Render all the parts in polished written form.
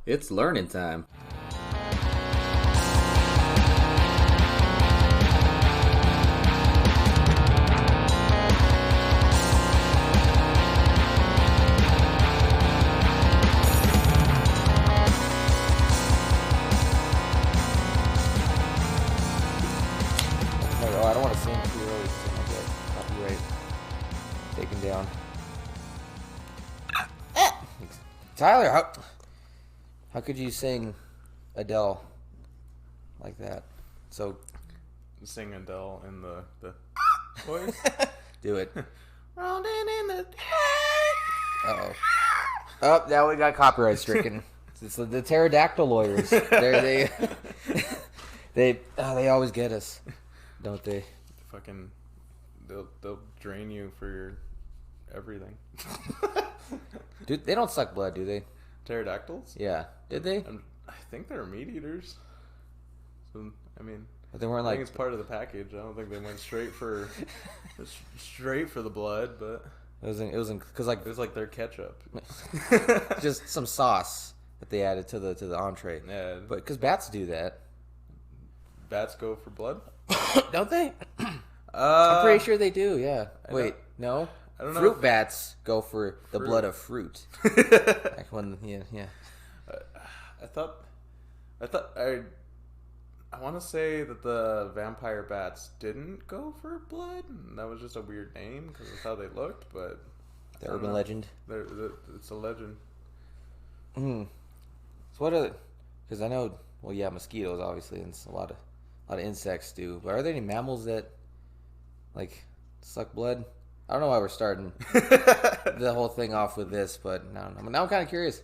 It's learning time. Oh, I don't want to sing too early because I might get copyright taken down. Tyler, how could you sing Adele like that? So Sing Adele in the voice. do it. Rolling in the Uh-oh. Oh, now we got copyright stricken. It's the pterodactyl lawyers. They always get us, don't they? fucking they'll drain you for your everything. Dude, they don't suck blood, do they? Pterodactyls? Yeah. Did they? I think they're meat eaters. So I mean, But they weren't I like. think it's part of the package. I don't think they went straight for the blood, but It wasn't because like it was like their ketchup. just some sauce that they added to the entree. Yeah, But because bats do that, bats go for blood. don't they? I'm pretty sure they do. Yeah. Wait, no. I don't know. Fruit bats go for the Fruit. blood of fruit. Like when, yeah. I want to say that the vampire bats didn't go for blood. And that was just a weird name because of how they looked, but The I don't urban know. legend. It's a legend. So what are? Because I know, well, yeah, mosquitoes obviously, and a lot of insects do. But are there any mammals that like suck blood? I don't know why we're starting the whole thing off with this, but now I'm kind of curious.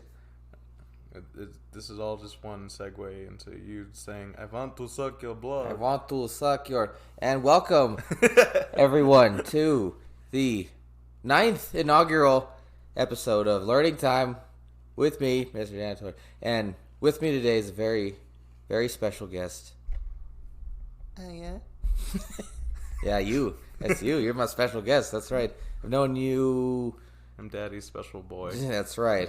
This is all just one segue into you saying, "I want to suck your blood." I want to suck your... And welcome, everyone, to the 9th inaugural episode of Learning Time with me, Mr. Janitor. And with me today is a very, very special guest. Oh yeah. Yeah, you. That's you. You're my special guest. That's right. I've known you... I'm Daddy's special boy. That's right.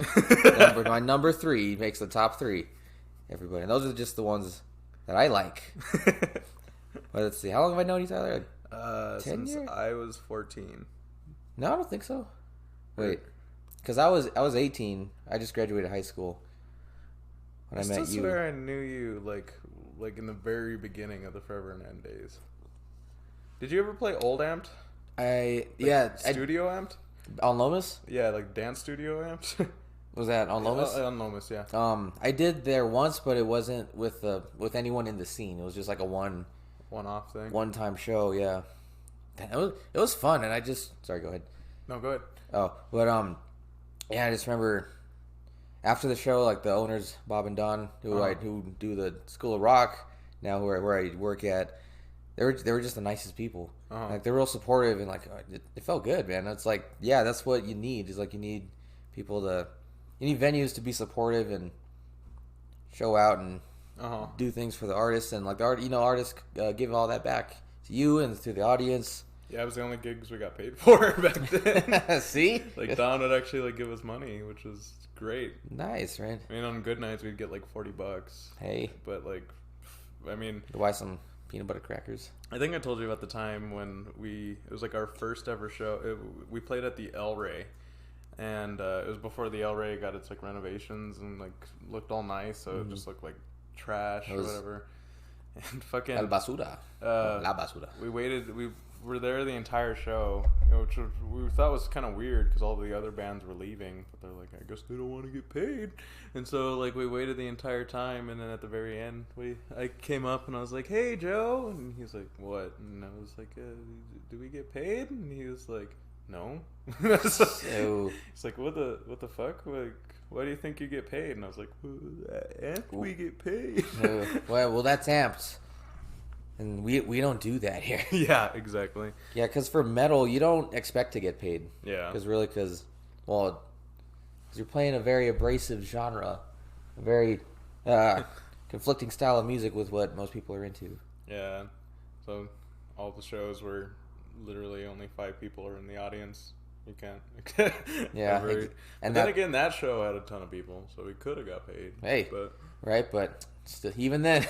My number 3 makes the top 3. Everybody. And those are just the ones that I like. But let's see. How long have I known you, Tyler? 10 Since years? I was 14. No, I don't think so. Wait. Because I was 18. I just graduated high school when I met This is you. where I knew you, like in the very beginning of the Forever and End days. Did you ever play Old Amped? Studio Amped? On Lomas? Yeah, like Dance Studio Amped. Was that on Lomas? On Lomas, yeah. I did there once, but it wasn't with anyone in the scene. It was just like a One-off thing. one-time show. Yeah, it was fun, and I just sorry. Go ahead. No, go ahead. Oh, but yeah, I just remember after the show, like the owners Bob and Don, who do the School of Rock now, where I work at. They were just the nicest people. Like they're real supportive and like it felt good, man. It's like, yeah, that's what you need. Is like you need people you need venues to be supportive and show out and do things for the artists, and like the artists give all that back to you and to the audience. Yeah, it was the only gigs we got paid for back then. See, Like Don would actually like give us money, which was great. nice, right? I mean, on good nights we'd get like $40. Hey, But like, I mean, buy some peanut butter crackers. I think I told you about the time when it was like our first ever show. We played at the El Rey, and it was before the El Rey got its like renovations and like looked all nice, so it just looked like trash or whatever. And fucking El basura, la basura. We were there the entire show, which we thought was kind of weird because all the other bands were leaving, but they're like, I guess they don't want to get paid, and so like we waited the entire time, and then at the very end, I came up and I was like, hey Joe, and he's like, what? And I was like, do we get paid? And he was like, no. So, He's like, what the fuck? Like, why do you think you get paid? And I was like, we get paid. well, that's Amped. And we don't do that here. Yeah, exactly. Yeah, because for metal, you don't expect to get paid. Yeah. Because you're playing a very abrasive genre, a very conflicting style of music with what most people are into. Yeah. So all the shows were literally only 5 people are in the audience, You can't. Yeah, and then again, that show had a ton of people, so we could have got paid. Hey, but still, even then,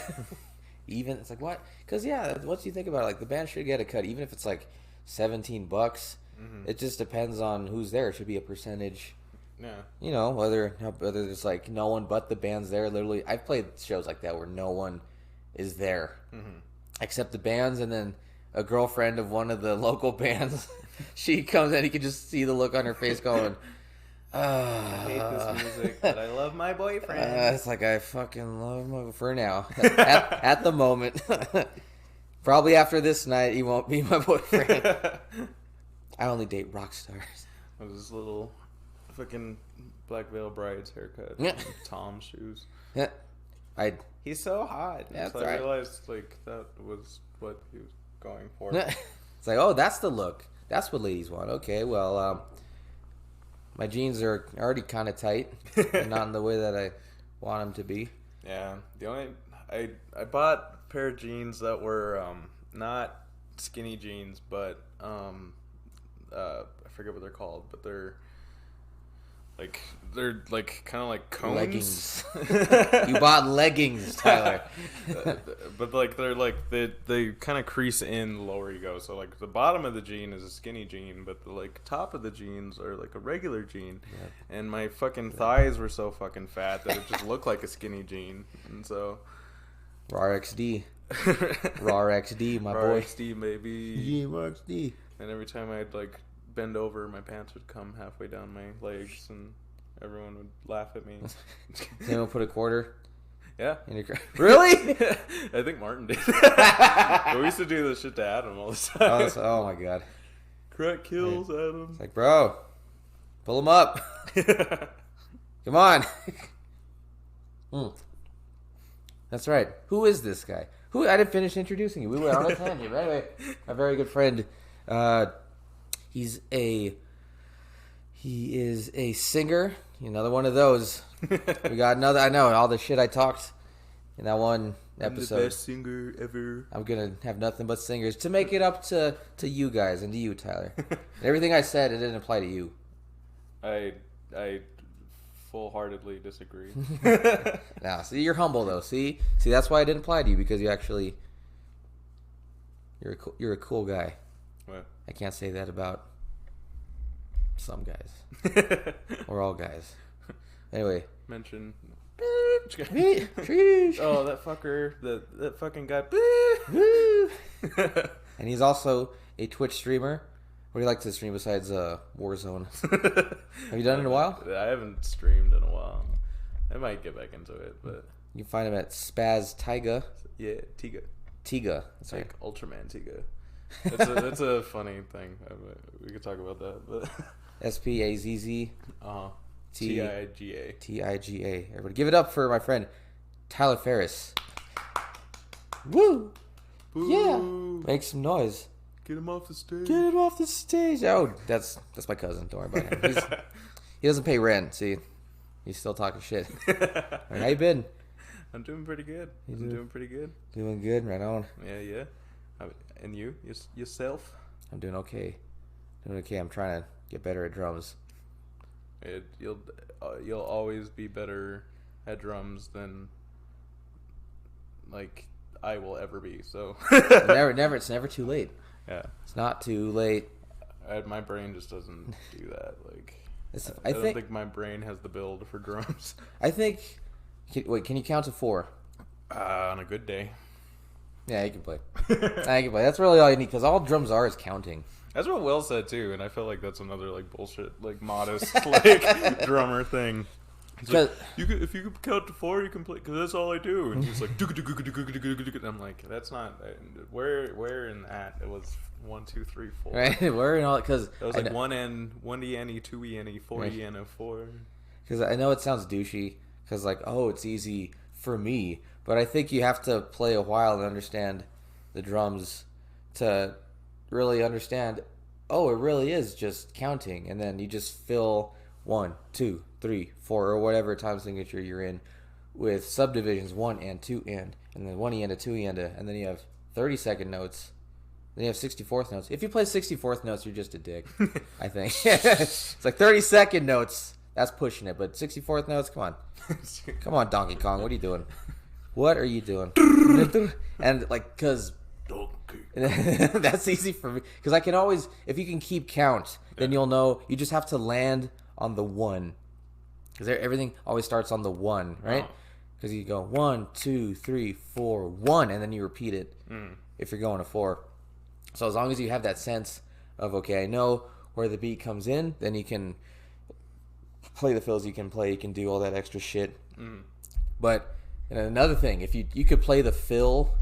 it's like what? Because once you think about it, like the band should get a cut, even if it's like $17. Mm-hmm. It just depends on who's there. It should be a percentage. Yeah. Whether it's like no one but the band's there. Literally, I've played shows like that where no one is there except the bands, and then a girlfriend of one of the local bands. She comes in, you can just see the look on her face going, I hate this music, but I love my boyfriend. It's like, I fucking love my... For now. At the moment. Probably after this night, he won't be my boyfriend. I only date rock stars. With his little fucking Black Veil Bride's haircut. Yeah. Tom's shoes. Yeah. He's so hot. Yeah, so I realized, like, that was what he was going for. It's like, oh, that's the look. That's what ladies want. Okay, well, my jeans are already kind of tight. Not in the way that I want them to be. Yeah. I bought a pair of jeans that were not skinny jeans, but I forget what they're called, but they're kind of like cones. Leggings. You bought leggings, Tyler. But like they kind of crease in the lower you go. So like the bottom of the jean is a skinny jean, but the like top of the jeans are like a regular jean. Yep. And my fucking thighs were so fucking fat that it just looked like a skinny jean. And so Raw XD, my boy. XD, baby. Yeah, Raw XD. And every time I'd like bend over, my pants would come halfway down my legs, and everyone would laugh at me. Anyone put a quarter? Yeah. Really? I think Martin did. But we used to do this shit to Adam all the time. Oh my god. Crack kills, Adam. It's like, bro, pull him up. Come on. That's right. Who is this guy? I didn't finish introducing you. We were on a tangent. But anyway, a very good friend. He is a singer. Another one of those. We got another. I know all the shit I talked in that one episode. I'm the best singer ever. I'm gonna have nothing but singers to make it up to you guys and to you, Tyler. Everything I said, it didn't apply to you. I full-heartedly disagree. Now, see, you're humble though. See, that's why it didn't apply to you, because you're a cool guy. What? I can't say that about some guys. Or all guys. Anyway. Mention. Oh, that fucker. That fucking guy. And he's also a Twitch streamer. What do you like to stream besides Warzone? Have you done it in a while? I haven't streamed in a while. I might get back into it, but... You can find him at spazztiga. Yeah, Tiga. Tiga. That's like right. Ultraman Tiga. That's a funny thing. We could talk about that. But SPAZZ. TIGA. TIGA. Everybody give it up for my friend Tyler Ferris. Woo! Boo. Yeah. Make some noise. Get him off the stage. Get him off the stage. Oh, that's my cousin. Don't worry about him. He doesn't pay rent. See, he's still talking shit. How you been? I'm doing pretty good. Doing pretty good. Doing good. Right on. Yeah. And you? Yourself? I'm doing okay. I'm trying to get better at drums. You'll always be better at drums than like I will ever be. So never. It's never too late. Yeah, it's not too late. My brain just doesn't do that. Like I don't think my brain has the build for drums. I think. Can you count to 4? On a good day. Yeah, you can play. I can play. That's really all you need, because all drums are is counting. That's what Will said too, and I feel like that's another like bullshit, like modest like drummer thing. Like, if you could count to 4, you can play, because that's all I do. And he's like, and I'm like, that's not where in that it was 1, 2, 3, 4. Right, where in all, because it was like 1 E-N-E, 2 E-N-E, 4 E-N-E, 4. Because I know it sounds douchey, because like, oh, it's easy for me, but I think you have to play a while and understand the drums to really understand, oh, it really is just counting, and then you just fill 1, 2, 3, 4, or whatever time signature you're in with subdivisions 1 and 2 and then 1 and a 2 and then you have 30-second notes, Then you have 64th notes. If you play 64th notes, you're just a dick, I think. It's like 32nd notes. That's pushing it. But 64th notes, come on. Come on, Donkey Kong. What are you doing? What are you doing? And, like, because that's easy for me. Because I can always, if you can keep count, then you'll know. You just have to land on the 1. Because everything always starts on the 1, right? Because you go 1, 2, 3, 4, 1, and then you repeat it if you're going to 4. So as long as you have that sense of, okay, I know where the beat comes in, then you can play the fills you can do all that extra shit. But another thing, if you could play the fill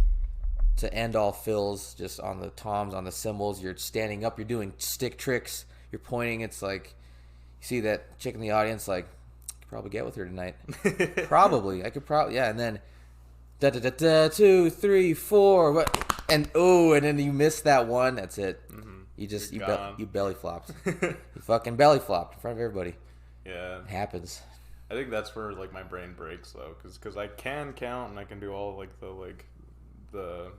to end all fills just on the toms, on the cymbals, you're standing up, you're doing stick tricks, you're pointing, it's like, you see that chick in the audience, like, I could probably get with her tonight. Probably. I could probably, yeah, and then, da-da-da-da, 2, 3, 4, what? And then you miss that one. That's it. You just you belly flopped. You fucking belly flopped in front of everybody. Yeah, it happens. I think that's where like my brain breaks though, because I can count and I can do all like the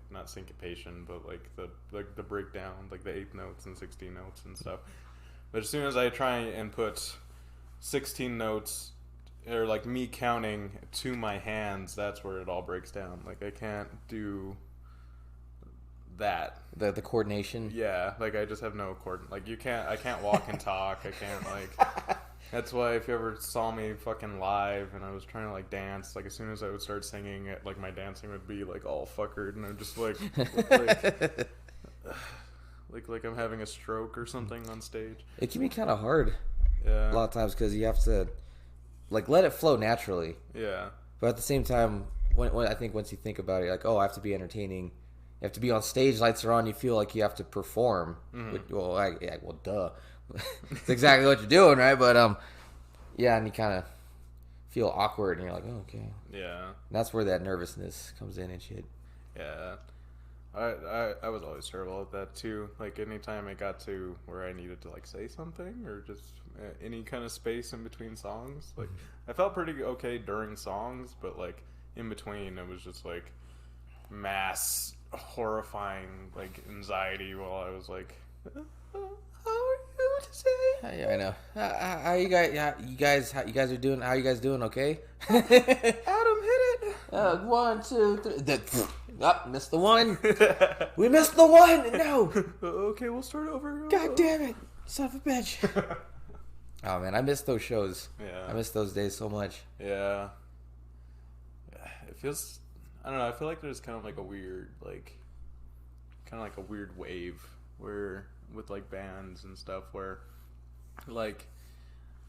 not syncopation, but like the breakdown, like the 8th notes and 16 notes and stuff. But as soon as I try and put 16 notes, or like me counting to my hands, that's where it all breaks down. Like I can't do that. The coordination. Yeah, like I just have no like I can't walk and talk. I can't like. That's why if you ever saw me fucking live and I was trying to like dance, like as soon as I would start singing it, like my dancing would be like all fuckered and I'm just like like I'm having a stroke or something on stage. It can be kind of hard. Yeah. A lot of times because you have to like let it flow naturally. Yeah. But at the same time, when I think once you think about it, you're like, oh, I have to be entertaining. You have to be on stage, lights are on, you feel like you have to perform. Well, duh. It's exactly what you're doing, right? But, yeah, and you kind of feel awkward, and you're like, oh, okay. Yeah. And that's where that nervousness comes in and shit. Yeah. I was always terrible at that, too. Like, anytime I got to where I needed to, like, say something or just any kind of space in between songs, like, I felt pretty okay during songs, but, like, in between, it was just, like, mass horrifying like anxiety while I was like, how are you today? Yeah, I know. How you guys are doing? How you guys doing? Okay. Adam hit it. 1, 2, 3. Missed the one. We missed the one. No. Okay, we'll start over. God damn it, son of a bitch. Oh man, I miss those shows. Yeah. I miss those days so much. Yeah. It feels. I don't know, I feel like there's kind of like a weird, wave where, with like bands and stuff where, like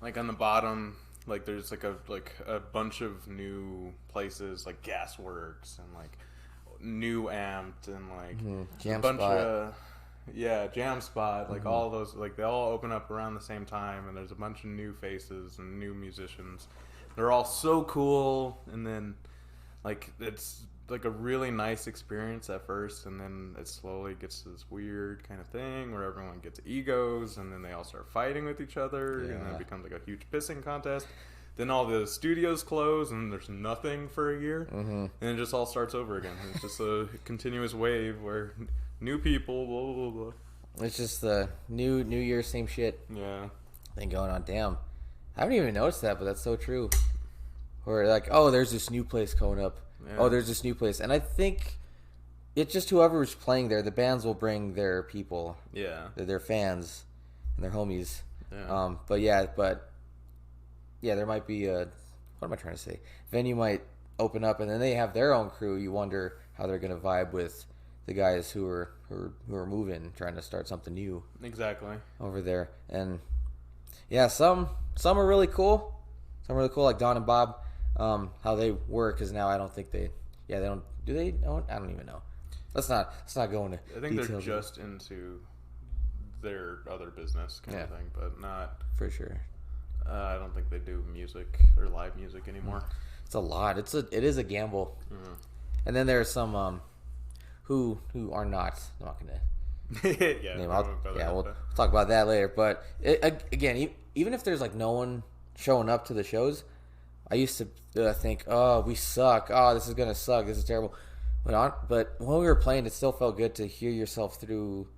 on the bottom, like there's like a bunch of new places like Gasworks and like New Amped and like Jam a bunch Spot. of, Jam Spot, like all those, like they all open up around the same time and there's a bunch of new faces and new musicians. They're all so cool, and then like it's like a really nice experience at first, and then it slowly gets to this weird kind of thing where everyone gets egos, and then they all start fighting with each other, and then it becomes like a huge pissing contest. Then all the studios close, and there's nothing for a year, and it just all starts over again. It's just a continuous wave where new people, blah blah blah. It's just the new year, same shit. Yeah. Thing going on. Damn, I haven't even noticed that, but that's so true. Where like, oh, there's this new place coming up. Yeah. Oh, there's this new place. And I think it's just whoever's playing there, the bands will bring their people. Yeah. Their fans and their homies. Yeah. But there might be what am I trying to say? Venue might open up and then they have their own crew. You wonder how they're going to vibe with the guys who are moving, trying to start something new. Exactly. Over there. And yeah, some are really cool. Some are really cool, like Don and Bob. How they work, because now I don't think they don't. Do they? I don't even know. Let's not go into. I think they're just into their other business kind of thing, but not for sure. I don't think they do music or live music anymore. It's a lot. It is a gamble. Mm-hmm. And then there are some who are not. I'm not gonna. We'll talk about that later. But again, even if there's like no one showing up to the shows, I used to think, oh, we suck. Oh, this is going to suck. This is terrible. But when we were playing, it still felt good to hear yourself through,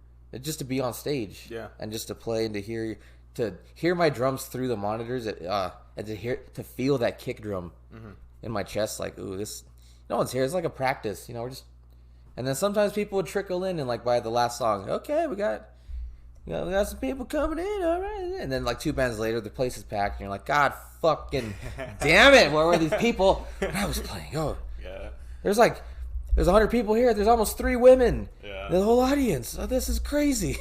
just to be on stage. Yeah. And just to play and to hear my drums through the monitors, and to feel that kick drum in my chest, like, ooh, this, no one's here. It's like a practice, you know. We're just, and then sometimes people would trickle in, and like by the last song, okay, we got some people coming in, all right. And then like 2 bands later, the place is packed, and you're like, God fucking damn it, where were these people when I was playing? Oh, Yeah. there's 100 people here. There's almost 3 women. Yeah. The whole audience. Oh, this is crazy.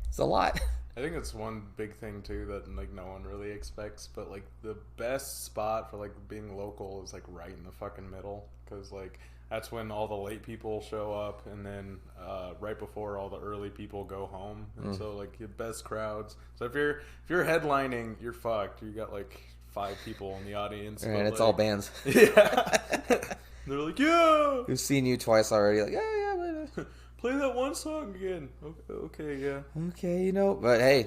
It's a lot. I think it's one big thing too that like no one really expects, but like the best spot for like being local is like right in the fucking middle, because like that's when all the late people show up, and then right before all the early people go home, and so like your best crowds. So if you're headlining, you're fucked. You got like 5 people in the audience, And it's all bands. Yeah. They're like, yeah, Who've seen you twice already. Like, yeah. play that one song again. Okay, yeah. Okay, you know. But hey,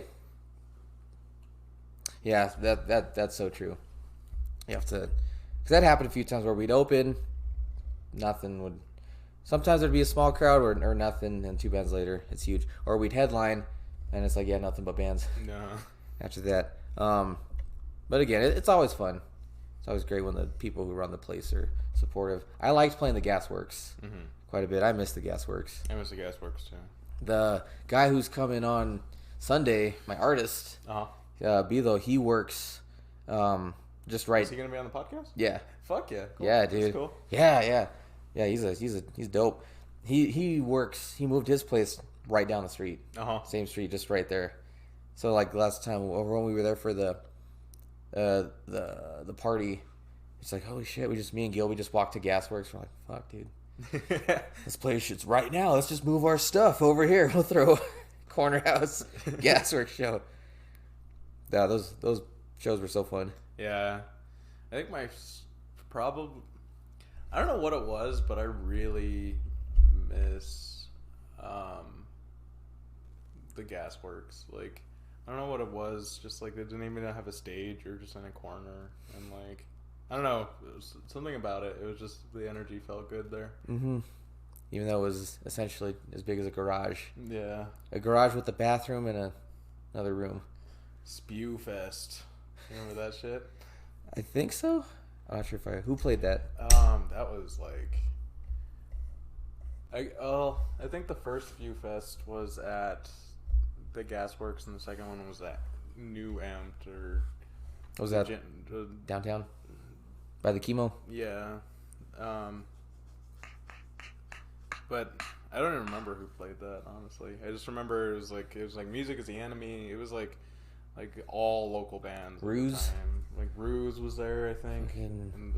yeah, that's so true. You have to, because that happened a few times where we'd open, nothing would. Sometimes there'd be a small crowd or nothing, and 2 bands later, it's huge. Or we'd headline, and it's like, yeah, nothing but bands. No. After that. But again, it's always fun. It's always great when the people who run the place are supportive. I liked playing the Gasworks quite a bit. I miss the Gasworks. I miss the Gasworks too. The guy who's coming on Sunday, my artist, Bilo, he works just right. Is he gonna be on the podcast? Yeah. Fuck yeah. Cool. Yeah, dude. That's cool. Yeah. He's dope. He works. He moved his place right down the street. Same street, just right there. So like last time when we were there for the party, it's like, holy shit, me and Gil, we just walked to Gasworks. We're like, fuck, dude. This place shit's right now. Let's just move our stuff over here. We'll throw a corner house Gasworks show. Yeah, those shows were so fun. Yeah. I think my problem, I don't know what it was, but I really miss the Gasworks. Like, I don't know what it was. Just like they didn't even have a stage. You're just in a corner, and like, I don't know. It was something about it. It was just the energy felt good there. Mm-hmm. Even though it was essentially as big as a garage. Yeah. A garage with a bathroom and another room. Spew Fest. Remember that shit? I think so. I'm not sure who played that. That was like, I think the first Spew Fest was at the Gasworks, and the second one was at New Amped or. Was that downtown? By the chemo? Yeah. But I don't even remember who played that, honestly. I just remember it was like Music is the Enemy. It was like all local bands. Ruse? Like Ruse was there, I think. And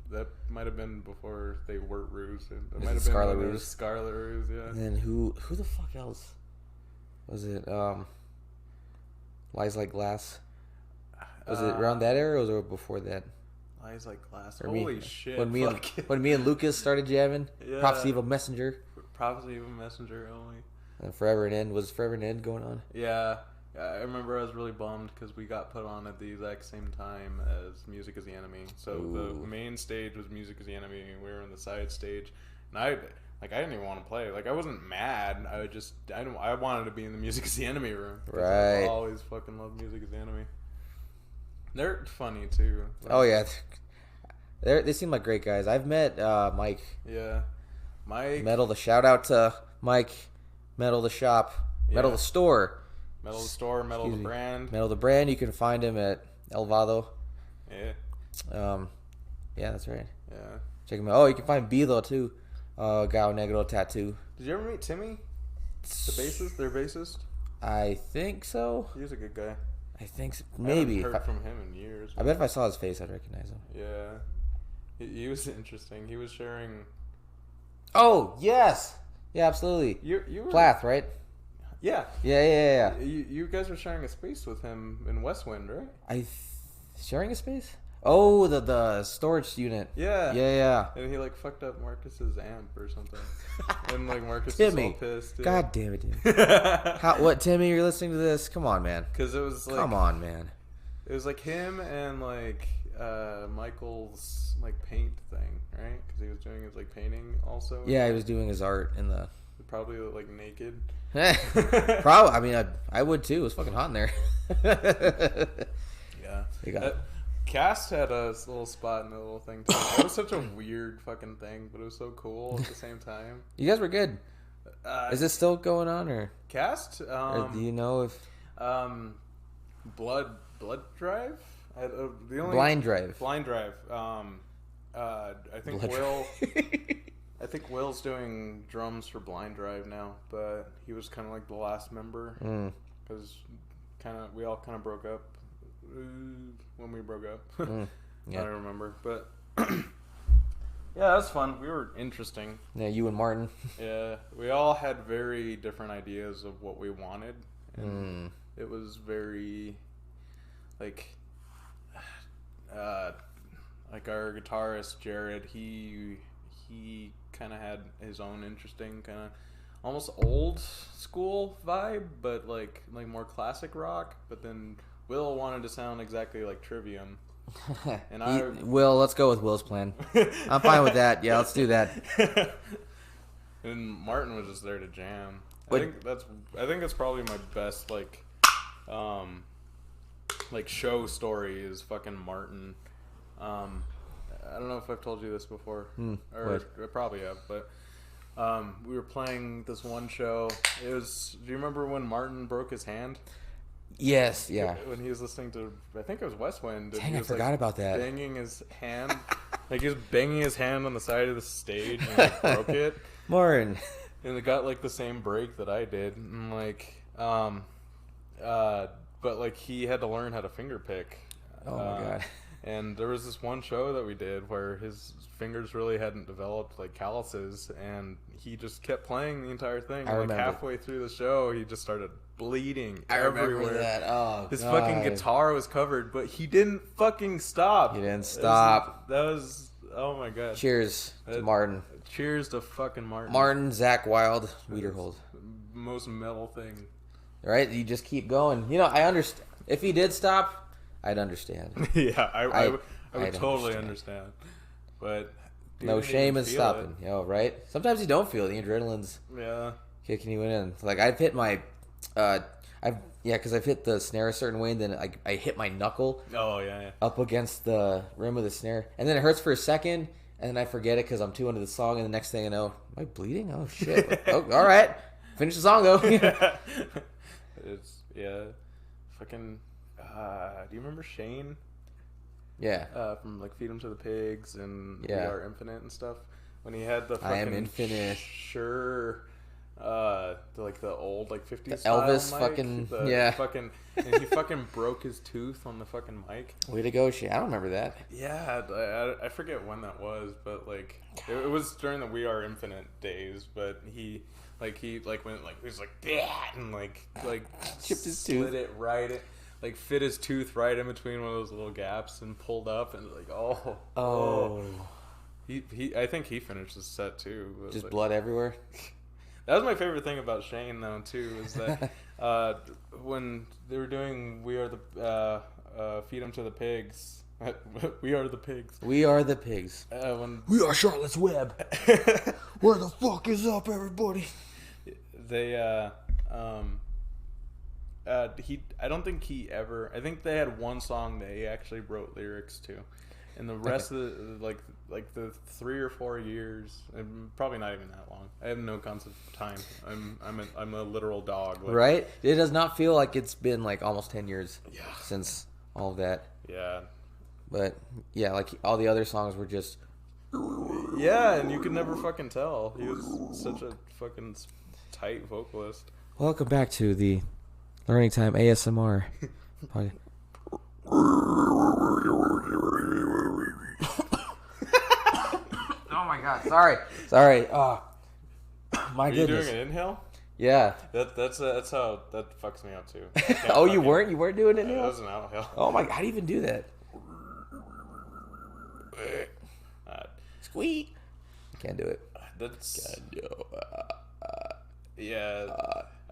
that might have been before they were Ruse. It might have been Scarlet Ruse. Scarlet Ruse, yeah. And then who the fuck else? Was it Lies Like Glass? Was it around that era, or was it before that? Lies Like Glass. Or Holy shit. When me and Lucas started jamming. Yeah. Prophecy of a Messenger. Prophecy of a Messenger only. And Forever and End. Was Forever and End going on? Yeah. I remember I was really bummed because we got put on at the exact same time as Music is the Enemy. So the main stage was Music is the Enemy, and we were in the side stage. And I didn't even want to play. Like, I wasn't mad. I wanted to be in the Music is the Enemy room. Right. I always fucking loved Music is the Enemy. They're funny too. Oh yeah, they seem like great guys. I've met Mike. Yeah, Mike. Metal. The shout out to Mike. Metal the shop. Yeah. Metal the store. Metal the store. Metal the brand. Metal the brand. You can find him at El Vado. Yeah. Yeah, that's right. Yeah. Check him out. Oh, you can find Bilo too. Gao Negro Tattoo. Did you ever meet Timmy? The bassist. Their bassist. I think so. He was a good guy. I think so. Maybe. I haven't heard from him in years. I bet if I saw his face, I'd recognize him. Yeah. He was interesting. He was sharing. Oh yes. Yeah, absolutely. You were Plath, right? Yeah. Yeah. You guys were sharing a space with him in Westwind, right? Sharing a space? Oh, the storage unit. Yeah. Yeah. And he like fucked up Marcus's amp or something. And like Marcus Timmy. was all pissed. Yeah. God damn it, dude. What, Timmy? You're listening to this? Come on, man. Because it was like. Come on, man. It was like him and like Michael's like paint thing, right? Because he was doing his like painting also. Yeah, he was doing his art in the. Probably like naked. Probably. I mean, I would too. It was fucking hot in there. Yeah. Cast had a little spot in the little thing too. It was such a weird fucking thing, but it was so cool at the same time. You guys were good. Is this still going on, or Cast? or do you know if Blood Drive? The only Blind Drive? Blind Drive. I think Will. I think Will's doing drums for Blind Drive now, but he was kind of like the last member because we all kind of broke up when we broke up. Yeah. I don't remember, but yeah, that was fun. We were interesting. Yeah, you and Martin. Yeah, we all had very different ideas of what we wanted, and it was very like our guitarist Jared. He kind of had his own interesting kind of almost old school vibe, but like more classic rock. But then Will wanted to sound exactly like Trivium. And Will, let's go with Will's plan. I'm fine with that. Yeah, let's do that. And Martin was just there to jam. I think that's probably my best show story is fucking Martin. I don't know if I've told you this before, or I probably have, but we were playing this one show. Do you remember when Martin broke his hand? Yes, yeah. When he was listening to, I think it was West Wind. Dang, I forgot about that. Banging his hand, he was banging his hand on the side of the stage and broke it. Martin. And it got the same break that I did, and but he had to learn how to finger pick. Oh my god. And there was this one show that we did where his fingers really hadn't developed calluses, and he just kept playing the entire thing. And halfway through the show, he just started bleeding everywhere. Remember that. Oh, his fucking guitar was covered, but he didn't fucking stop. He didn't stop. That was oh my god. Cheers to Martin. Cheers to fucking Martin. Martin, Zach Wilde, Wiederhold. Most metal thing. Right? You just keep going. I understand. If he did stop, I'd understand. Yeah, I would totally understand. But no shame in stopping. Right? Sometimes you don't feel it. The adrenaline's kicking you in. I've hit my, because I've hit the snare a certain way, and then I hit my knuckle. Oh yeah. Up against the rim of the snare, and then it hurts for a second, and then I forget it because I'm too into the song, and the next thing I know, am I bleeding? Oh shit! Oh, all right, finish the song though. It's fucking. Do you remember Shane? Yeah. From Feed 'Em to the Pigs and We Yeah. Are Infinite and stuff. When he had the fucking I Am Infinite. The old 50s The style Elvis mic, fucking fucking, and he fucking broke his tooth on the fucking mic. Way to go, Shane. I don't remember that. Yeah, I forget when that was, but it was during the We Are Infinite days. But he went he was that and chipped his slid tooth. it right in. Fit his tooth right in between one of those little gaps and pulled up and I think he finished his set too. Just blood everywhere. That was my favorite thing about Shane though too is that when they were doing We Are the Feed 'Em to the Pigs. We are the pigs. We are the pigs. We are Charlotte's Web. Where the fuck is up, everybody? They I don't think he ever. I think they had one song that he actually wrote lyrics to, and the rest of the the 3 or 4 years, and probably not even that long. I have no concept of time. I'm a literal dog. Right? It does not feel like it's been almost 10 years since all of that. Yeah. But yeah, all the other songs were just. Yeah, and you could never fucking tell. He was such a fucking tight vocalist. Welcome back to the Learning Time ASMR. Oh my god! Sorry. Oh, my goodness. Are you doing an inhale? Yeah. That's how that fucks me up too. Oh, you weren't doing it? That was an outhale. Oh my god! How do you even do that? Squeak. Can't do it. That's yeah.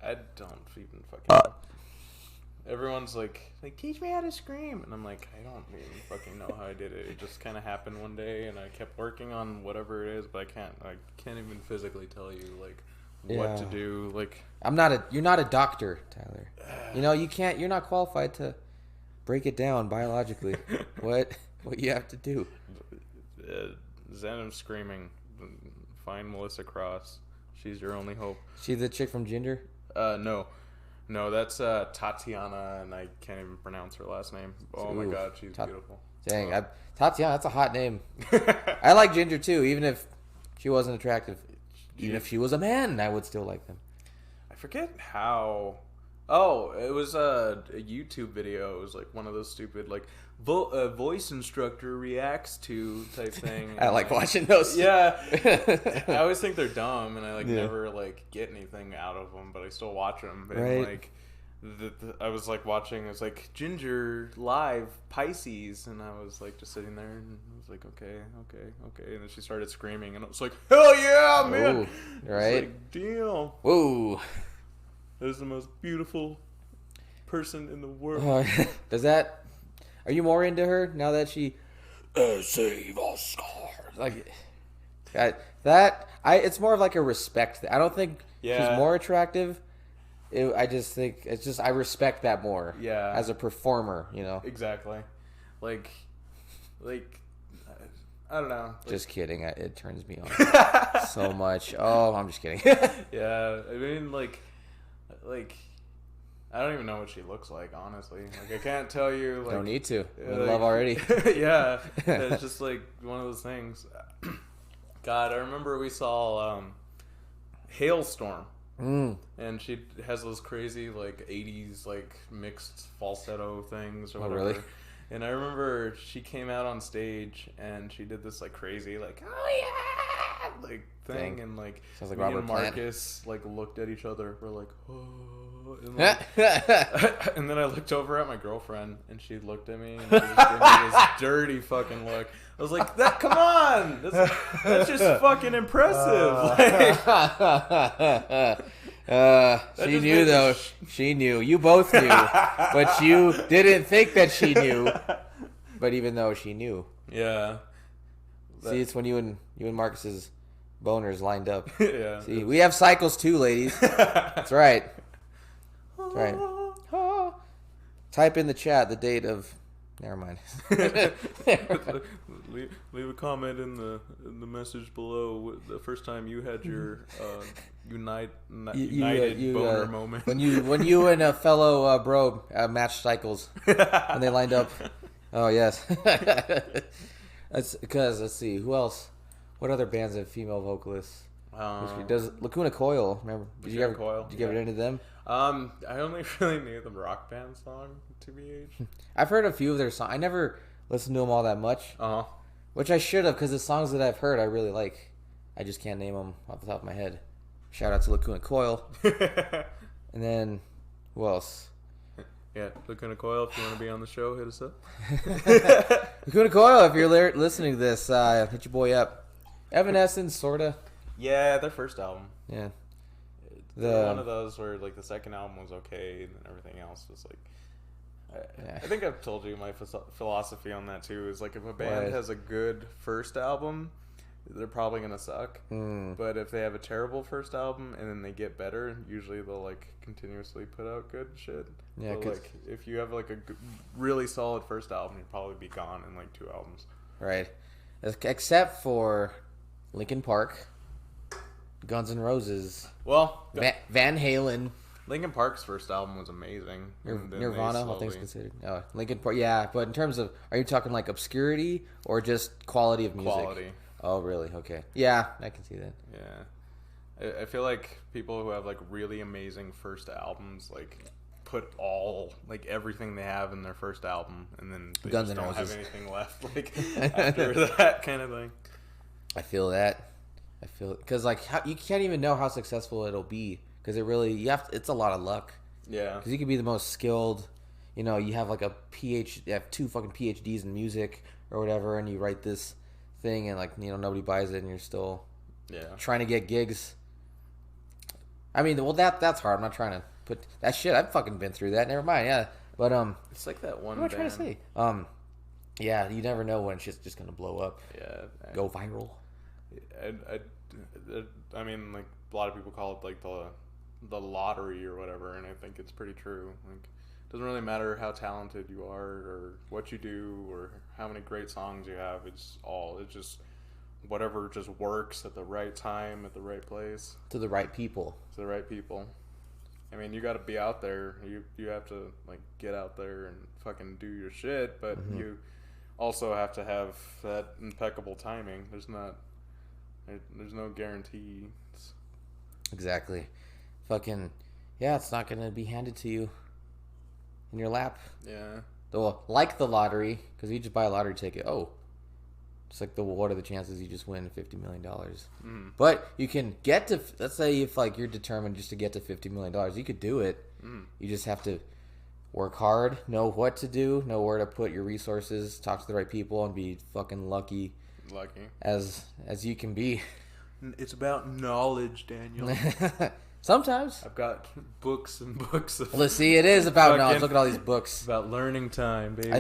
I don't even fucking know. everyone's like teach me how to scream, and I'm like, I don't even fucking know how I did it. It just kind of happened one day, and I kept working on whatever it is, but I can't even physically tell you like what to do. Like, you're not a doctor, Tyler. You're not qualified to break it down biologically. what you have to do. Zen screaming. Find Melissa Cross. She's your only hope. She the chick from Ginger? No, that's Tatiana, and I can't even pronounce her last name. Oh my god, she's beautiful. Dang, Tatiana, that's a hot name. I like Ginger too, even if she wasn't attractive. Even if she was a man, I would still like them. I forget how. Oh, it was a YouTube video. It was like one of those stupid like voice instructor reacts to type thing. I like watching those. Yeah, I always think they're dumb, and I never like get anything out of them, but I still watch them. And, right. Like, I was like watching. It was like Ginger live Pisces, and I was like just sitting there, and I was like, okay, and then she started screaming, and I was like, hell yeah, man! Ooh, right? Like, damn. Whoa. That is the most beautiful person in the world. Are you more into her now that she save Oscar? Like it's more of like a respect thing. I don't think she's more attractive. I just think I respect that more. Yeah. As a performer, Exactly. Like I don't know. Just kidding. It turns me on so much. Oh, I'm just kidding. Yeah, I mean, like, I don't even know what she looks like, honestly. Like, I can't tell you. Like, don't need to. I'm in love already. Yeah, it's just like one of those things. God, I remember we saw Hailstorm, and she has those crazy like '80s like mixed falsetto things or whatever. Really? And I remember she came out on stage and she did this like crazy like like thing. Dang. And like sounds like me Robert and Marcus like looked at each other. We're like, oh, and, like, and then I looked over at my girlfriend and she looked at me and she just gave me this dirty fucking look. I was like, come on, that's just fucking impressive. She knew though. She knew. You both knew, but you didn't think that she knew. But even though she knew, yeah. See, it's when you and Marcus's boners lined up. Yeah. See, we have cycles too, ladies. That's right. That's right. Type in the chat the date of. Never mind. leave a comment in the message below the first time you had your united boner moment. When you and a fellow bro matched cycles when they lined up. Oh yes. That's because let's see who else. What other bands have female vocalists? Does Lacuna Coil? Remember? Did you ever get into them? I only really knew the Rock Band song, TBH. I've heard a few of their songs. I never listened to them all that much. Which I should have, because the songs that I've heard I really like. I just can't name them off the top of my head. Shout out to Lacuna Coil. And then, who else? Yeah, Lacuna Coil, if you want to be on the show, hit us up. Lacuna Coil, if you're listening to this, hit your boy up. Evanescence, sorta. Yeah, their first album. Yeah. One of those where like the second album was okay and everything else was like I think I've told you my philosophy on that too, is like if a band has a good first album, they're probably gonna suck. But if they have a terrible first album and then they get better, usually they'll like continuously put out good shit. Yeah, so, like if you have like a really solid first album, you'll probably be gone in like 2 albums. Right. Except for Linkin Park, Guns N' Roses. Well, Van Halen. Linkin Park's first album was amazing. Nirvana, all things considered. Oh, Linkin Park, yeah. But in terms of, are you talking like obscurity or just quality of music? Quality. Oh, really? Okay. Yeah, I can see that. Yeah, I feel like people who have like really amazing first albums like put all like everything they have in their first album, and then they Guns just N' don't Roses. have anything left like after that kind of thing. I feel that. Because like you can't even know how successful it'll be, because it's a lot of luck. Yeah. Because you could be the most skilled, you have like you have 2 fucking PhDs in music or whatever, and you write this thing and like nobody buys it, and you're still trying to get gigs. I mean, well that's hard. I'm not trying to put that shit. I've fucking been through that. Never mind. Yeah, but it's like that one. What am I trying to say? Yeah, you never know when shit's just gonna blow up. Yeah, go viral. I mean, like a lot of people call it like the lottery or whatever, and I think it's pretty true. Like, it doesn't really matter how talented you are or what you do or how many great songs you have. It's just whatever just works at the right time, at the right place, to the right people. To the right people. I mean, you got to be out there. You have to like get out there and fucking do your shit, but you also have to have that impeccable timing. There's no guarantees. Exactly. Fucking yeah, it's not gonna be handed to you in your lap. Yeah. Well, like the lottery, because you just buy a lottery ticket. Oh, it's like what are the chances you just win $50 million? But you can get to. Let's say if like you're determined just to get to $50 million, you could do it. You just have to work hard, know what to do, know where to put your resources, talk to the right people, and be fucking lucky. As you can be. It's about knowledge, Daniel. Sometimes I've got books and books of. Let's see, it is about knowledge. Look at all these books. About learning time, baby. I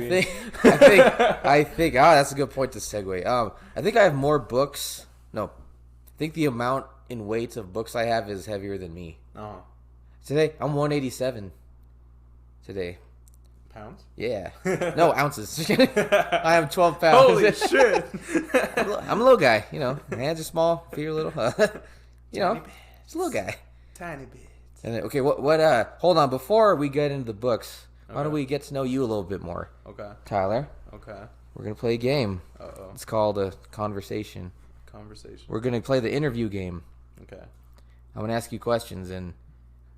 think. Oh, that's a good point to segue. I think I have more books. No, I think the amount in weight of books I have is heavier than me. Oh. Today I'm 187. Today. Pounds? Yeah. No, ounces. I am 12 pounds. Holy shit! I'm a little guy. You know, hands are small, feet are little. You know, it's a little guy. Tiny bit. And then, okay, what? Hold on. Before we get into the books, why don't we get to know you a little bit more? Okay. Tyler. Okay. We're gonna play a game. Uh-oh. It's called a conversation. Conversation. We're gonna play the interview game. Okay. I'm gonna ask you questions and.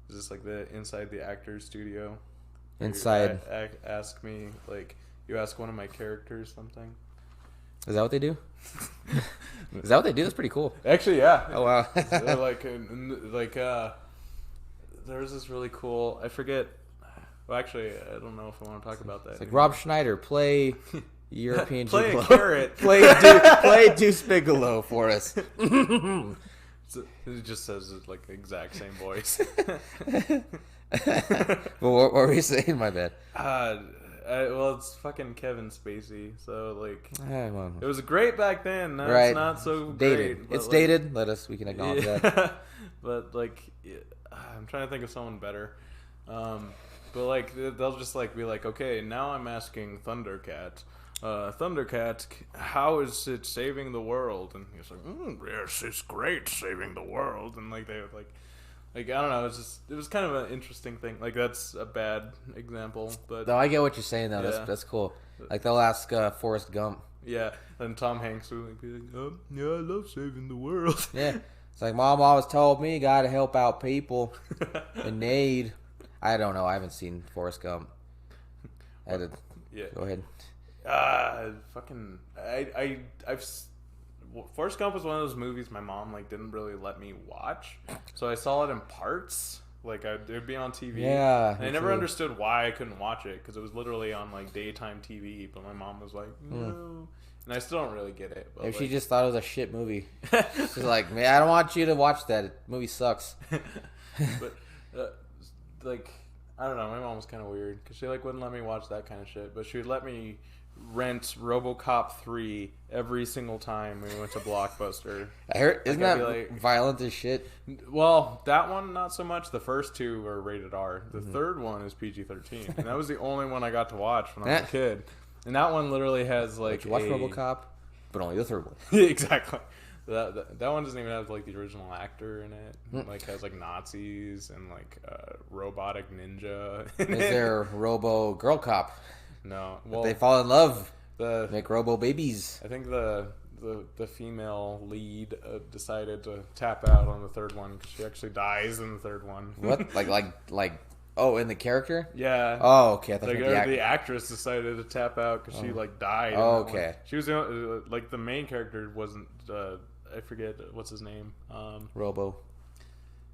Is this like the inside the actor's studio? Inside. Ask me like you ask one of my characters something. Is that what they do? Is that what they do? That's pretty cool. Actually, yeah. Oh wow. They're like there's this really cool. I forget. Well, actually, I don't know if I want to talk about that. It's like Rob Schneider play European. Play Gigolo. a carrot. play Deuce Bigelow for us. It just says it like the exact same voice. Well, what were you saying? My bad. Well, it's fucking Kevin Spacey, so like Well, it was great back then. Now right. It's not so dated. great. It's dated. We can acknowledge that. But like, I'm trying to think of someone better. But like, they'll just like be like, okay, now I'm asking Thundercat. Thundercat, how is it saving the world? And he's like, yes, it's great saving the world. And like they would like I don't know. It was kind of an interesting thing. Like that's a bad example, but No, I get what you're saying though. Yeah. That's cool. Like they'll ask Forrest Gump. Yeah, and Tom Hanks would like, be like, yeah, I love saving the world. Yeah, it's like Mom always told me, gotta help out people in need. I don't know. I haven't seen Forrest Gump. Yeah. Go ahead. Forrest Gump was one of those movies my mom like didn't really let me watch, so I saw it in parts. Like it would be on TV. Yeah. And I never understood why I couldn't watch it because it was literally on like daytime TV. But my mom was like, no, and I still don't really get it. But, If she just thought it was a shit movie, she's like, man, I don't want you to watch that. The movie sucks. But like I don't know, my mom was kind of weird because she like wouldn't let me watch that kind of shit, but she would let me rent RoboCop 3 every single time we went to Blockbuster. I heard, isn't I'd that be like, violent as shit? Well, that one not so much. The first two are rated R. The third one is PG-13, and that was the only one I got to watch when I was a kid. And that one literally has like you watch RoboCop, but only the third one. Exactly. That one doesn't even have like the original actor in it. Like has like Nazis and like robotic ninja. Is there Robo Girl Cop? No. Well, If they fall in love, the make Robo babies. I think the female lead decided to tap out on the third one because she actually dies in the third one. What? Like? Oh, in the character? Yeah. Oh, okay. I thought Like you meant the actress decided to tap out because she like died. Oh, in that okay. one. She was the only, like the main character wasn't. I forget what's his name. Robo.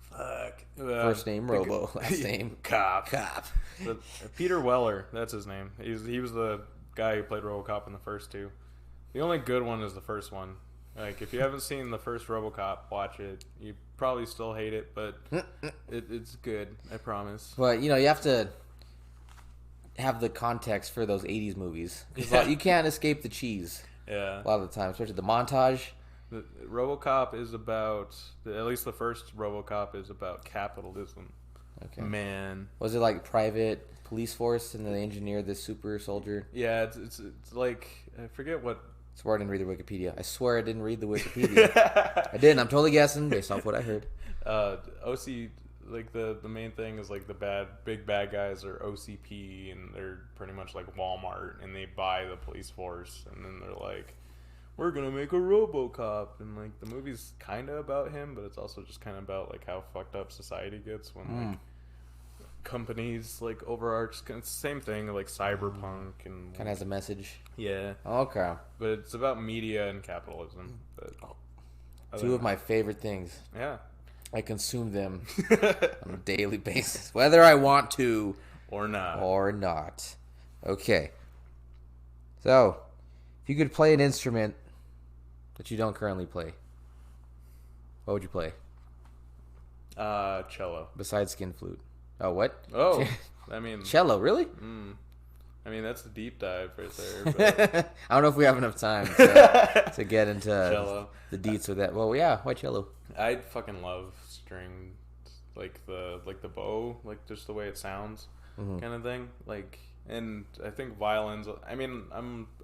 Fuck. First name Robo. Last name Cop. Cop. Peter Weller. That's his name. He was the guy who played RoboCop in the first two. The only good one is the first one. Like, if you haven't seen the first RoboCop, watch it. You probably still hate it, but it's good. I promise. But you have to have the context for those '80s movies. You can't escape the cheese. Yeah. A lot of the time, especially the montage. The RoboCop is about, at least the first RoboCop is about capitalism. Okay. Man. Was it like private police force and then they engineered this super soldier? Yeah, it's like, I forget what. I swear I didn't read the Wikipedia. I swear I didn't read the Wikipedia. I didn't. I'm totally guessing based off what I heard. OC, like the main thing is like the big bad guys are OCP, and they're pretty much like Walmart, and they buy the police force, and then they're like, we're gonna make a RoboCop, and like the movie's kind of about him, but it's also just kind of about like how fucked up society gets when like companies like overarch. It's the same thing like cyberpunk and Kind of has a message. Yeah. Okay. But it's about media and capitalism. But Two of my favorite things. Yeah. I consume them on a daily basis, whether I want to or not. Okay. So, if you could play an instrument that you don't currently play, what would you play? Cello. Besides skin flute. Oh, what? Oh, I mean... Cello, really? I mean, that's a deep dive right there. But... I don't know if we have enough time to get into cello. The deets with that. Well, yeah, why cello? I fucking love string, like the bow, like just the way it sounds, kind of thing. Like, and I think violins. I mean,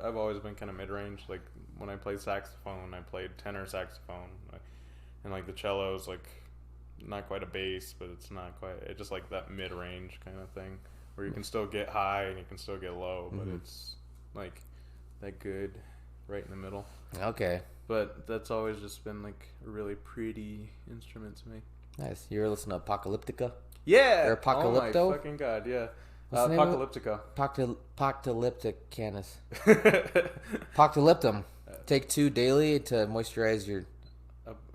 I've always been kind of mid range. Like when I played saxophone, I played tenor saxophone, and like the cello is like not quite a bass, but it's not quite. It's just like that mid range kind of thing where you can still get high and you can still get low, but it's like that good, right in the middle. Okay. But that's always just been like a really pretty instrument to me. Nice. You ever listen to Apocalyptica? Yeah. Or Apocalypto? Oh my fucking god, yeah. Apocalyptica. Poctolypticanus. Poctolyptum. Take 2 daily to moisturize your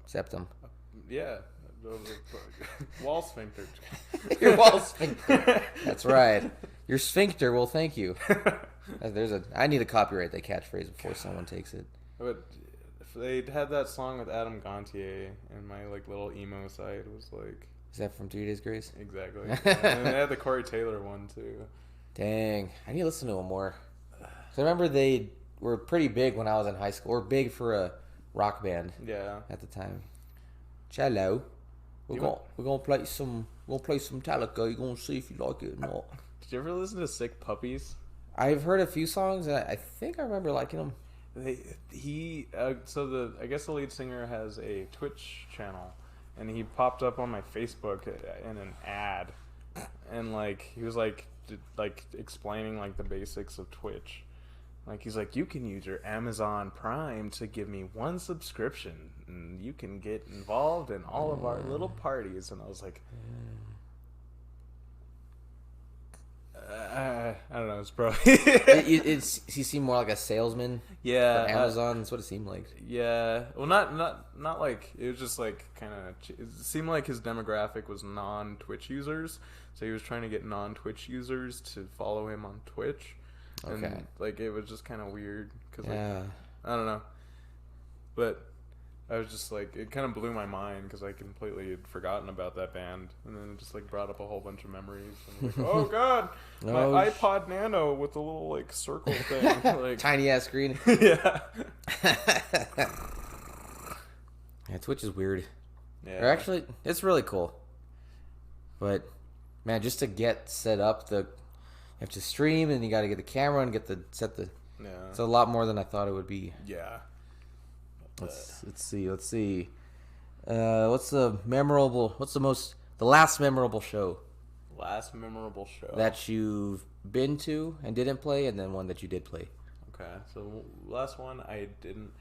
septum. Yeah. Wall sphincter. Your wall sphincter. That's right. Your sphincter will thank you. I need to copyright that catchphrase before someone takes it. But they had that song with Adam Gontier, and my like little emo side was like. Is that from 3 Days Grace? Exactly. And they had the Corey Taylor one too. Dang, I need to listen to them more. So I remember they were pretty big when I was in high school, or big for a rock band. Yeah. At the time. Cello. We're gonna play some Metallica. You're gonna see if you like it or not. Did you ever listen to Sick Puppies? I've heard a few songs, and I think I remember liking them. I guess the lead singer has a Twitch channel, and he popped up on my Facebook in an ad, and like he was like explaining like the basics of Twitch. Like he's like, you can use your Amazon Prime to give me 1 subscription, and you can get involved in all of our little parties. And I was like, I don't know. It's probably he seemed more like a salesman. Yeah, for Amazon. That's what it seemed like. Yeah, well, not like it was just like kind of. It seemed like his demographic was non-Twitch users, so he was trying to get non-Twitch users to follow him on Twitch. And, okay. Like, it was just kind of weird. Cause, yeah. Like, I don't know. But I was just, like, it kind of blew my mind because I completely had forgotten about that band. And then it just, like, brought up a whole bunch of memories. And like, oh, God! My iPod Nano with the little, like, circle thing. Like, tiny-ass screen. Yeah. Yeah, Twitch is weird. Yeah. Or actually, it's really cool. But, man, just to get set up, you have to stream, and you got to get the camera and set the. Yeah. It's a lot more than I thought it would be. Yeah. Let's see. What's the last memorable show? Last memorable show that you've been to and didn't play, and then one that you did play. Okay, so last one I didn't.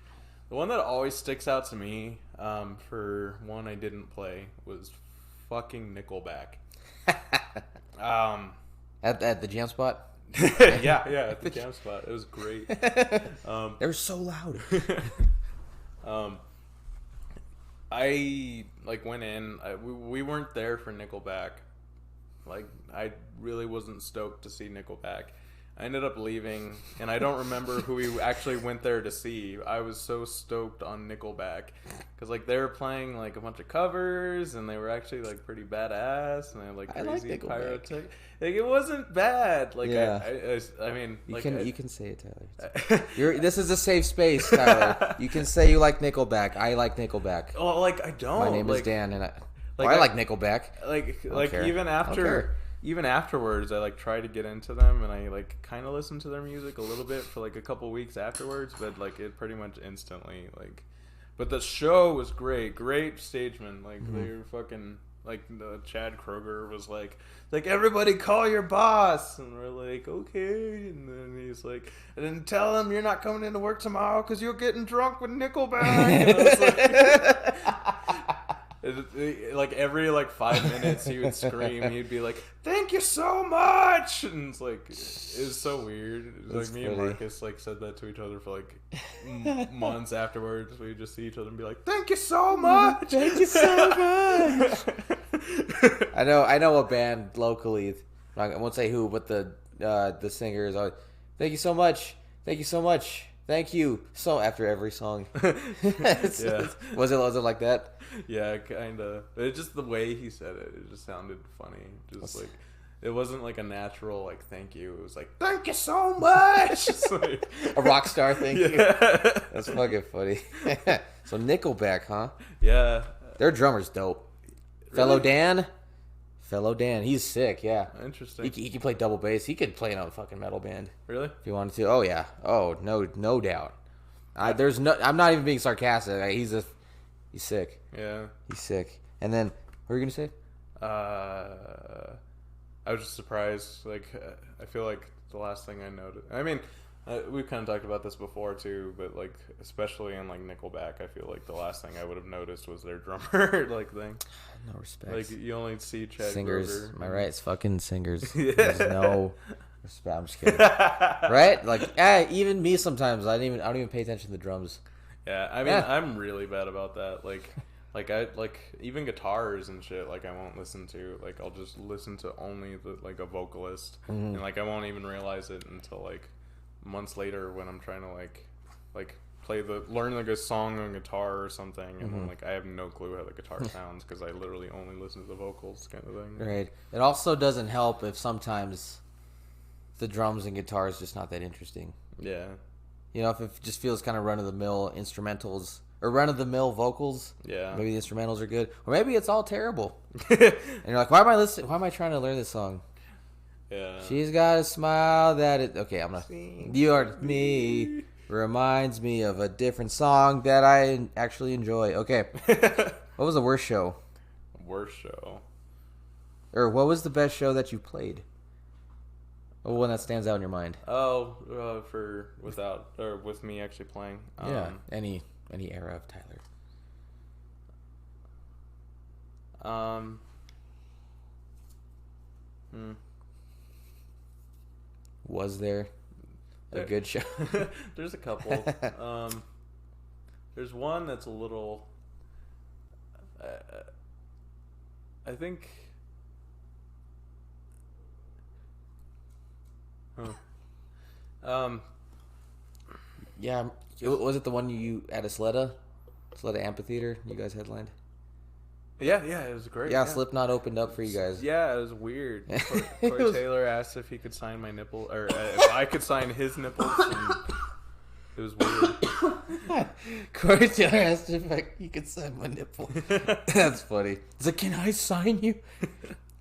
The one that always sticks out to me, for one I didn't play, was fucking Nickelback. At the jam spot? yeah, at the jam spot. It was great. They were so loud. I went in. We weren't there for Nickelback. Like, I really wasn't stoked to see Nickelback. I ended up leaving, and I don't remember who we actually went there to see. I was so stoked on Nickelback, because like they were playing like a bunch of covers, and they were actually like pretty badass, and they had like crazy pyrotech. Like it wasn't bad. Like I mean, you like, can say it, Tyler. This is a safe space, Tyler. You can say you like Nickelback. I like Nickelback. Oh, like I don't. My name is Dan, and I like Nickelback. Like even afterwards, I like try to get into them, and I like kind of listen to their music a little bit for like a couple weeks afterwards, but like it pretty much instantly like. But the show was great stageman. Like they were fucking like Chad Kroger was like everybody call your boss, and we're like okay, and then he's like, and then tell him you're not coming into work tomorrow because you're getting drunk with Nickelback. And I was like, like every like 5 minutes he would scream. He'd be like, "Thank you so much," and it's like it was so weird. It was like me and Marcus like said that to each other for like months afterwards. We'd just see each other and be like, "Thank you so much, thank you so much." I know a band locally. I won't say who, but the singer is always, "Thank you so much, thank you so much, thank you." So after every song, was it like that? Yeah, kind of. It's just the way he said it. It just sounded funny. Just like it wasn't like a natural like thank you. It was like thank you so much. Like, a rock star thank you. That's fucking funny. So Nickelback, huh? Yeah. Their drummer's dope. Really? Fellow Dan. He's sick. Yeah. Interesting. He can play double bass. He could play in a fucking metal band. Really? If he wanted to. Oh yeah. Oh no doubt. I'm not even being sarcastic. He's sick. Yeah. He's sick. And then, what were you going to say? I was just surprised. Like, I feel like the last thing I noticed... I mean, we've kind of talked about this before, too, but, like, especially in, like, Nickelback, I feel like the last thing I would have noticed was their drummer, like, thing. No respect. Like, you only see Chad Singers. Kroger. Am I right? It's fucking singers. Yeah. There's no respect. I'm just kidding. Right? Like, even me sometimes, I don't even pay attention to the drums. Yeah, I mean, I'm really bad about that. Like I even guitars and shit. Like I won't listen to. Like I'll just listen to only a vocalist, and like I won't even realize it until like months later when I'm trying to like learn like a song on guitar or something, and then like I have no clue how the guitar sounds because I literally only listen to the vocals kind of thing. Right. It also doesn't help if sometimes the drums and guitars just not that interesting. Yeah. You know, if it just feels kind of run-of-the-mill instrumentals or run-of-the-mill vocals, maybe the instrumentals are good, or maybe it's all terrible. And you're like, why am I trying to learn this song? Yeah. She's got a smile that it. Okay, I'm not. You Are Me reminds me of a different song that I actually enjoy. Okay. What was the worst show? Worst show. Or what was the best show that you played? Or one that stands out in your mind? Oh, with me actually playing. Yeah, any era of Tyler. Was there a good show? There's a couple. There's one that's a little. I think. Yeah, was it the one you at a Sleda Amphitheater? You guys headlined. Yeah, it was great. Yeah, Slipknot opened up for you guys. Yeah, it was weird. Corey Taylor asked if he could sign my nipple, or if I could sign his nipples. And it was weird. Corey Taylor asked if he could sign my nipple. That's funny. He's like, "Can I sign you?"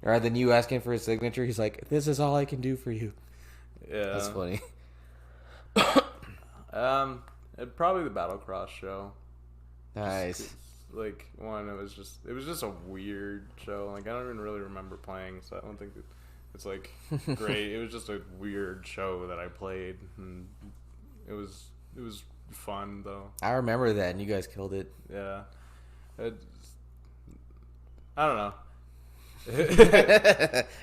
Or then you asking for his signature. He's like, "This is all I can do for you." Yeah, that's funny. Probably the Battlecross show. Nice. Like one, it was just a weird show. Like I don't even really remember playing, so I don't think it's like great. It was just a weird show that I played, and it was fun though. I remember that, and you guys killed it. Yeah, I don't know.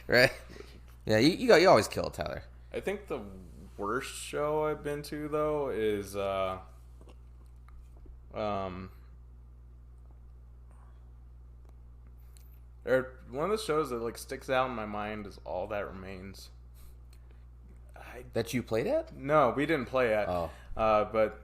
Right? Yeah, you always kill it, Tyler. I think the worst show I've been to though is or one of the shows that like sticks out in my mind is All That Remains. That you played at? No, we didn't play at. Oh. But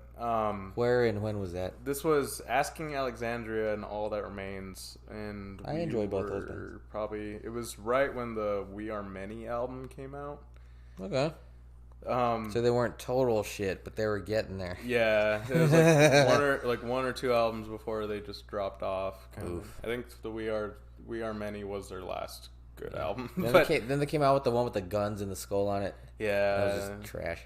where and when was that? this was Asking Alexandria and All That Remains, and I enjoy both those bands. Probably it was right when the We Are Many album came out. Okay. So they weren't total shit, but they were getting there. Yeah, it was like one or two albums before they just dropped off. I think the We Are Many was their last good album. Then they came out with the one with the guns and the skull on it. Yeah, that was just trash.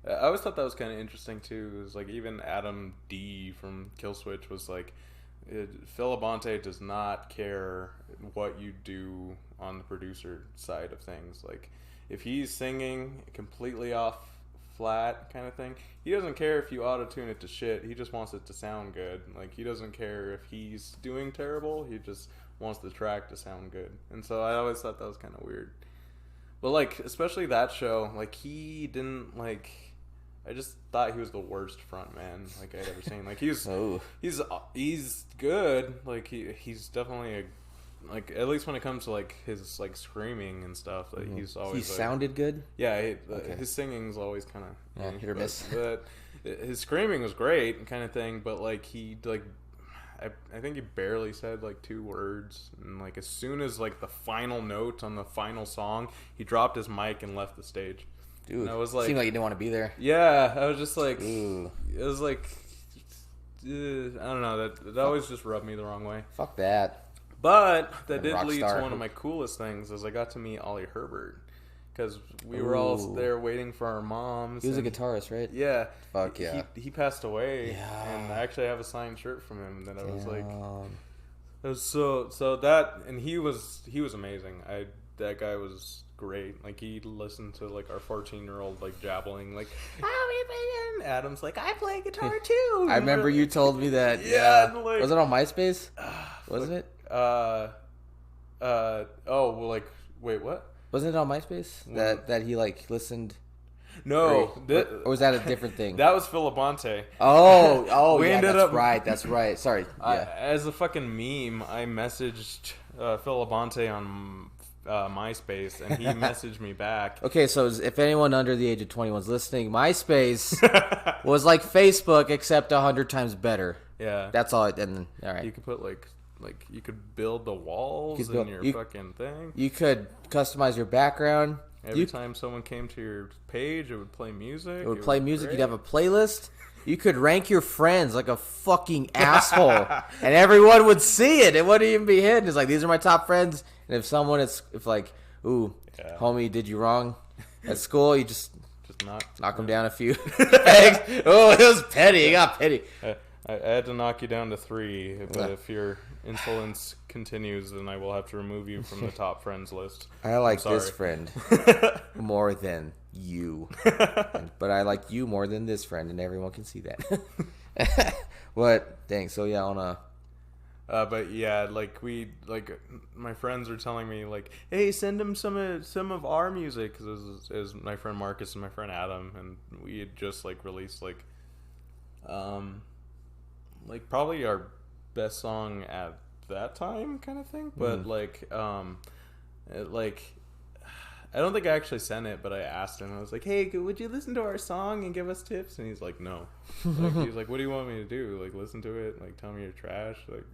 I always thought that was kind of interesting too. It was like even Adam D from Killswitch was like, Phil Labonte does not care what you do on the producer side of things. Like, if he's singing completely off flat kind of thing, he doesn't care if you auto-tune it to shit. He just wants it to sound good. Like, he doesn't care if he's doing terrible. He just wants the track to sound good. And so I always thought that was kind of weird. But, like, especially that show, like, he didn't, like... I just thought he was the worst frontman like I'd ever seen. Like he's good. Like he's definitely like at least when it comes to like his like screaming and stuff. Like he's always sounded good. Yeah, his singing's always kind of hit or miss. But his screaming was great kind of thing. But like he like I think he barely said like 2 words. And like as soon as like the final note on the final song, he dropped his mic and left the stage. Dude, and I was like, seemed like you didn't want to be there. Yeah, I was just like, ooh. It was like, I don't know, that always just rubbed me the wrong way. Fuck that. But that did lead to one of my coolest things, is I got to meet Ollie Herbert, because we were all there waiting for our moms. He was a guitarist, right? Yeah. Fuck yeah. He passed away, yeah. And I actually have a signed shirt from him that I was like, it was so that, and he was amazing. That guy was great. Like he listened to like our 14-year-old like jabbling like, and Adam's like, I play guitar too. I remember you told me that. Yeah. Like, was it on MySpace? Wasn't it? Oh well, like wait, what? Wasn't it on MySpace that he like listened? No, or was that a different thing? That was Phil Labonte. Oh, we ended up right. That's right. Sorry. Yeah. As a fucking meme, I messaged Phil Labonte on MySpace, and he messaged me back. Okay, so if anyone under the age of 21 is listening, MySpace was like Facebook except 100 times better. Yeah, that's all. And all right, you could put like you could build the walls in your fucking thing. You could customize your background. Every time someone came to your page, it would play music. It would play music. Great. You'd have a playlist. You could rank your friends like a fucking asshole, and everyone would see it. It wouldn't even be hidden. It's like, these are my top friends. And if someone if like, ooh, homie, did you wrong at school? You just knock them down a few pegs. Oh, it was petty. It got petty. I had to knock you down to 3, but if your insolence continues, then I will have to remove you from the top friends list. I like this friend more than you, but I like you more than this friend, and everyone can see that. What? Dang. So yeah, on a. But yeah, like my friends are telling me like, hey, send them some of our music, because it was my friend Marcus and my friend Adam, and we had just like released like probably our best song at that time kind of thing, but I don't think I actually sent it, but I asked him. I was like, hey, would you listen to our song and give us tips? And he's like, no. He's like, what do you want me to do? Like, listen to it? Like, tell me you're trash? Like,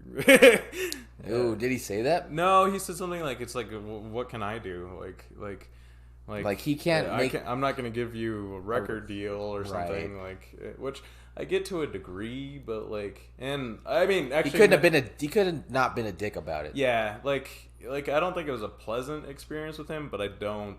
ooh, did he say that? No, he said something like, it's like, what can I do? Like he can't I'm not going to give you a record deal or something, like, which I get to a degree, but like, and I mean, actually, he could have not been a dick about it. Yeah, like I don't think it was a pleasant experience with him, but I'm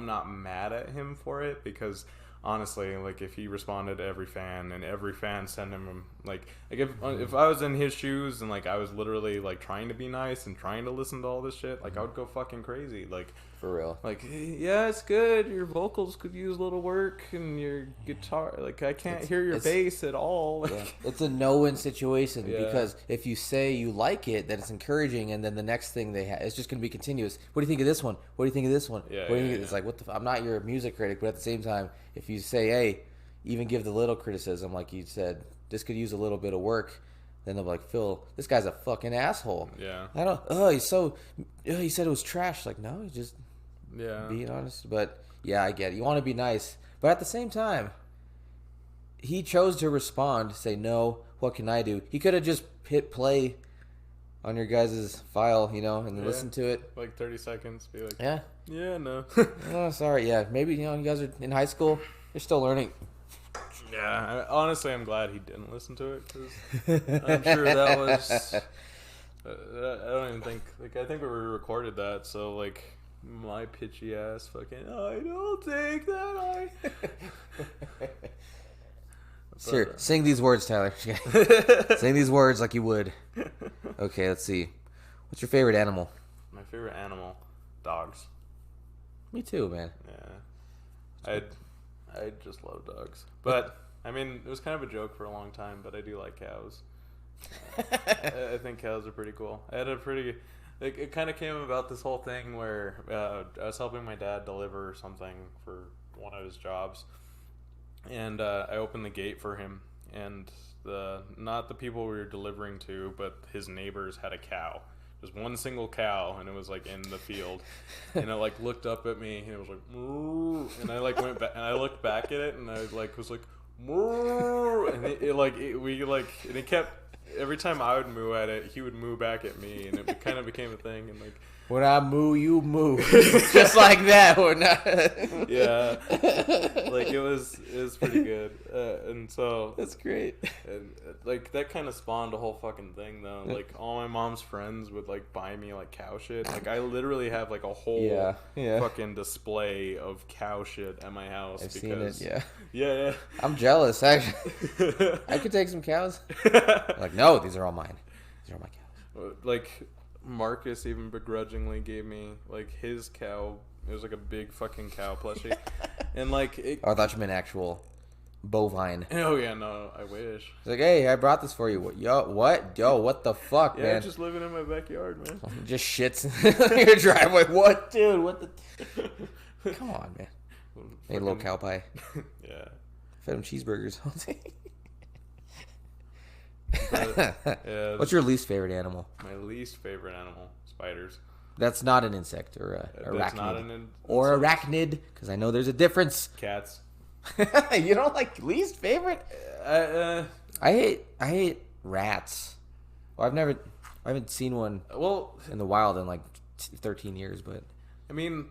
not mad at him for it, because honestly, like, if he responded to every fan and every fan sent him like if I was in his shoes and like I was literally like trying to be nice and trying to listen to all this shit, like I would go fucking crazy. Like, for real. Like, yeah, it's good. Your vocals could use a little work, and your guitar, like, I can't hear your bass at all. Yeah. It's a no-win situation, because if you say you like it, that it's encouraging, and then the next thing they have, it's just going to be continuous. What do you think of this one? What do you think of this one? Yeah, what do you think? It's like, I'm not your music critic, but at the same time, if you say, hey, even give the little criticism, like you said, this could use a little bit of work, then they'll be like, Phil, this guy's a fucking asshole. Yeah. He said it was trash. Like, no, he's just being honest. But Yeah, I get it. You want to be nice. But at the same time, he chose to respond, say, no, what can I do? He could have just hit play on your guys' file, you know, and listen to it. Like 30 seconds. Be like, yeah, no. Oh, sorry, yeah. Maybe, you know, you guys are in high school. You're still learning. Yeah, honestly, I'm glad he didn't listen to it, because I'm sure that was... I don't even think... Like, I think we recorded that, so, like, my pitchy ass fucking, I don't think that Sure, sing these words, Tyler. Sing these words like you would. Okay, let's see. What's your favorite animal? My favorite animal? Dogs. Me too, man. Yeah. I just love dogs. But, I mean, it was kind of a joke for a long time, but I do like cows. I think cows are pretty cool. I had a pretty... It kind of came about this whole thing where I was helping my dad deliver something for one of his jobs. And I opened the gate for him. And not the people we were delivering to, but his neighbors had a cow. Just one single cow, and it was like in the field, and it like looked up at me, and it was like, moo, and I like went back, and I looked back at it, and I like was like, moo, and and it kept, every time I would moo at it, he would moo back at me, and it kind of became a thing, and like, when I moo, you moo, just like that, or not? Yeah, like it was pretty good, and so that's great. And like that kind of spawned a whole fucking thing, though. Like all my mom's friends would like buy me like cow shit. Like I literally have like a whole fucking display of cow shit at my house. I've seen it. Yeah. I'm jealous, actually. I could take some cows. Like, no, these are all mine. These are all my cows. Like Marcus even begrudgingly gave me like his cow. It was like a big fucking cow plushie, and like I thought you meant actual bovine. Oh yeah, no, I wish. It's like, hey, I brought this for you. What? What the fuck, man? Yeah, just living in my backyard, man. Just shits in your driveway. What, dude? What the? Come on, man. Made a little cow pie. Yeah. Fed him cheeseburgers all day. Yeah, what's your least favorite animal? My least favorite animal? Spiders. That's not an insect or a arachnid. That's not an or arachnid, because I know there's a difference. Cats. You don't like least favorite? I hate rats. Well, I haven't seen one in the wild in like 13 years, but I mean,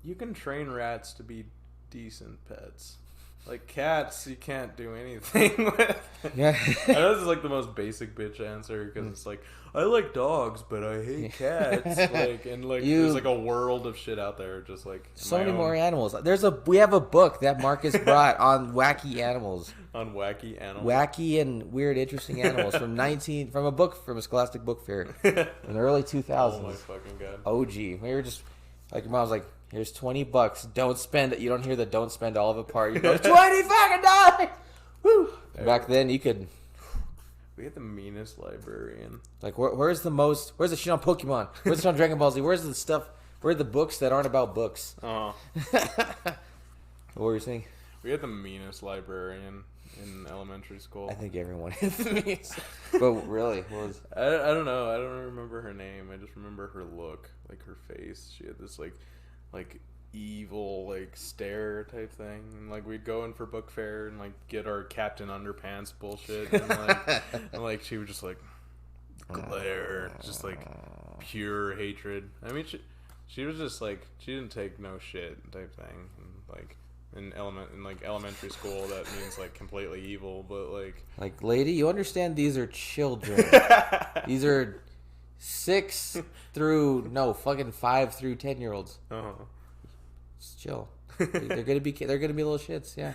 you can train rats to be decent pets. Like cats, you can't do anything with. Yeah. I know this is like the most basic bitch answer, because it's like, I like dogs, but I hate cats. Like, and like there's like a world of shit out there, just like so many more animals. We have a book that Marcus brought on wacky animals. On wacky animals. Wacky and weird, interesting animals from a Scholastic Book Fair in the early 2000s. Oh my fucking god. OG. We were just like, your mom was like, here's $20. Don't spend it. You don't hear the don't spend all of it part. You go, $20 fucking dollars. Woo. Back then, you could. We had the meanest librarian. Like, where's the shit on Pokemon? Where's the shit on Dragon Ball Z? Where's the stuff? Where are the books that aren't about books? Oh. What were you saying? We had the meanest librarian in elementary school. I think everyone had the meanest. But really, what was? I don't know. I don't remember her name. I just remember her look, like her face. She had this like evil like stare type thing, and like we'd go in for book fair and like get our Captain Underpants bullshit, and like she would just like glare, just like pure hatred. I mean, she was just like, she didn't take no shit type thing, and like in elementary school that means like completely evil, but like lady, you understand these are children. These are 5 through 10 year olds. Just chill. They're gonna be little shits. Yeah.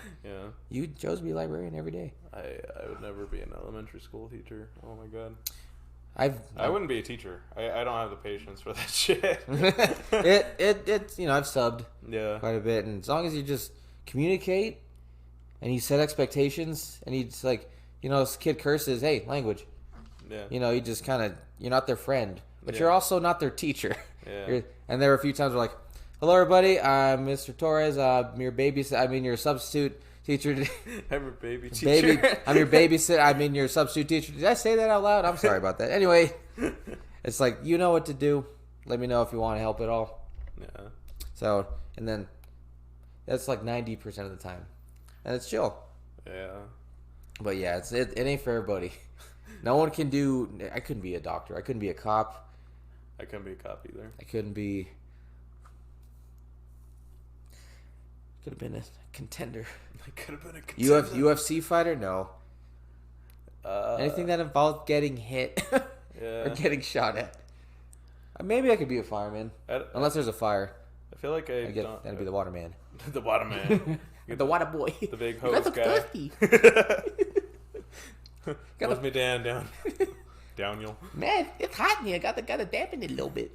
You chose to be a librarian every day. I would never be an elementary school teacher. Oh my god. I wouldn't be a teacher. I don't have the patience for that shit. It's I've subbed quite a bit, and as long as you just communicate and you set expectations, and you just like, this kid curses, hey, language. Yeah. You just kind of, you're not their friend, but you're also not their teacher. Yeah. And there were a few times where like, hello everybody, I'm Mr. Torres. I'm your substitute teacher. I'm your baby teacher. I'm your babysitter. Your substitute teacher. Did I say that out loud? I'm sorry about that. Anyway, it's like, you know what to do. Let me know if you want to help at all. Yeah. So, and then That's like 90% of the time, and it's chill. Yeah. But yeah, it ain't for everybody. No one can do. I couldn't be a doctor. I couldn't be a cop. I couldn't be a cop either. I couldn't be. Could have been a contender. I could have been a contender. UFC fighter? No. Anything that involves getting hit or getting shot at. Maybe I could be a fireman, unless there's a fire. I feel like that'd be the waterman. The waterman. The water boy. The big hose guy. Thirsty. Let me down. Daniel. Man, it's hot in here. Gotta dampen it a little bit.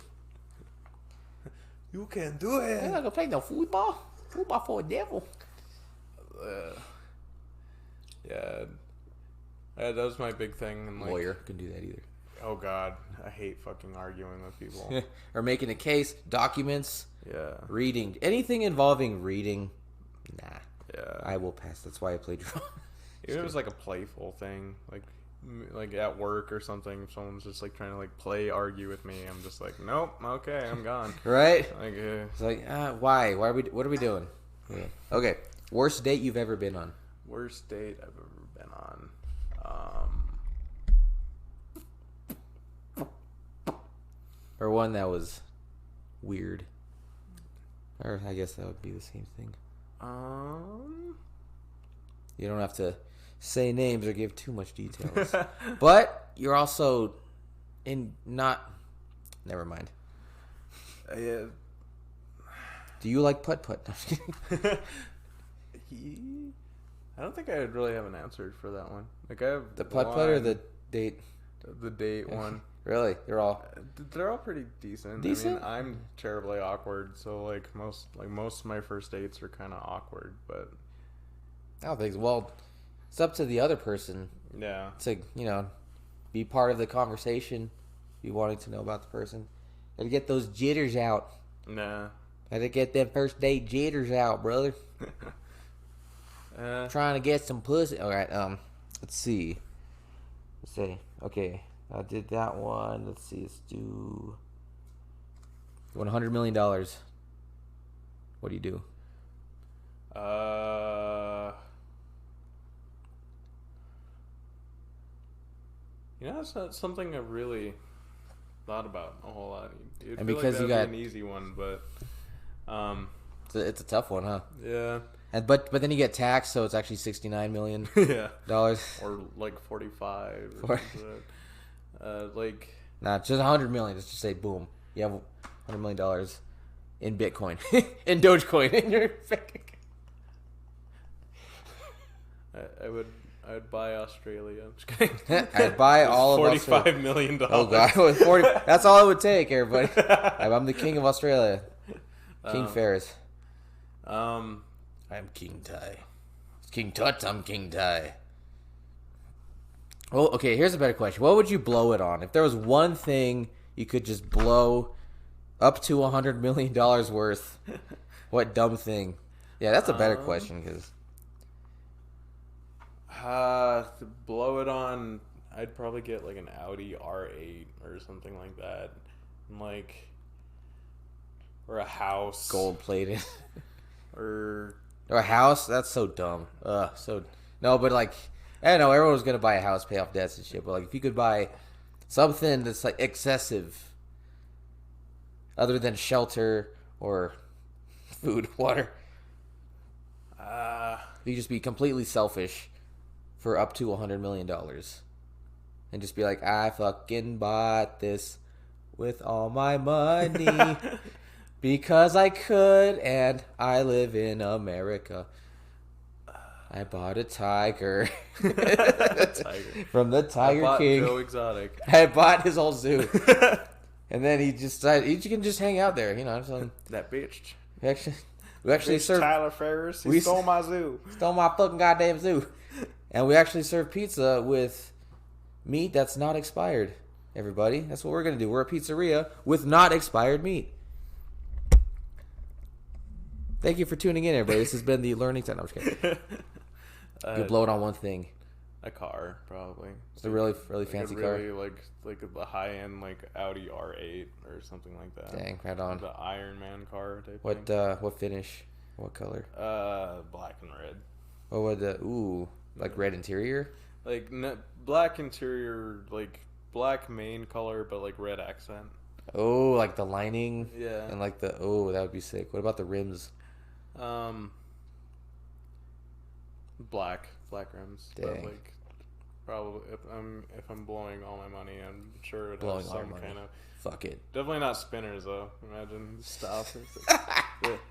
You can do it. I'm not gonna play no football. Football for a devil. Yeah. That was my big thing. And Lawyer couldn't do that either. Oh God, I hate fucking arguing with people. Or making a case, documents. Yeah. Reading. Anything involving reading. Nah. Yeah. I will pass. That's why I play drum. Even if it was like a playful thing, like at work or something, if someone's just like trying to like argue with me, I'm just like, nope, okay, I'm gone. Right? Like, it's like, why? What are we doing? Yeah. Okay. Worst date you've ever been on? Worst date I've ever been on. Or one that was weird. Or I guess that would be the same thing. You don't have to say names or give too much details. But you're also never mind. Yeah. Do you like putt-putt? No, I'm just kidding. I don't think I really have an answer for that one. Like I have the putt-putt or the date? The date one. Really? They're all pretty decent. Decent? I mean, I'm terribly awkward, so like most of my first dates are kind of awkward, but I don't think so. Well, it's up to the other person. Yeah. To, be part of the conversation, be wanting to know about the person. Gotta get those jitters out. Nah. Gotta get them first date jitters out, brother. Trying to get some pussy. All right. Let's see. Okay. I did that one. Let's see. Let's do. You won $100 million. What do you do? That's not something I've really thought about a whole lot. And because like you got an easy one, but it's a tough one, huh? Yeah. And but then you get taxed, so it's actually $69 million. Yeah. Dollars. Or like 45. Or like. Nah, just $100 million. Let's just say, boom, you have $100 million in Bitcoin, in Dogecoin, in your bank. I'd buy Australia. I'm just kidding. I'd buy all of Australia. $45 million. Oh God, 40. That's all it would take, everybody. I'm the king of Australia, King Ferris. I'm King Ty. It's King Tut. I'm King Ty. Well, okay. Here's a better question. What would you blow it on? If there was one thing you could just blow up to $100 million worth, what dumb thing? Yeah, that's a better question because. To blow it on, I'd probably get like an Audi R8 or something like that, and or a house, gold plated, or a house. That's so dumb. No, but like I don't know. Everyone's gonna buy a house, pay off debts and shit. But like, if you could buy something that's like excessive, other than shelter or food, water, you just be completely selfish. For up to $100 million. And just be like, I fucking bought this with all my money because I could and I live in America. I bought a tiger. From the Tiger King. Joe Exotic. I bought his whole zoo. And then he just decided, you can just hang out there, That bitch. We actually served Tyler Ferris. He stole my zoo. Stole my fucking goddamn zoo. And we actually serve pizza with meat that's not expired, everybody. That's what we're going to do. We're a pizzeria with not expired meat. Thank you for tuning in, everybody. This has been the Learning Time. No, I'm just kidding. You blow it on one thing. A car, probably. It's a really, really fancy car. Really, like the high-end, Audi R8 or something like that. Dang, right on. The Iron Man car type thing. What finish? What color? Black and red. What would the like red interior? Like black interior, like black main color, but like red accent. Oh, like the lining. Yeah. And like that would be sick. What about the rims? Black rims. Dang. But like probably if I'm blowing all my money, I'm sure it Blowing has all some your money. kind of. Fuck it. Definitely not spinners though. Imagine stop.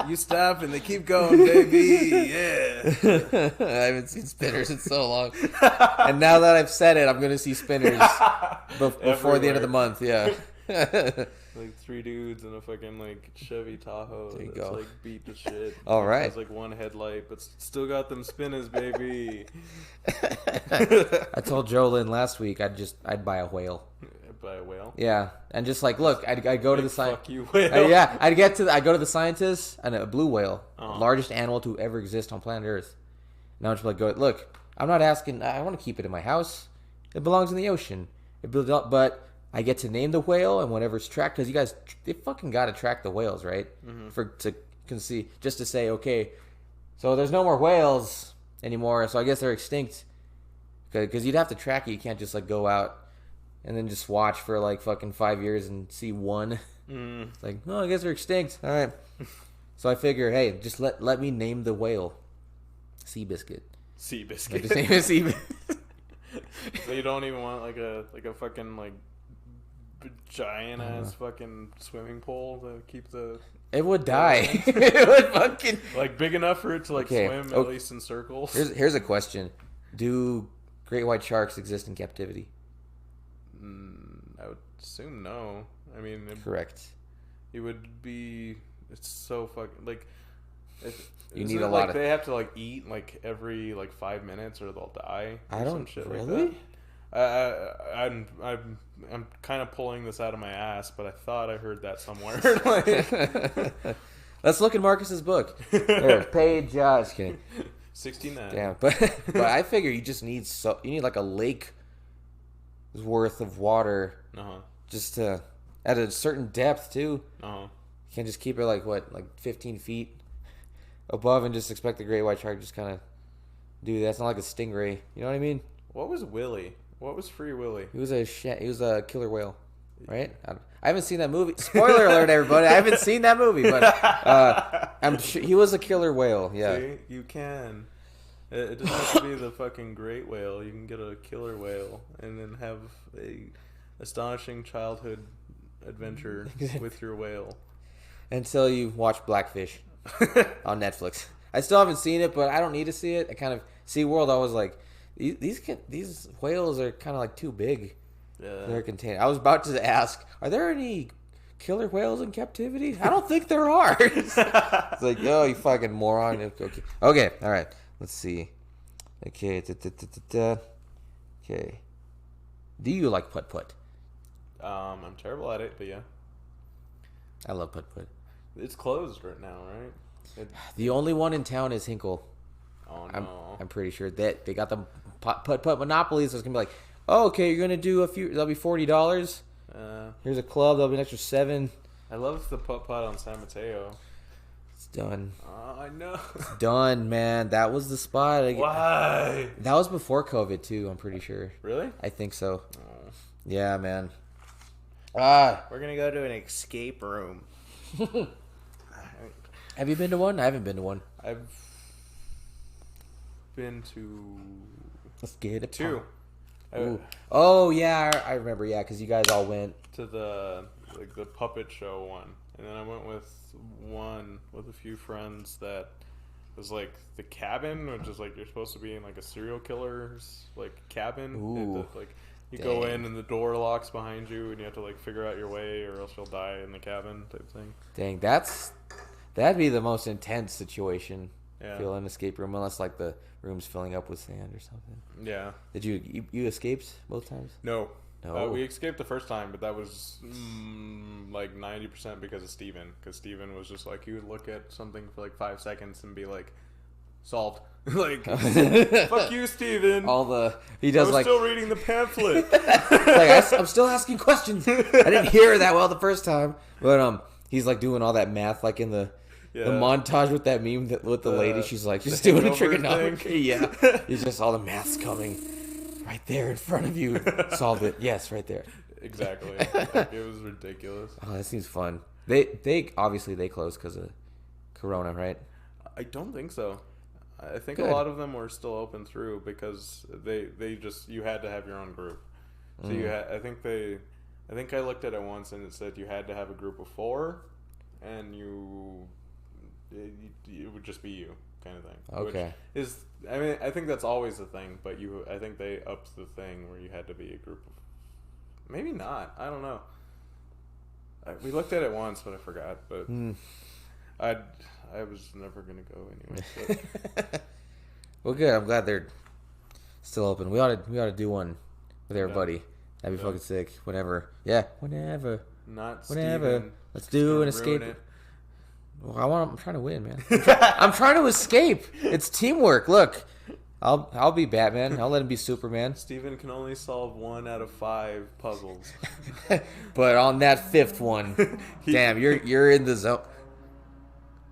You stop and they keep going, baby. Yeah. I haven't seen spinners in so long. And now that I've said it, I'm gonna see spinners before the end of the month. Yeah. Like 3 dudes in a fucking like Chevy Tahoe There you that's go. like beat to shit. All right. Has like one headlight, but still got them spinners, baby. I told Jolyn last week I'd buy a whale. By a whale. Yeah, and just like look, I'd go to the Fuck you, whale. yeah, I go to the scientists and a blue whale, Uh-huh. largest animal to ever exist on planet Earth. Now I'm just like, look, I'm not asking. I want to keep it in my house. It belongs in the ocean. It builds up, but I get to name the whale, and whenever it's tracked, because you guys, they fucking got to track the whales, right? Mm-hmm. Just to say, okay, so there's no more whales anymore, so I guess they're extinct. Because you'd have to track it. You can't just like go out and then just watch for like fucking 5 years and see one. It's like, oh, I guess they're extinct. All right. So I figure, hey, just let me name the whale. Seabiscuit. Seabiscuit. Just name it Seabiscuit. So you don't even want like a fucking like giant ass fucking swimming pool to keep the. It would die. It would fucking like big enough for it to like swim at least in circles. Here's a question: do great white sharks exist in captivity? I would assume no. I mean, Correct. It would be. It's so fucking like. You need a lot of. They have to like eat like every like 5 minutes or they'll die. I don't some shit really. Like that. I'm kind of pulling this out of my ass, but I thought I heard that somewhere. Let's look at Marcus's book. There, page. Just kidding. 69. Damn, but I figure you just need you need like a lake worth of water, just to at a certain depth too. You can't just keep it like 15 feet above and just expect the great white shark to just kind of do that. It's not like a stingray. You know what I mean? What was Willie? What was Free Willy? He was a killer whale, right? I haven't seen that movie. Spoiler alert, everybody! I haven't seen that movie, but I'm sure he was a killer whale. Yeah, see? You can. It doesn't have to be the fucking great whale. You can get a killer whale and then have a astonishing childhood adventure with your whale. Until you watch Blackfish on Netflix. I still haven't seen it, but I don't need to see it. I kind of SeaWorld. I was like, these whales are kind of like too big. Yeah. They're contained. I was about to ask, are there any killer whales in captivity? I don't think there are. It's like, oh, you fucking moron. Okay. All right. Let's see. Okay. Okay. Do you like putt-putt? I'm terrible at it, but yeah. I love putt-putt. It's closed right now, right? The only one in town is Hinkle. Oh no. I'm pretty sure that they got the putt-putt monopolies. So it's gonna be like, oh, okay, you're gonna do a few. That'll be $40. Here's a club. That'll be an extra $7. I love the putt-putt on San Mateo. It's done. I know. It's done, man. That was the spot. Why? That was before COVID too. I'm pretty sure. Really? I think so. Oh. Yeah, man. We're gonna go to an escape room. Have you been to one? I haven't been to one. I've been to Let's get it. 2. Oh yeah, I remember. Yeah, because you guys all went to the puppet show one, and then I went with one with a few friends that was like the cabin, which is like you're supposed to be in like a serial killer's like cabin. Ooh. You go in and the door locks behind you, and you have to like figure out your way, or else you'll die in the cabin type thing. Dang, that'd be the most intense situation. Yeah. Feel an escape room, unless like the room's filling up with sand or something. Yeah. Did you escaped both times? No. No. We escaped the first time, but that was like 90% because of Steven. Because Steven was just like, he would look at something for like 5 seconds and be like, solved. Like, fuck you, Steven. He does like still reading the pamphlet. I'm still asking questions. I didn't hear that well the first time, but he's like doing all that math like in the The montage with that meme with the lady, she's like, just doing a trigonometry. Yeah. It's just all the math's coming right there in front of you. Solve it. Yes, right there. Exactly. Like, it was ridiculous. Oh, that seems fun. They obviously they closed because of Corona, right? I don't think so. I think Good. a lot of them were still open through because they just, you had to have your own group. So you had, I think I looked at it once and it said you had to have a group of 4, and it would just be you, kind of thing. Okay. Which is, I mean, I think that's always the thing, but I think they upped the thing where you had to be a group of, maybe not. I don't know. We looked at it once, but I forgot. But I was never gonna go anyway. But. Well, good. I'm glad they're still open. We ought to do one with everybody. That'd be fucking sick. Whenever. Yeah. Whenever. Not whenever. Steven. Let's do an escape. Well, I'm trying to win, man. I'm trying to escape. It's teamwork. Look, I'll be Batman. I'll let him be Superman. Steven can only solve 1 out of 5 puzzles. But on that 5th one, damn, you're in the zone.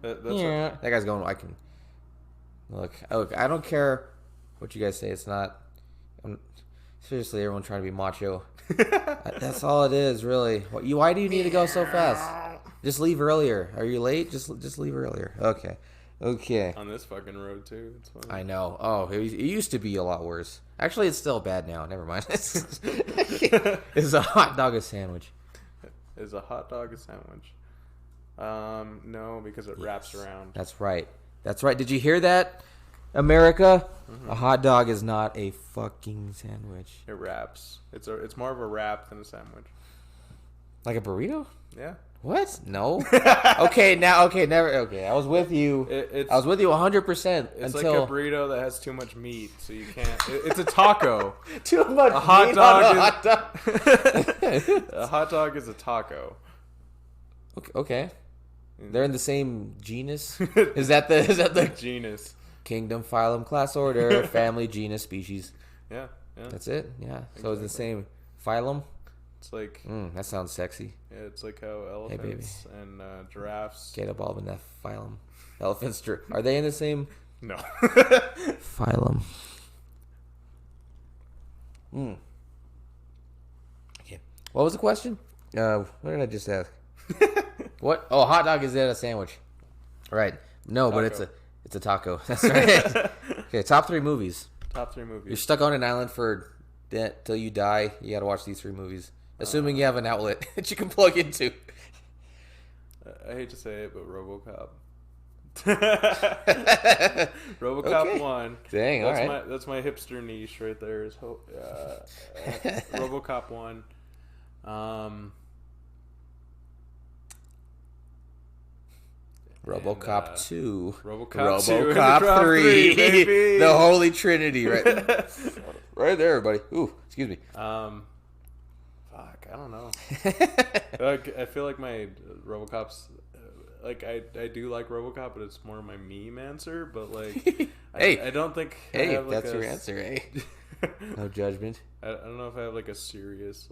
That's yeah, right. that guy's going. I can look. I don't care what you guys say. It's not. Seriously, everyone trying to be macho. That's all it is, really. Why do you need to go so fast? Just leave earlier. Are you late? Just leave earlier. Okay. On this fucking road too. It's fun. I know. Oh, it used to be a lot worse. Actually, it's still bad now. Never mind. It's a hot dog a sandwich. Is a hot dog a sandwich? No, because it wraps around. That's right. Did you hear that, America? Mm-hmm. A hot dog is not a fucking sandwich. It wraps. It's more of a wrap than a sandwich. Like a burrito? Yeah. What? No. Never. Okay, I was with you. I was with you 100%. It's like a burrito that has too much meat, so you can't. It's a taco. Too much a hot meat dog on a hot dog. A hot dog is a taco. Okay. They're in the same genus. Is that the genus? Kingdom, phylum, class, order, family, genus, species. Yeah. That's it. Yeah. So it's the same phylum. It's like that sounds sexy. Yeah, it's like how elephants and giraffes get involved in that phylum. Elephants, are they in the same? No. Phylum. Okay. What was the question? What did I just ask? What? Oh, hot dog is that a sandwich? Right. No, taco. But it's a taco. That's right. Okay, top 3 movies. Top 3 movies. You're stuck on an island till you die. You got to watch these 3 movies. Assuming you have an outlet that you can plug into. I hate to say it, but RoboCop. RoboCop 1. Dang, that's all right. That's my hipster niche right there. Is RoboCop 1. RoboCop 2. RoboCop 3. Baby. The Holy Trinity, right? Right there, everybody. Ooh, excuse me. Fuck, I don't know. I feel like my RoboCop's I do like RoboCop, but it's more my meme answer. But like, hey, I don't think. Hey, I have that's your answer, eh? No judgment. I don't know if I have like a serious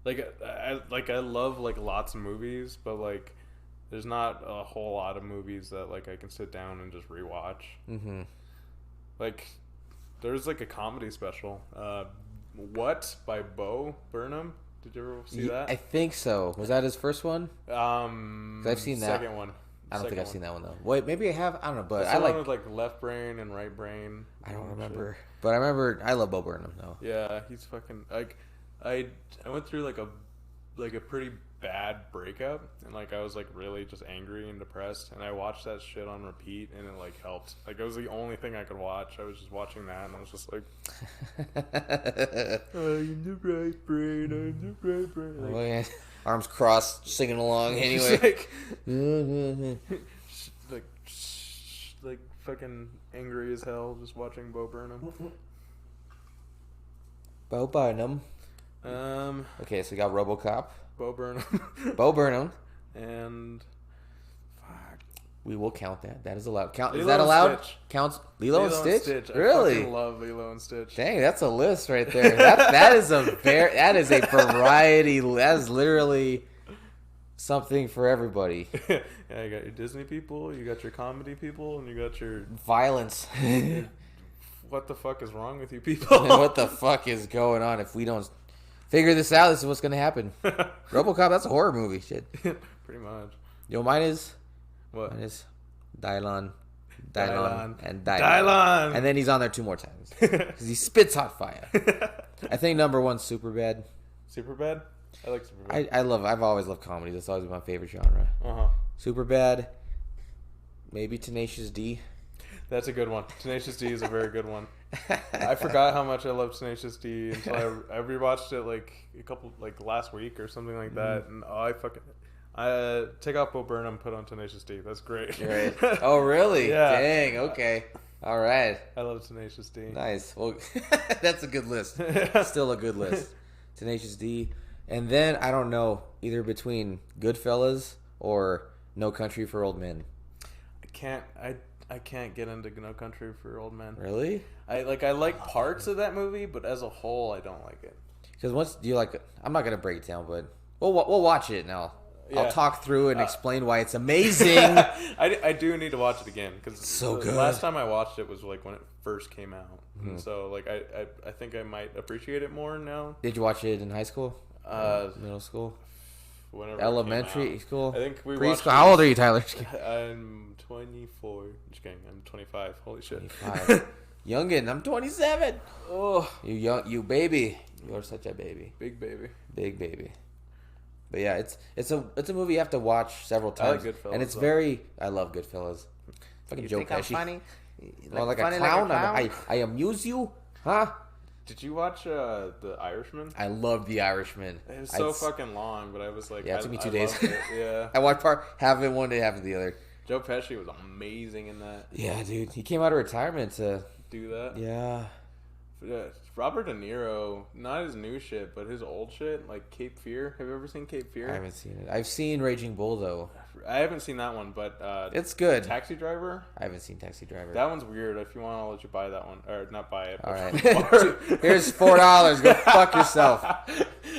I love like lots of movies, but like there's not a whole lot of movies that like I can sit down and just rewatch. Mm-hmm. Like there's like a comedy special, What by Bo Burnham. Did you ever see that? I think so. Was that his first one? I've seen that. Second one. I don't think I've seen that one though. Wait, maybe I have. I don't know, but I like with like left brain and right brain. I don't remember, but I remember I love Bo Burnham though. Yeah, he's fucking like. I went through like a pretty bad breakup, and like I was like really just angry and depressed, and I watched that shit on repeat, and it like helped. Like it was the only thing I could watch. I was just watching that, and I was just like, I'm the right brain, I'm the right brain. Like, oh, yeah. Arms crossed, singing along anyway. like fucking angry as hell, just watching Bo Burnham. Bo Burnham. Okay, so we got RoboCop. Bo Burnham. Bo Burnham. And fuck. We will count that. That is allowed. Lilo is that allowed? Stitch. Counts Lilo and Stitch? Really? I fucking love Lilo and Stitch. Dang, that's a list right there. That is a variety. That is literally something for everybody. Yeah, you got your Disney people, you got your comedy people, and you got your Violence. what the fuck is wrong with you people? What the fuck is going on? If we don't figure this out, this is what's gonna happen. RoboCop, that's a horror movie. Shit. Pretty much. Yo, mine is What? Mine is Dylon, and Dylon. and then he's on there 2 more times because he spits hot fire. I think number 1's Superbad. Superbad? I like Superbad. I've always loved comedy. That's always been my favorite genre. Superbad, maybe Tenacious D. That's a good one. Tenacious D is a very good one. I forgot how much I loved Tenacious D until I rewatched it like last week or something like that, and I take out Bo Burnham, put on Tenacious D. That's great. Right. Oh, really? Yeah. Dang. Okay. All right. I love Tenacious D. Nice. Well, that's a good list. Still a good list. Tenacious D, and then I don't know, either between Goodfellas or No Country for Old Men. I can't get into No Country for Old Men. Really? I like parts of that movie, but as a whole, I don't like it. Because once you like, I'm not gonna break it down, but we'll watch it now. Yeah. I'll talk through it and explain why it's amazing. I do need to watch it again because so good. Last time I watched it was like when it first came out, and so like I think I might appreciate it more now. Did you watch it in high school? Middle school? Whenever Elementary school? I think we preschool. watched. How old are you, Tyler? I'm 24. Just kidding. I'm 25. Holy shit. 25. Youngin, I'm 27. Oh, you baby. You're such a baby. Big baby. Big baby. But yeah, it's a movie you have to watch several times. I like Goodfellas, and it's though. I love Goodfellas. Fucking Joe think I'm Pesci. funny? Like a funny clown? like a clown? I amuse you? Huh? Did you watch The Irishman? I love The Irishman. It was so fucking long, but I was like, yeah, it took me 2 I days. loved it. Yeah. I watched half of it one day, half of the other. Joe Pesci was amazing in that. Yeah, dude. He came out of retirement to do that. Yeah. Robert De Niro, not his new shit, but his old shit, like Cape Fear. Have you ever seen Cape Fear? I haven't seen it. I've seen Raging Bull, though. I haven't seen that one, but it's good. Taxi Driver? I haven't seen Taxi Driver. That one's weird. If you want, I'll let you buy that one. Or not buy it. All right. Here's $4. Go fuck yourself.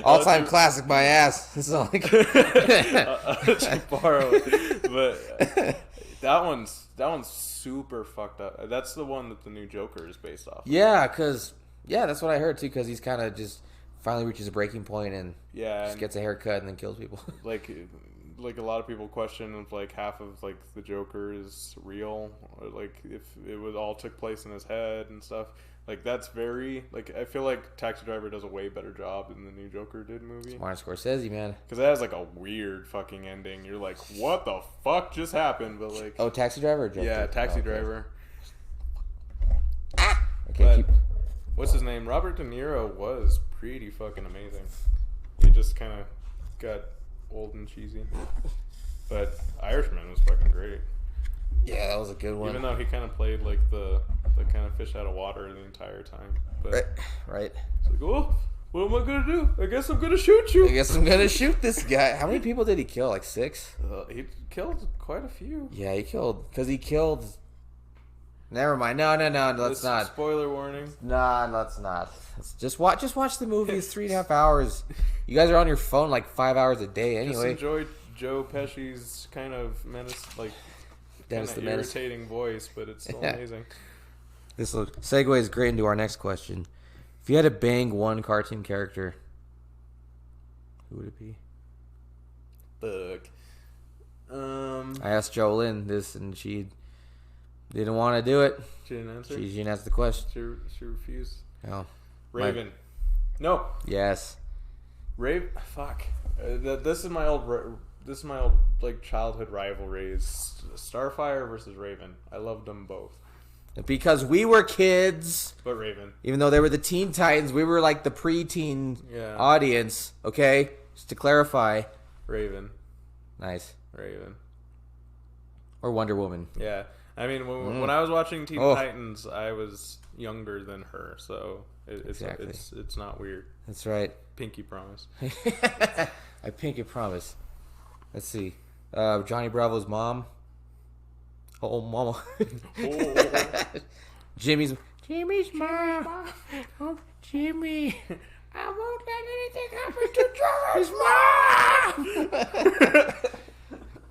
All-time classic, my ass. This is all like... I'll let you borrow it. But that one's super fucked up. That's the one that the new Joker is based off of. Yeah, that's what I heard, too, because he's kind of just finally reaches a breaking point and just gets a haircut and then kills people. Like a lot of people question if like half of like the Joker is real, or like if it was all took place in his head and stuff. Like that's very like I feel like Taxi Driver does a way better job than the new Joker did movie. Martin Scorsese, man, because it has like a weird fucking ending. You're like, what the fuck just happened? But like, Taxi Driver or Joker? Yeah, Taxi Driver. Okay, what's his name? Robert De Niro was pretty fucking amazing. He just kind of got old and cheesy, but Irishman was fucking great. Yeah, that was a good one. Even though he kind of played like the kind of fish out of water the entire time. But right. It's like, oh, what am I gonna do? I guess I'm gonna shoot you. I guess I'm gonna shoot this guy. How many people did he kill? Like 6? He killed quite a few. Yeah, he killed. Never mind. No. Let's not. Spoiler warning. Nah, let's not. Just watch the movie. It's 3.5 hours. You guys are on your phone like 5 hours a day anyway. Just enjoy Joe Pesci's kind of menace, like kind of irritating voice, but it's still amazing. This segues great into our next question. If you had to bang one cartoon character, who would it be? Fuck. I asked Jolene this, and she didn't want to do it. She didn't answer? She didn't answer the question. She refused. No. Raven. No. Yes. Fuck. This is my old like childhood rivalries. Starfire versus Raven. I loved them both. Because we were kids. But Raven. Even though they were the Teen Titans, we were like the preteen audience. Okay? Just to clarify. Raven. Nice. Raven. Or Wonder Woman. Yeah. I mean, when I was watching Teen Titans, I was younger than her, so it's not weird. That's right. Pinky promise. I pinky promise. Let's see. Johnny Bravo's mom. Oh, mama. Jimmy's mom. Oh, Jimmy. I won't let anything happen to Johnny's mom.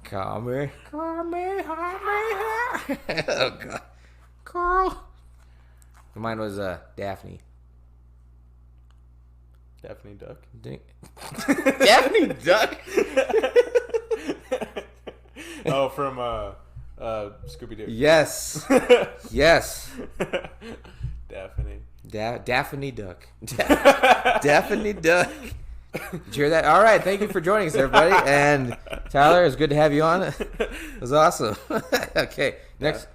Call me. Oh God, Carl. Mine was Daphne. Daphne Duck. Daphne Duck. Oh, from Scooby Doo. Yes. Yes. Daphne. Daphne Duck. Daphne Duck. Did you hear that? All right. Thank you for joining us, everybody. And Tyler, it's good to have you on. It was awesome. Okay. Next.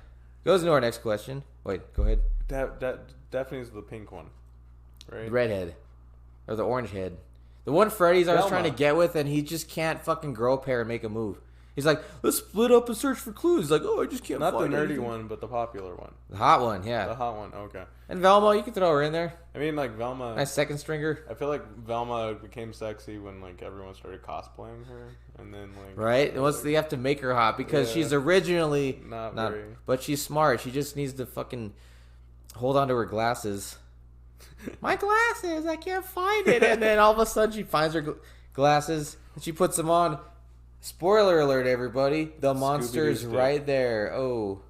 Goes into our next question. Wait, go ahead. Daphne's the pink one, right? The redhead. Or the orange head. The one Freddy's I was trying to get with, and he just can't fucking grow a pair and make a move. He's like, let's split up and search for clues. He's like, oh, I just can't find find the nerdy anything. One, but the popular one. The hot one, yeah. The hot one, okay. And Velma, you can throw her in there. I mean, like, Velma... Nice second stringer. I feel like Velma became sexy when, like, everyone started cosplaying her. And then, like... Right? And once you have to make her hot, because she's originally... Not very... But she's smart. She just needs to fucking hold on to her glasses. My glasses! I can't find it! And then all of a sudden she finds her glasses, and she puts them on. Spoiler alert, everybody. The monster's right there. Oh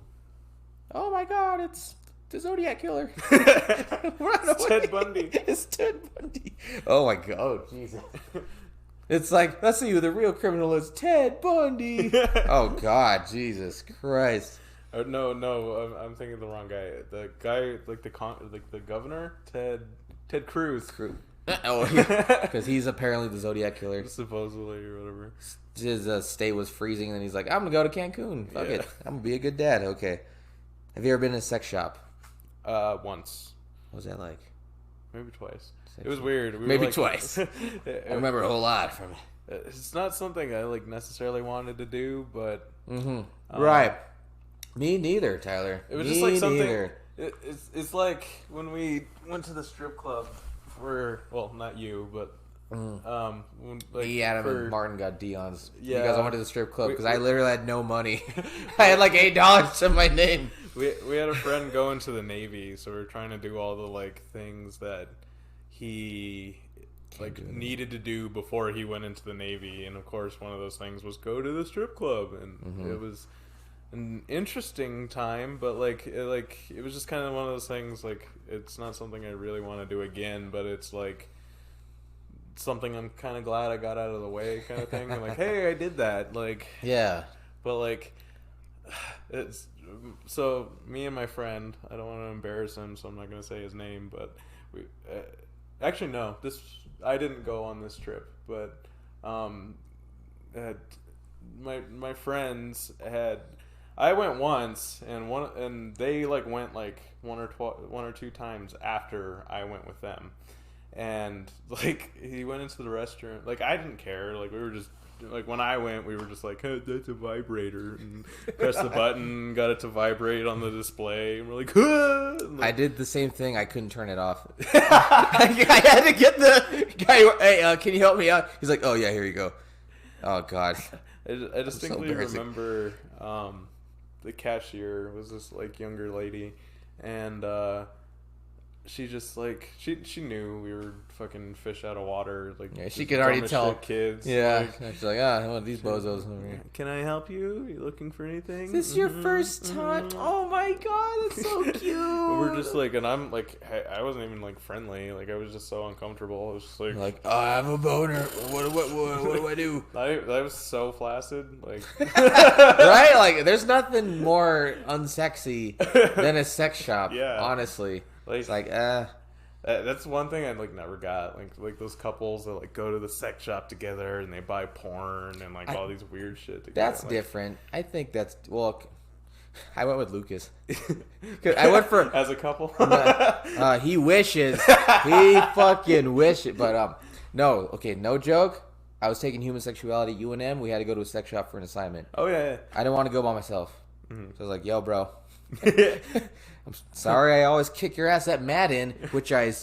my God, it's the Zodiac Killer. It's Ted Bundy. It's Ted Bundy. Oh my God. Oh, Jesus. It's like, let's see who the real criminal is. Ted Bundy. Oh God, Jesus Christ. Oh, no, I'm thinking of the wrong guy. The guy, like the governor, Ted Cruz. Oh, because he's apparently the Zodiac Killer. Supposedly, or whatever. His state was freezing, and then he's like, I'm going to go to Cancun. Fuck it. I'm going to be a good dad. Okay. Have you ever been in a sex shop? Once. What was that like? Maybe twice. It was weird. Maybe twice. I remember a whole lot from it. It's not something I, like, necessarily wanted to do, but... Mm-hmm. Right. Me neither, Tyler. It was just like something... It's like when we went to the strip club for... Well, not you, but... Me, Adam, and Martin got Dion's. Yeah. You guys went to the strip club because I literally had no money. I had like $8 to my name. We had a friend go into the Navy, so we were trying to do all the like things that he needed to do before he went into the Navy, and of course one of those things was go to the strip club, and it was an interesting time, but it was just kind of one of those things, like, it's not something I really want to do again, but it's like something I'm kind of glad I got out of the way, kind of thing. I'm like, hey, I did that, like, yeah. But like, it's so me and my friend, I don't want to embarrass him, so I'm not going to say his name, but we actually no, I didn't go on this trip, but my friends had. I went once, and they like went like one or two times after I went with them. And like he went into the restaurant, like I didn't care, like we were just like, when I went, we were just like, hey, that's a vibrator, and press the button, got it to vibrate on the display, and we're like, ah! And like, I did the same thing. I couldn't turn it off. I had to get the guy. Hey, can you help me out? He's like, oh yeah, here you go. Oh God. I distinctly remember the cashier was this like younger lady, and she just like she knew we were fucking fish out of water, like, yeah, she could already tell kids. Yeah, like, she's like, one of these bozos over here. Can I help you? Are you looking for anything? Is this your first time? Oh my God, that's so cute. We're just like, and I'm like, I wasn't even like friendly, like I was just so uncomfortable. I was just like oh, I have a boner. What do I do? I was so flaccid, like right, like there's nothing more unsexy than a sex shop. Yeah, honestly. Like, it's like, that's one thing I like never got. Like those couples that like go to the sex shop together and they buy porn and like all these weird shit together. That's like, different. I think that's I went with Lucas. I went for as a couple. He wishes. He fucking wishes. But no. Okay, no joke. I was taking human sexuality at UNM. We had to go to a sex shop for an assignment. Oh yeah. I didn't want to go by myself. Mm-hmm. So I was like, yo, bro. I'm sorry I always kick your ass at Madden, which I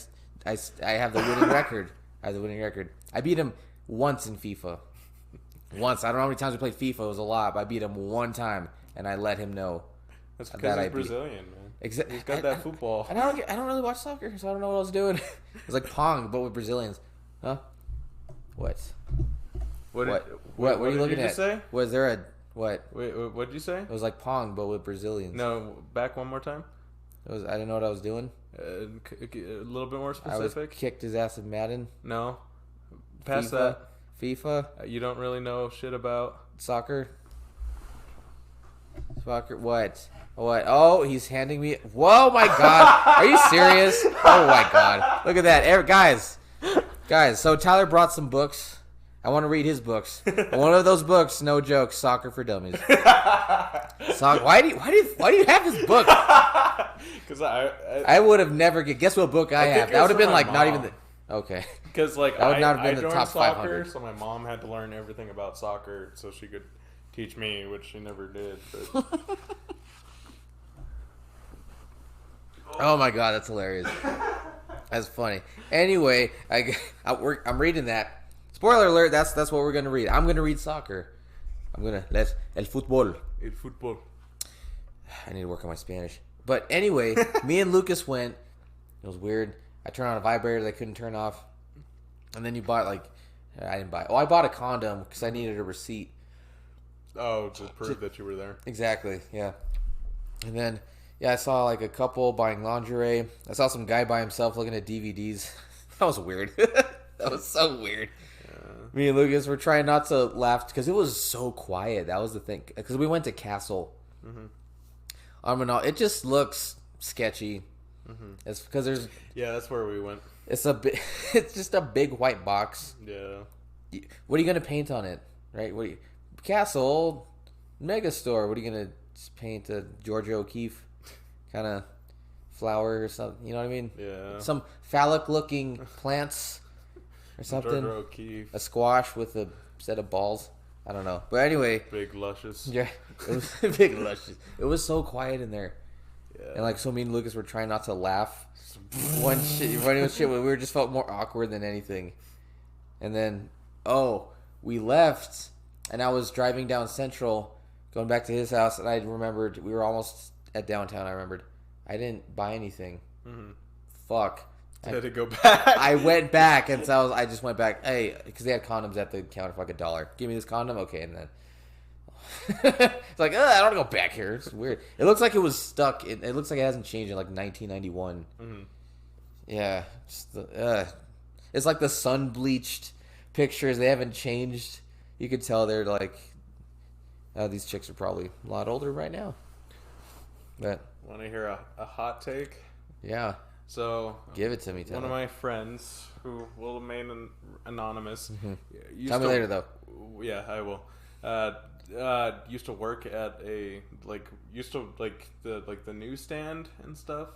have the winning record. I beat him once in FIFA. Once. I don't know how many times we played FIFA. It was a lot, but I beat him one time, and I let him know. That's because he's Brazilian, man. He's got that football. I don't really watch soccer, so I don't know what I was doing. It was like Pong, but with Brazilians. Huh? What? What are you looking at? Say? Was there a what? Wait, what did you say? It was like Pong, but with Brazilians. No, back one more time. I didn't know what I was doing. A little bit more I was specific. kicked his ass in Madden. No, past that. FIFA. You don't really know shit about Soccer. What? What? Oh, he's handing me. Whoa, my God! Are you serious? Oh my God! Look at that, guys. So Tyler brought some books. I want to read his books. One of those books, no joke, Soccer for Dummies. Why do you have this book? Because I would have never guess what book I have. That would have been like not even okay. Because like that would not have been I the joined top soccer, 500. so my mom had to learn everything about soccer so she could teach me, which she never did. But... Oh my God, that's hilarious. That's funny. Anyway, I'm reading that. Spoiler alert, that's what we're going to read. I'm going to read soccer. Let's el fútbol. El fútbol. I need to work on my Spanish. But anyway, me and Lucas went. It was weird. I turned on a vibrator that I couldn't turn off. And then you bought I didn't buy. Oh, I bought a condom because I needed a receipt. Oh, to prove that you were there. Exactly, yeah. And then, I saw like a couple buying lingerie. I saw some guy by himself looking at DVDs. That was weird. That was so weird. Me and Lucas were trying not to laugh because it was so quiet. That was the thing. Because we went to Castle. Mm-hmm. It just looks sketchy. Mm-hmm. It's because there's... Yeah, that's where we went. It's it's just a big white box. Yeah. What are you going to paint on it? Right? Castle, Megastore. What are you going to paint? A Georgia O'Keeffe kind of flower or something? You know what I mean? Yeah. Some phallic-looking plants. Or something. A squash with a set of balls. I don't know. But anyway. Big luscious. Yeah. It was big luscious. It was so quiet in there. Yeah. And so me and Lucas were trying not to laugh. When we just felt more awkward than anything. And then, we left. And I was driving down Central, going back to his house. And I remembered, we were almost at downtown, I remembered. I didn't buy anything. Mm-hmm. Fuck. I had to go back. I went back, and so I just went back. Hey, because they had condoms at the counter for like $1. Give me this condom, okay, and then it's like, I don't want to go back here. It's weird. It looks like it was stuck. It looks like it hasn't changed in like 1991. Mm-hmm. Yeah, it's like the sun bleached pictures. They haven't changed. You could tell they're like, these chicks are probably a lot older right now. But want to hear a hot take? Yeah. So give it to me. One of my friends who will remain anonymous. Mm-hmm. Tell me later, though. Yeah, I will. Used to work at the newsstand and stuff,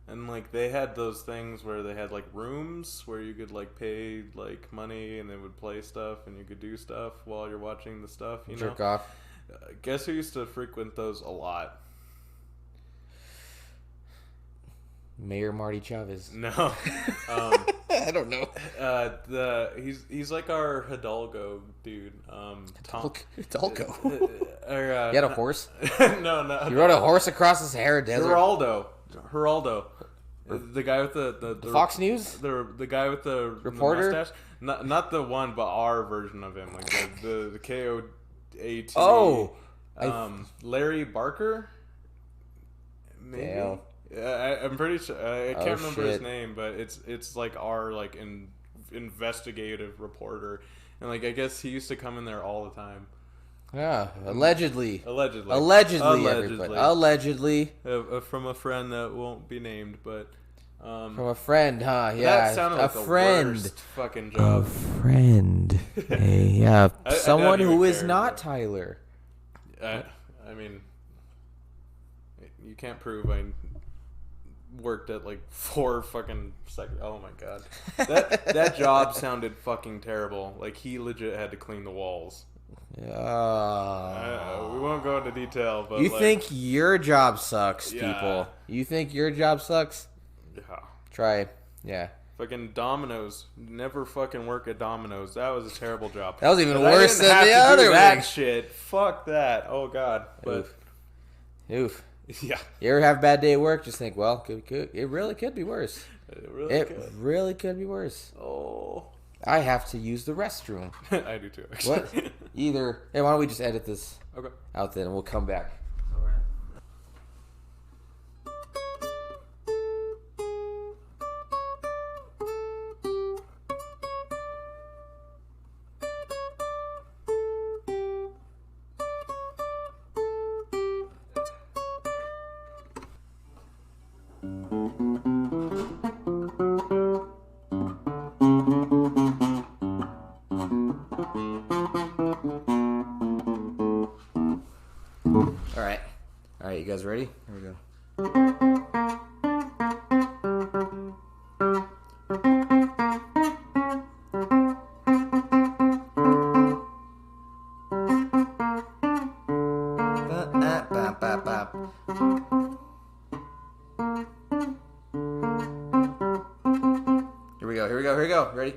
and like they had those things where they had like rooms where you could like pay like money and they would play stuff and you could do stuff while you're watching the stuff. Jerk off. Guess who used to frequent those a lot? Mayor Marty Chavez. No, I don't know. He's like our Hidalgo dude. Hidalgo. He had a horse. No. He rode a horse across the Sahara Desert. Geraldo. The guy with the Fox News. The guy with the reporter. The mustache. Not the one, but our version of him, like the KOAT. Oh. Larry Barker. Maybe. Damn. I'm pretty sure. I can't remember his name, but it's like our like investigative reporter, and like I guess he used to come in there all the time. Yeah, allegedly. Allegedly. From a friend that won't be named, but from a friend, huh? Yeah, that sounded like the worst fucking job. A friend. Yeah, someone who is not Tyler. I mean, you can't prove I worked at like 4 fucking seconds. Oh my god, that job sounded fucking terrible. Like he legit had to clean the walls. We won't go into detail, but you think your job sucks, yeah. People? You think your job sucks? Yeah. Try, yeah. Fucking Domino's. Never fucking work at Domino's. That was a terrible job. That was even worse than the other that shit. Fuck that. Oh god. But Oof. Yeah. You ever have a bad day at work? Just think, well, it really could be worse. It really could be worse. Oh. I have to use the restroom. I do too, actually. What? Either. Hey, why don't we just edit this out then and we'll come back. All right, you guys ready? Here we go. Here we go. Ready?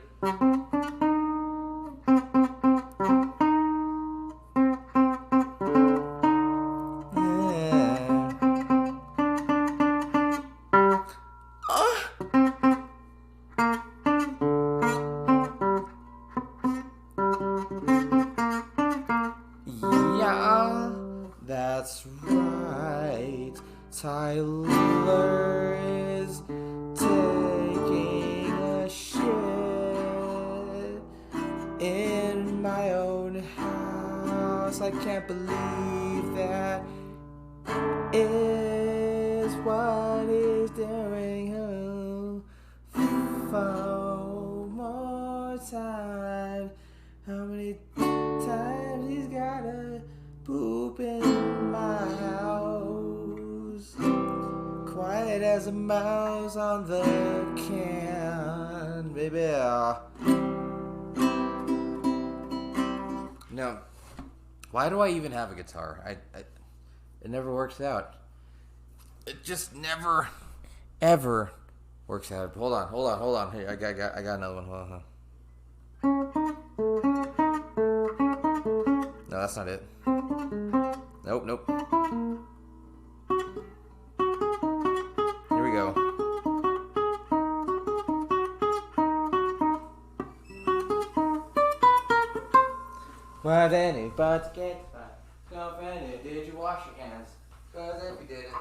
Yeah, that's right. Tyler is taking a shit in my own house. I can't believe that is what he's doing. Oh, more time. How many times he's gotta poop in my house? Quiet as a mouse on the can, baby. No. Why do I even have a guitar? It never works out. It just never, ever works out. Hold on. Here, I got another one. Hold on. No, that's not it. Nope. Here we go. Why did anybody get by? Company, did you wash your hands? Cause if you didn't,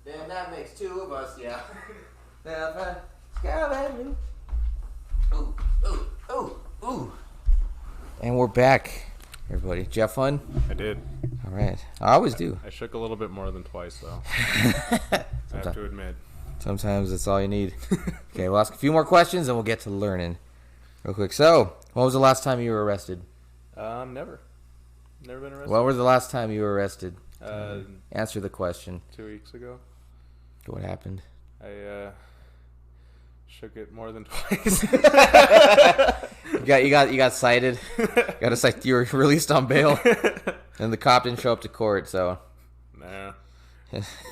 then that makes two of us, yeah. Ooh. And we're back, everybody. Did you have fun? I did. All right. I always do. I shook a little bit more than twice, though. I have to admit. Sometimes that's all you need. Okay, we'll ask a few more questions and we'll get to learning real quick. So, when was the last time you were arrested? Never. Never been arrested. When was the last time you were arrested? Answer the question. 2 weeks ago. What happened? I shook it more than twice. You got cited. You were released on bail, and the cop didn't show up to court. So, nah.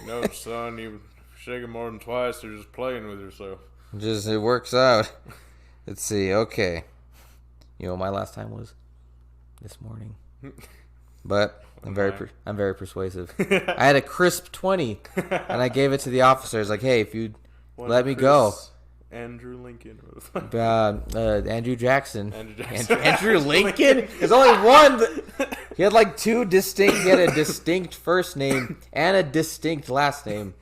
No, son, you shake it more than twice. You're just playing with yourself. It works out. Let's see. Okay. You know what my last time was? This morning. But I'm very persuasive. I had a crisp 20, and I gave it to the officers. Like, hey, if you'd let me go. Andrew Lincoln. Andrew Jackson. Andrew Lincoln? There's only one. He had like two distinct. He had a distinct first name and a distinct last name,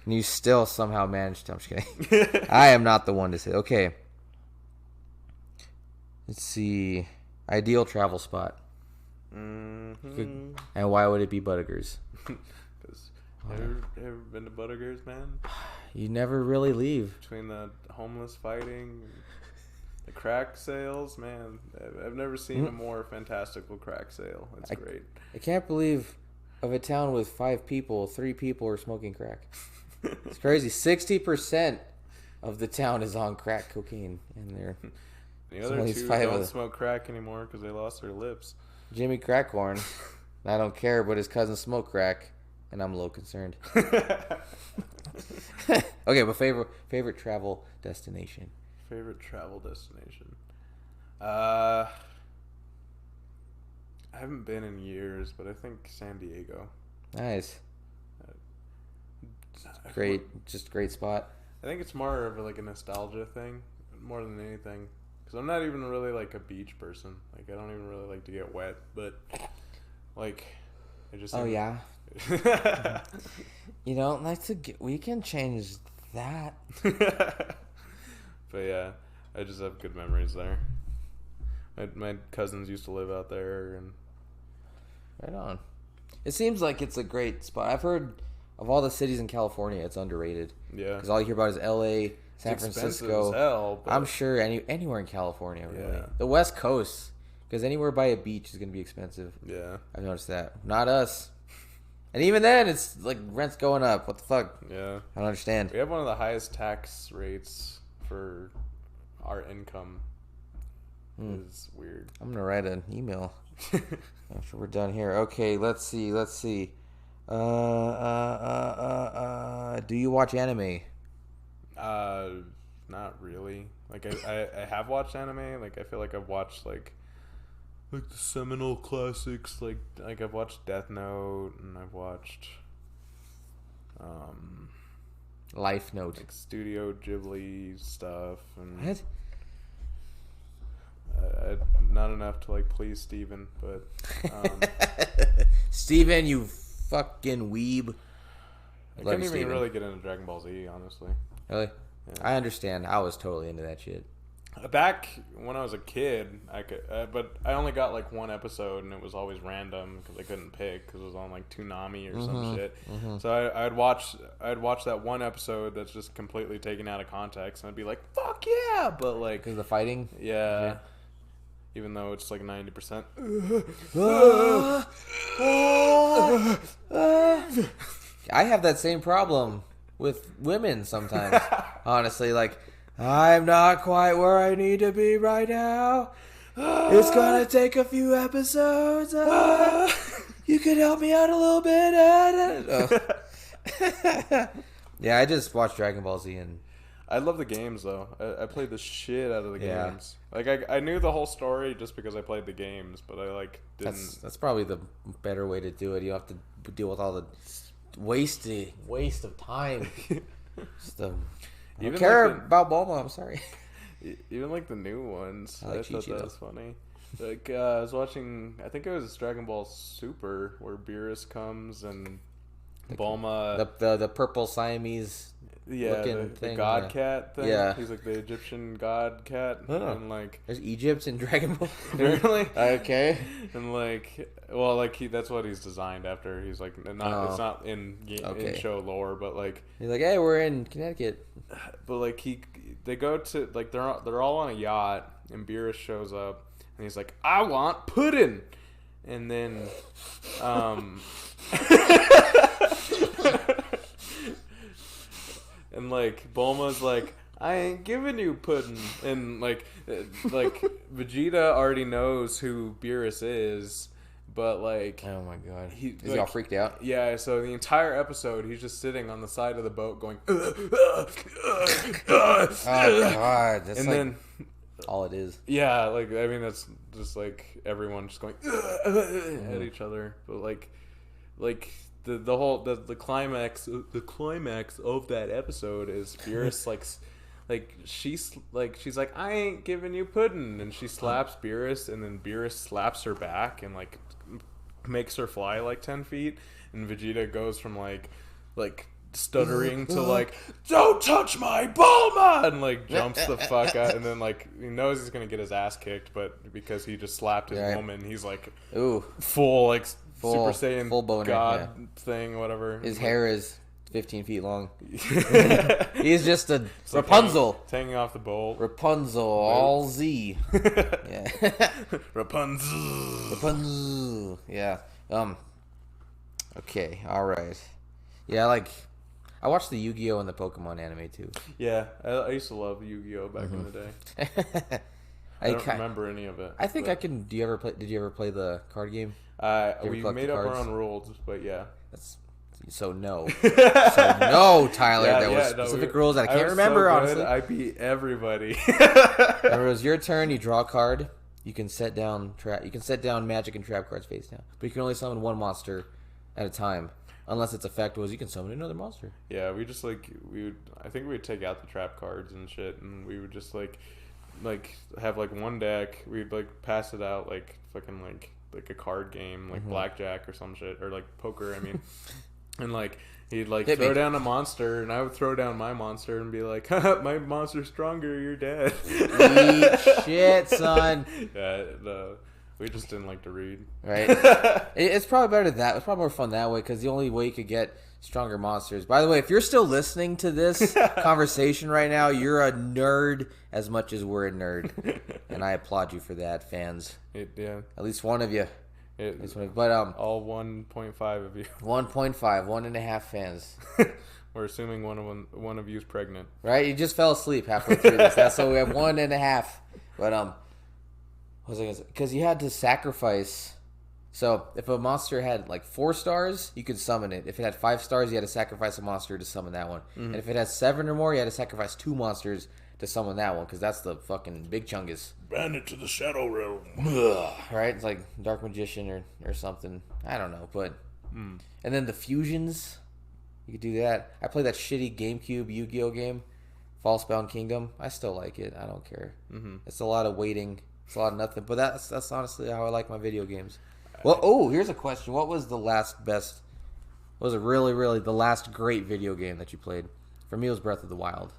and you still somehow managed to. I'm just kidding. I am not the one to say. Okay. Let's see. Ideal travel spot. Mm-hmm. And why would it be Buttigieg's? Because ever been to Buttigieg's, man? You never really leave. Between the homeless fighting, the crack sales, man, I've never seen a more fantastical crack sale. It's great. I can't believe of a town with 5 people, 3 people are smoking crack. It's crazy. 60% of the town is on crack cocaine, and the other 2 don't smoke crack anymore because they lost their lips. Jimmy Crackhorn, I don't care, but his cousin smoked crack, and I'm a little concerned. Okay, but favorite travel destination. Favorite travel destination. I haven't been in years, but I think San Diego. Nice. Great spot. I think it's more of like a nostalgia thing, more than anything. Because I'm not even really like a beach person. Like I don't even really like to get wet, but like I just. Oh yeah. You don't like to get. We can change that. But yeah, I just have good memories there. My cousins used to live out there, and Right on. It seems like it's a great spot. I've heard of all the cities in California, it's underrated. yeah, Because all you hear about is L.A., San it's expensive Francisco. as hell, but I'm sure anywhere in California, really. Yeah. The West Coast, because anywhere by a beach is going to be expensive. yeah, I've noticed that. Not us. And even then, it's like rent's going up. What the fuck? yeah. I don't understand. We have one of the highest tax rates for our income. Is weird. I'm going to write an email after we're done here. Okay, let's see. Do you watch anime? Not really. Like I have watched anime. Like I feel like I've watched like the seminal classics. Like I've watched Death Note, and I've watched Life Note. like Studio Ghibli stuff, and What? not enough to like please Steven, but Steven, you fucking weeb. I Love couldn't you, even Steven. really get into Dragon Ball Z, honestly. Really? Yeah. I understand. I was totally into that shit. Back when I was a kid, I could, but I only got like one episode, and it was always random because I couldn't pick because it was on like Toonami or some shit. So I'd watch that one episode that's just completely taken out of context, and I'd be like, "Fuck yeah!" But like, Because of the fighting? yeah, even though it's like 90%. I have that same problem with women sometimes. Honestly, like, I'm not quite where I need to be right now. It's gonna take a few episodes. You could help me out a little bit. Yeah, I just watched Dragon Ball Z and I love the games though. I played the shit out of the Yeah. games. Like I knew the whole story just because I played the games, but I like didn't. that's probably the better way to do it. You don't have to deal with all the waste of time. Just, I don't Even care like the- about Bulma. I'm sorry. Even like the new ones, I like I thought Chi-Chi, that was funny. Like I was watching, I think it was Dragon Ball Super, where Beerus comes and Bulma, The purple Siamese. looking the thing, god yeah. cat thing. Yeah. He's like the Egyptian god cat, Oh. and like There's Egypt in Dragon Ball. really, Okay. and like, well, like that's what he's designed after. He's like not, it's not in Okay. in show lore, but like. He's like, hey, we're in Connecticut. But like they go to like they're all on a yacht, and Beerus shows up, and he's like, I want pudding, and then and like Bulma's like, I ain't giving you pudding, and like Vegeta already knows who Beerus is, but like Oh my god. He- Is he like- all freaked out? yeah, so the entire episode he's just sitting on the side of the boat going Oh god. That's and like then all it is. yeah, like I mean that's just like everyone just going at each other, but like the whole the climax of that episode is Beerus she's like I ain't giving you pudding, and she slaps Beerus, and then Beerus slaps her back and like makes her fly like 10 feet, and Vegeta goes from like stuttering to like, don't touch my Bulma, and like jumps the fuck out, and then like he knows he's gonna get his ass kicked, but because he just slapped his Right. woman, he's like Ooh. full like Full- Super Saiyan full boner, god thing, whatever. His Like- hair is 15 feet long. He's just a It's like Rapunzel. hanging off the bolt. Rapunzel, all Z. Yeah. Rapunzel. Rapunzel. Yeah. Okay. All right. Yeah, I watched the Yu-Gi-Oh and the Pokemon anime too. Yeah, I used to love Yu-Gi-Oh back in the day. I don't remember any of it. I think but, I can. Did you ever play the card game? You we collect made the up our cards? own rules, but yeah. That's so no. So no, Tyler. There was no, specific rules that I can't was remember. so good, Honestly, I beat everybody. Remember, it was your turn. You draw a card. You can set down magic and trap cards face down, but you can only summon one monster at a time, unless its effect was you can summon another monster. Yeah, we just I think we would take out the trap cards and shit, and we would just like have like one deck. We'd like pass it out like fucking like a card game, like blackjack or some shit, or like poker. I mean, and like he'd like throw down a monster, and I would throw down my monster and be like, "Haha, my monster's stronger. You're dead." Eat shit, son. Yeah, we just didn't like to read. Right. It's probably better than that. It's probably more fun that way because the only way you could get stronger monsters. By the way, if you're still listening to this conversation right now, you're a nerd as much as we're a nerd, and I applaud you for that, fans. Yeah. At least one of you. But all 1.5 of you. 1.5, 1.5 fans. We're assuming one of you is pregnant. Right? You just fell asleep halfway through this. That's so we have 1.5. But what was I gonna say? Because you had to sacrifice. So if a monster had like 4 stars, you could summon it. If it had 5 stars, you had to sacrifice a monster to summon that one. And if it had 7 or more, you had to sacrifice 2 monsters to summon that one, because that's the fucking big chungus. Ban it to the Shadow Realm. Right? It's like Dark Magician or something. I don't know, but... And then the fusions, you could do that. I played that shitty GameCube Yu-Gi-Oh game, Falsebound Kingdom. I still like it. I don't care. It's a lot of waiting. It's a lot of nothing. But that's honestly how I like my video games. Well, here's a question. What was the last best... What was it really, really the last great video game that you played? For me, it was Breath of the Wild.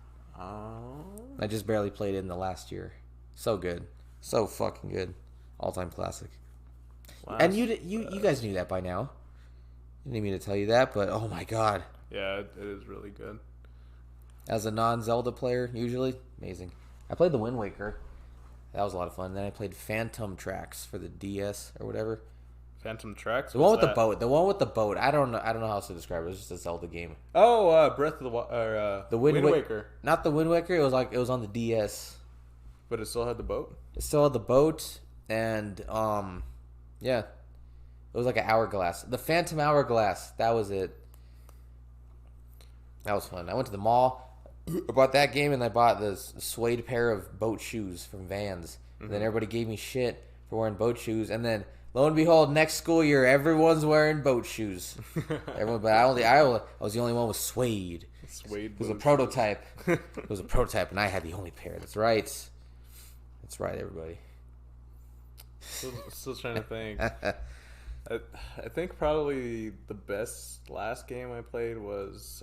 I just barely played it in the last year. So good. So fucking good. All-time classic. And you guys knew that by now. I didn't need me to tell you that, but oh my god. Yeah, it is really good. As a non-Zelda player, usually, amazing. I played the Wind Waker. That was a lot of fun. Then I played Phantom Tracks for the DS or whatever. Phantom Tracks? The one with the boat. The one with the boat. I don't know how else to describe it. It was just a Zelda game. Oh, Breath of the Wind Waker. Not the Wind Waker. It was on the DS. But it still had the boat? It still had the boat, and yeah. It was like an hourglass. The Phantom Hourglass. That was it. That was fun. I went to the mall. I bought that game, and I bought this suede pair of boat shoes from Vans. And then everybody gave me shit for wearing boat shoes. And then, lo and behold, next school year, everyone's wearing boat shoes. But I was the only one with suede. Suede. It was a prototype. It was a prototype, and I had the only pair. That's right. That's right, everybody. Still trying to think. I think probably the best last game I played was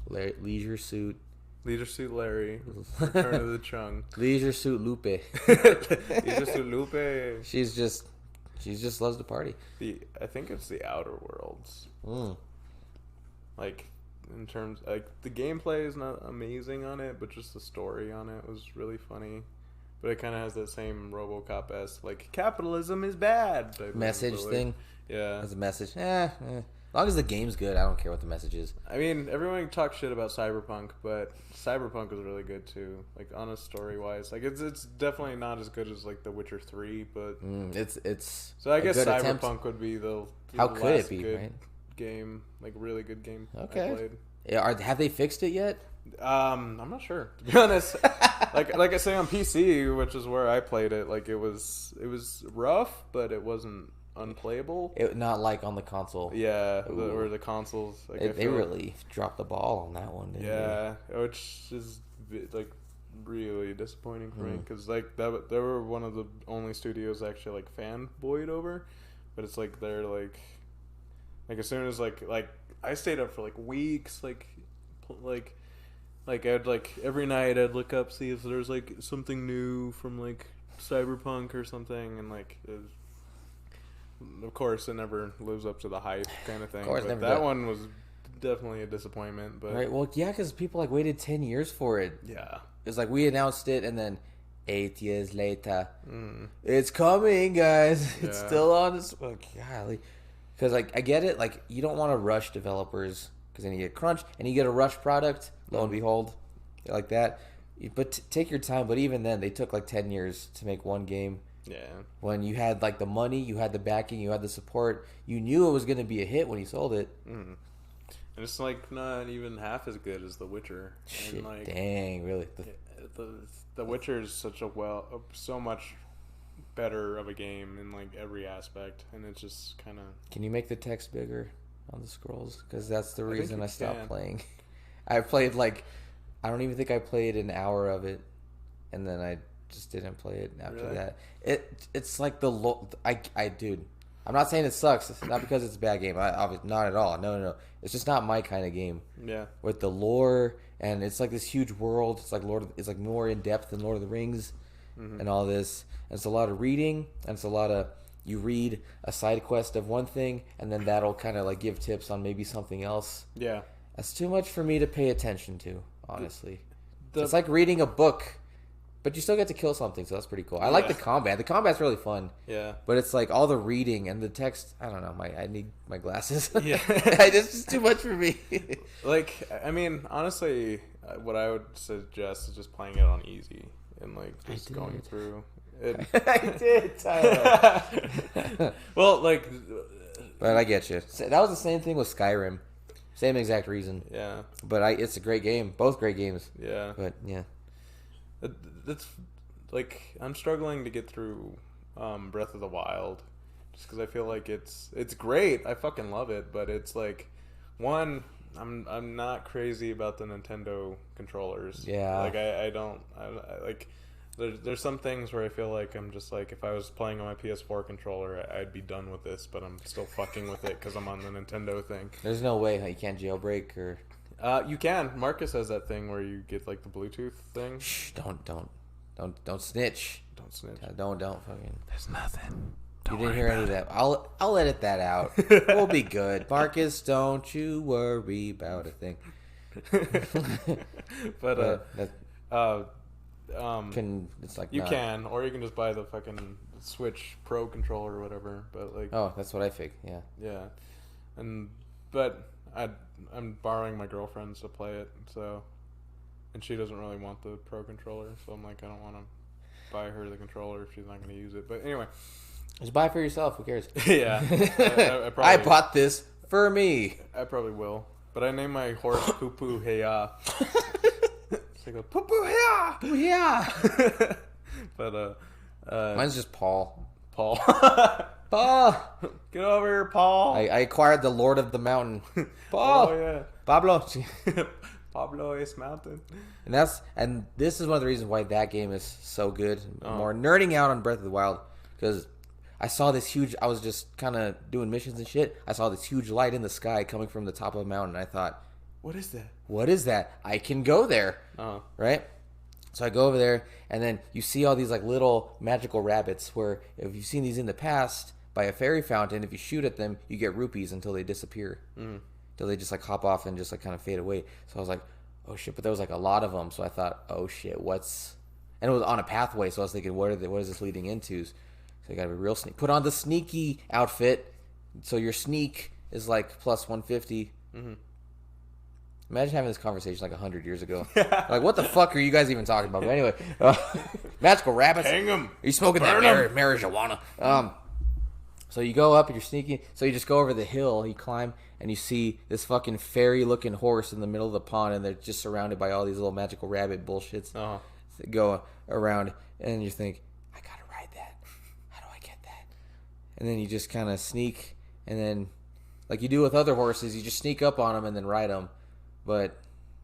Leisure Suit Larry, Return of the Chung. Leisure Suit Lupe. Leisure Suit Lupe. She just loves to party. I think it's the Outer Worlds. Like in terms like the gameplay is not amazing on it, but just the story on it was really funny. But it kind of has that same RoboCop-esque, like, capitalism is bad message thing. Yeah. As a message. As long as the game's good, I don't care what the message is. I mean, everyone talks shit about Cyberpunk, but Cyberpunk is really good, too. Like, honest story-wise. Like, it's definitely not as good as, like, The Witcher 3, but... It's So I guess Cyberpunk attempt. Would be the How could last it be, good right? game, like, really good game Okay. I played. Yeah, have they fixed it yet? I'm not sure, to be honest. like I say on PC, which is where I played it, like it was rough, but it wasn't unplayable. Not like on the console. Yeah, or the consoles. Like they really dropped the ball on that one, didn't they? Which is like really disappointing for me because like they were one of the only studios actually like fanboyed over, but it's like they're like as soon as like I stayed up for like weeks like I'd like every night I'd look up see if there's like something new from like Cyberpunk or something, and like of course it never lives up to the hype kind of thing. Of course, but never that does. one was definitely a disappointment. But Right. Well, yeah, because people like waited 10 years for it. yeah, It's like we announced it, and then 8 years later, it's coming, guys. It's Yeah. still on this. Oh, golly. Because like I get it. Like you don't want to rush developers because then you get crunched and you get a rush product. Lo and behold, like that. But take your time. But even then, they took like 10 years to make one game. yeah. When you had like the money, you had the backing, you had the support, you knew it was going to be a hit when you sold it. And it's like not even half as good as The Witcher. Shit, And like dang, really? the Witcher is such so much better of a game in like every aspect, and it's just kind of. Can you make the text bigger on the scrolls? Because that's the think reason you I stopped can. playing. I played I don't even think I played an hour of it, and then I just didn't play it after Really? that. It's like dude. I'm not saying it sucks. It's not because it's a bad game. Obviously, not at all. No. It's just not my kind of game. Yeah. With the lore, and it's like this huge world. It's like it's like more in depth than Lord of the Rings, and all this. And it's a lot of reading, and it's a lot of you read a side quest of one thing, and then that'll kind of like give tips on maybe something else. Yeah. That's too much for me to pay attention to, honestly. It's like reading a book. But you still get to kill something, so that's pretty cool. I like the combat. The combat's really fun. Yeah. But it's like all the reading and the text. I don't know. I need my glasses. Yeah. It's just too much for me. Like, I mean, honestly, what I would suggest is just playing it on easy and like just going through it. I did, Tyler. Well, like, but I get you. That was the same thing with Skyrim. Same exact reason. Yeah. But it's a great game. Both great games. Yeah. But yeah. That's like I'm struggling to get through Breath of the Wild just because I feel like it's great. I fucking love it, but it's like I'm not crazy about the Nintendo controllers. Yeah, like I like there's some things where I feel like I'm just like if I was playing on my PS4 controller, I'd be done with this, but I'm still fucking with it because I'm on the Nintendo thing. There's no way you can't jailbreak or. You can. Marcus has that thing where you get like the Bluetooth thing. Shh! Don't snitch. Don't snitch. Don't fucking. There's nothing. You didn't hear any of that. I'll edit that out. We'll be good. Marcus, don't you worry about a thing. But it's like you can, or you can just buy the fucking Switch Pro controller or whatever. But like, oh, that's what I think. Yeah. Yeah, but I'm borrowing my girlfriend's to play it, and she doesn't really want the Pro controller, so I'm like, I don't want to buy her the controller if she's not going to use it. But anyway, just buy it for yourself. Who cares? Yeah, I bought this for me. I probably will, but I named my horse Poo Poo Heya. It's like a Poo Poo Heya, Poo Heya. But mine's just Paul. Paul. Get over here, Paul. I acquired the Lord of the Mountain. Paul. Oh yeah. Pablo. Pablo is mountain. And this is one of the reasons why that game is so good. More nerding out on Breath of the Wild because I saw this huge. I was just kind of doing missions and shit. I saw this huge light in the sky coming from the top of a mountain. I thought, what is that? What is that? I can go there. Right. So I go over there, and then you see all these like little magical rabbits. Where if you've seen these in the past by a fairy fountain, if you shoot at them, you get rupees until they disappear. Until they just like hop off and just like kind of fade away. So I was like, oh shit! But there was like a lot of them. So I thought, oh shit, what's? And it was on a pathway. So I was thinking, what is this leading into? So you gotta be real sneak. Put on the sneaky outfit. So your sneak is like plus 150. Imagine having this conversation like 100 years ago. Like, what the fuck are you guys even talking about? But anyway, magical rabbits. Hang them. Are you smoking that marijuana? So you go up and you're sneaking. So you just go over the hill, you climb, and you see this fucking fairy-looking horse in the middle of the pond, and they're just surrounded by all these little magical rabbit bullshits that go around. And you think, I gotta ride that. How do I get that? And then you just kind of sneak, and then, like you do with other horses, you just sneak up on them and then ride them. But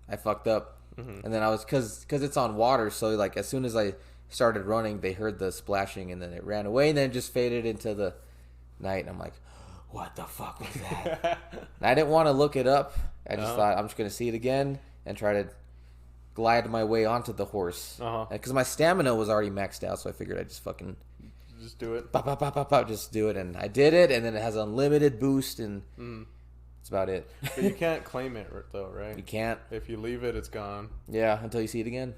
I fucked up, and then I was because it's on water. So like as soon as I started running, they heard the splashing, and then it ran away, and then it just faded into the night. And I'm like, what the fuck was that? And I didn't want to look it up. I just thought I'm just gonna see it again and try to glide my way onto the horse because my stamina was already maxed out. So I figured I'd just fucking just do it. Just do it, and I did it, and then it has unlimited boost and. That's about it. But you can't claim it, though, right? You can't. If you leave it, it's gone. Yeah, until you see it again.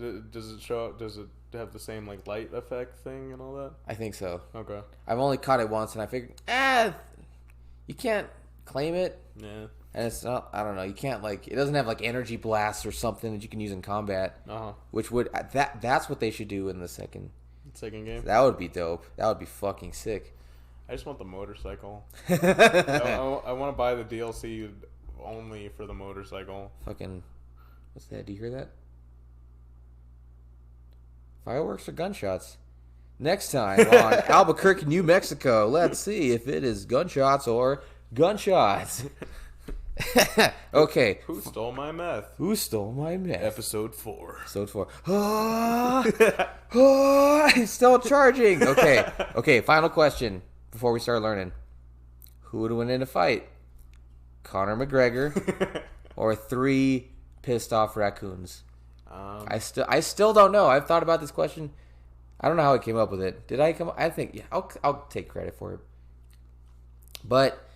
Does it show up? Does it have the same like light effect thing and all that? I think so. Okay. I've only caught it once, and I figured, you can't claim it. Yeah. And it's not. I don't know. You can't like. It doesn't have like energy blasts or something that you can use in combat. Which would that's what they should do in the second game. That would be dope. That would be fucking sick. I just want the motorcycle. I want to buy the DLC only for the motorcycle. Fucking, what's that? Do you hear that? Fireworks or gunshots? Next time on Albuquerque, New Mexico. Let's see if it is gunshots or gunshots. Okay. Who stole my meth? Who stole my meth? Episode 4. Episode 4. He's still charging. Okay. Final question before we start learning. Who would win in a fight? Conor McGregor or 3 pissed off raccoons? I still don't know. I've thought about this question. I don't know how I came up with it. Did I come? I think yeah. I'll take credit for it. But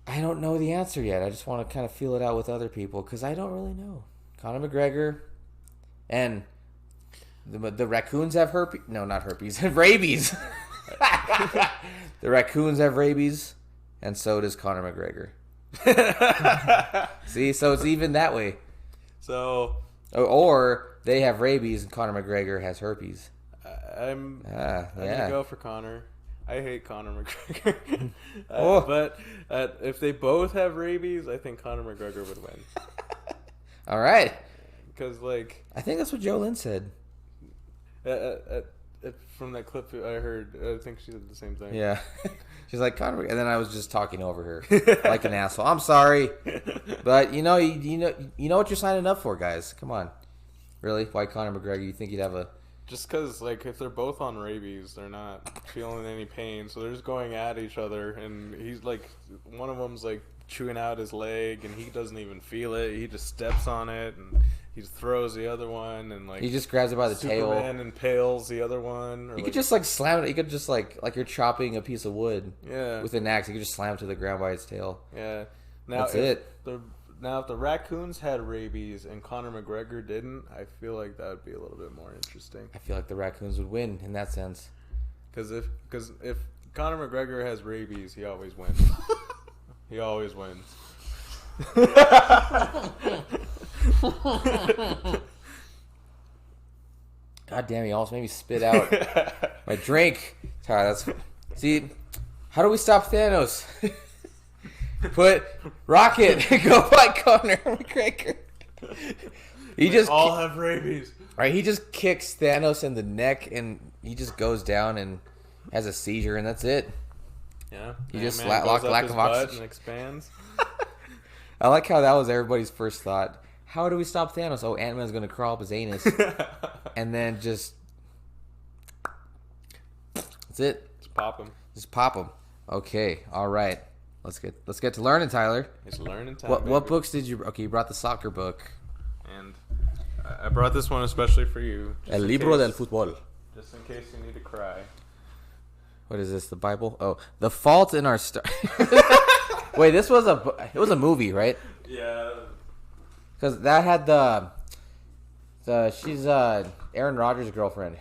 I don't know the answer yet. I just want to kind of feel it out with other people because I don't really know. Conor McGregor and the raccoons have herpes. No, not herpes. Rabies. The raccoons have rabies, and so does Conor McGregor. See, so it's even that way. So, or they have rabies and Conor McGregor has herpes. I'm gonna go for Conor. I hate Conor McGregor. But if they both have rabies, I think Conor McGregor would win. All right. Because, like... I think that's what Jolene said. From that clip I heard, I think she did the same thing. Yeah. She's like, Conor... And then I was just talking over her like an asshole. I'm sorry. But, you know what you're signing up for, guys. Come on. Really? Why Conor McGregor? You think you'd have a... Just because, like, if they're both on rabies, they're not feeling any pain, so they're just going at each other, and he's, like, one of them's, like, chewing out his leg, and he doesn't even feel it. He just steps on it, and he throws the other one, and, like... He just grabs it by the tail. Superman impales the other one. Or you could just, like, slam it. You could just, like you're chopping a piece of wood. Yeah. With an axe. You could just slam it to the ground by its tail. Yeah. That's it. Now, if the raccoons had rabies and Conor McGregor didn't, I feel like that would be a little bit more interesting. I feel like the raccoons would win in that sense. Because if Conor McGregor has rabies, he always wins. He always wins. God damn, he almost made me spit out my drink. See, how do we stop Thanos? Put Rocket, go fight Conor McGregor. They all have rabies. Right, he just kicks Thanos in the neck, and he just goes down and has a seizure, and that's it. Yeah, he just lack of oxygen and expands. I like how that was everybody's first thought. How do we stop Thanos? Oh, Ant-Man's gonna crawl up his anus, and then that's it. Just pop him. Okay, all right. Let's get to learning, Tyler. It's learning time. What books did you? Okay, you brought the soccer book. And I brought this one especially for you. El libro del fútbol. Just in case you need to cry. What is this? The Bible? Oh, The Fault in Our Star. Wait, it was a movie, right? Yeah. Because that had she's Aaron Rodgers' girlfriend.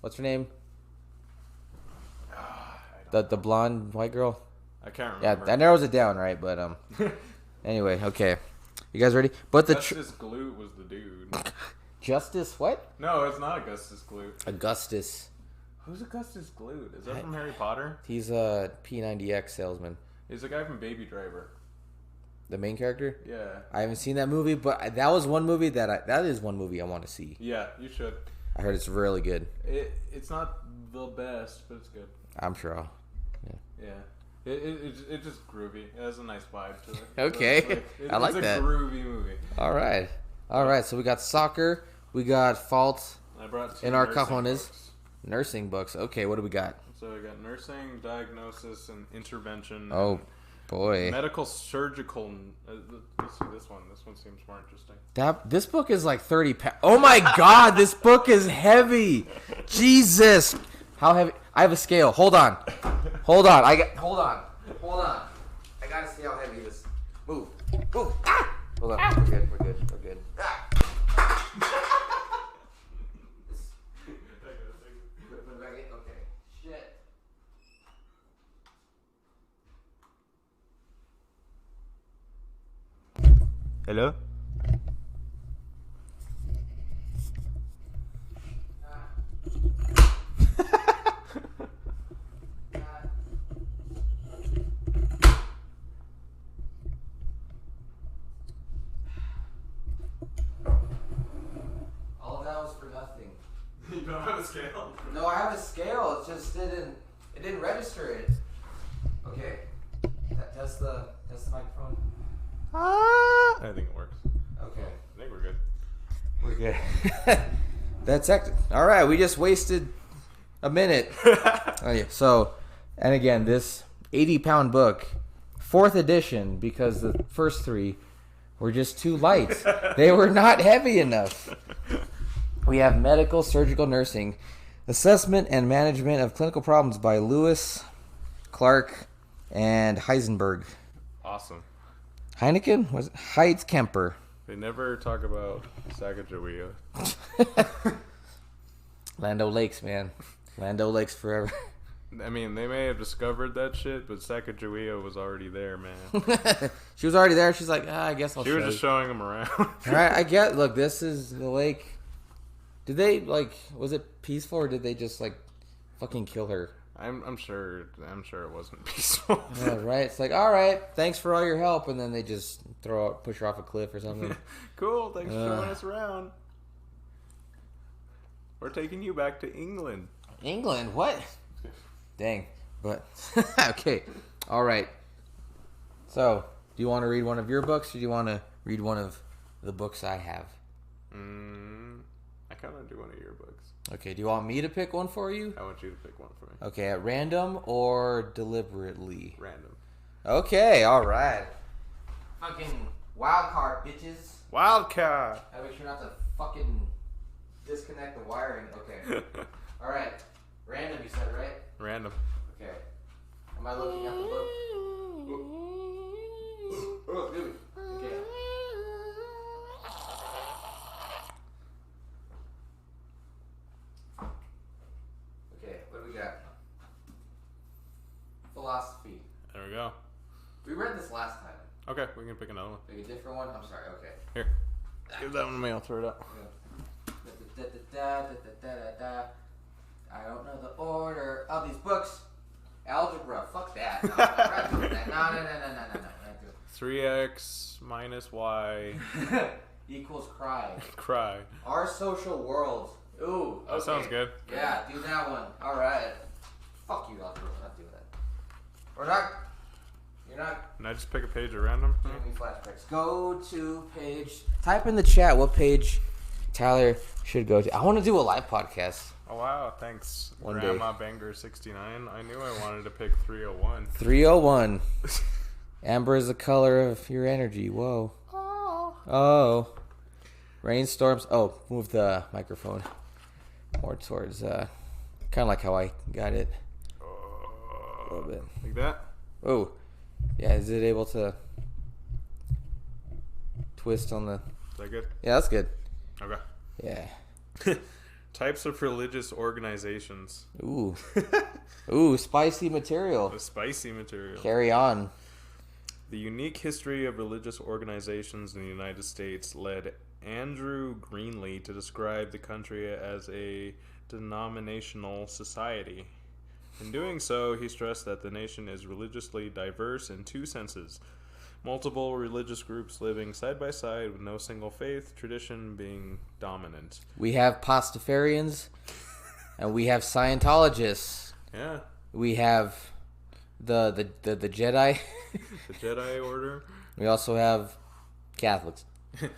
What's her name? The blonde white girl. I can't remember. Yeah, that narrows it down, right? But anyway, okay. You guys ready? But Justice Glute was the dude. Justice what? No, it's not Augustus Glute. Augustus. Who's Augustus Glute? Is that from Harry Potter? He's a P90X salesman. He's the guy from Baby Driver. The main character? Yeah. I haven't seen that movie, but that was one movie that is one movie I want to see. Yeah, you should. I heard it's really good. It's not the best, but it's good. I'm sure. Yeah. It's just groovy. It has a nice vibe to it. Okay. I like that. It's a groovy movie. All right. So we got soccer. We got Fault in Our Cajones. Nursing books. Okay, what do we got? So we got nursing, diagnosis, and intervention. Oh, boy. Medical surgical. Let's see this one. This one seems more interesting. This book is like 30 pounds. Oh, my God. This book is heavy. Jesus. How heavy? I have a scale. Hold on. Hold on. I gotta see how heavy this. Move. Ah! Hold on. We're good. Ah! Okay. Shit. Hello? You don't have a scale? No, I have a scale. It just didn't register it. Okay. Test the microphone. I think it works. Okay. I think we're good. We're good. That's hectic. All right, we just wasted a minute. Oh, yeah. So, and again, this 80-pound book, 4th edition, because the first 3 were just too light. They were not heavy enough. We have Medical Surgical Nursing, Assessment and Management of Clinical Problems by Lewis, Clark, and Heisenberg. Awesome. Heineken? Was it Heitkemper? They never talk about Sacagawea. Land O'Lakes, man. Land O'Lakes forever. I mean, they may have discovered that shit, but Sacagawea was already there, man. She was already there. She's like, I guess I'll show you. She was just showing them around. All right, I get. Look, this is the lake. Did they, like, was it peaceful or did they just, like, fucking kill her? I'm sure it wasn't peaceful. Yeah, right? It's like, all right, thanks for all your help. And then they just push her off a cliff or something. Cool, thanks for showing us around. We're taking you back to England. England? What? Dang. But, okay. All right. So, do you want to read one of your books or do you want to read one of the books I have? I kind of do one of your books. Okay, do you want me to pick one for you? I want you to pick one for me. Okay, at random or deliberately? Random. Okay, all right. Fucking wild card, bitches. Wild card. I make sure not to fucking disconnect the wiring. Okay. All right. Random, you said, right? Random. Okay. Am I looking at the book? Oh, dude. Okay. Okay, what do we got? Philosophy. There we go. We read this last time. Okay, we can pick another one. Pick a different one? I'm sorry, okay. Here. Give that one to me, I'll throw it up. I don't know the order of these books. Algebra, fuck that. No, I'm not doing that. No. 3x minus y equals cry. cry. Our social world. Ooh, okay. That sounds good. Yeah, do that one. All right. Fuck you, algebra. We're not doing that. We're not. You're not. Can I just pick a page at random? Giving me flashbacks. Go to page. Type in the chat what page Tyler should go to. I want to do a live podcast. Oh wow, thanks. One Grandma day. Banger 69. I knew I wanted to pick 301. 301. Amber is the color of your energy. Whoa. Oh. Rainstorms. Oh, move the microphone more towards, kind of like how I got it. A little bit. Like that? Oh. Yeah, is it able to twist on the... Is that good? Yeah, that's good. Okay. Yeah. Types of religious organizations. Ooh. Ooh, spicy material. The spicy material. Carry on. The unique history of religious organizations in the United States led Andrew Greenlee to describe the country as a denominational society. In doing so, he stressed that the nation is religiously diverse in two senses. Multiple religious groups living side by side with no single faith tradition being dominant. We have Pastafarians, and we have Scientologists. Yeah. We have the Jedi. The Jedi Order. We also have Catholics. And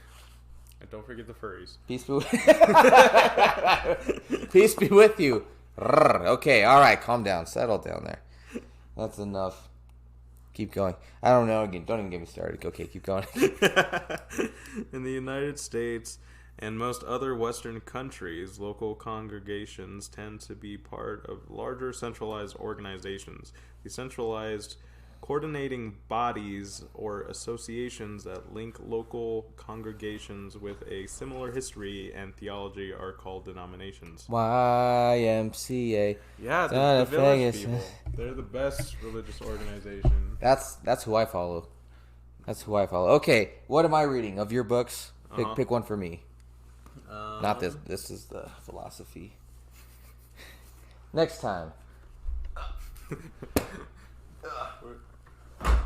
don't forget the furries. Peace be Peace be with you. Okay, all right, calm down. Settle down there. That's enough. Keep going. I don't know. Don't even get me started. Okay, keep going. In the United States and most other Western countries, local congregations tend to be part of larger centralized organizations. Decentralized coordinating bodies or associations that link local congregations with a similar history and theology are called denominations. YMCA. Yeah, the Village People. They're the best religious organization. That's who I follow. That's who I follow. Okay, what am I reading of your books? Pick one for me. Not this. This is the philosophy. Next time.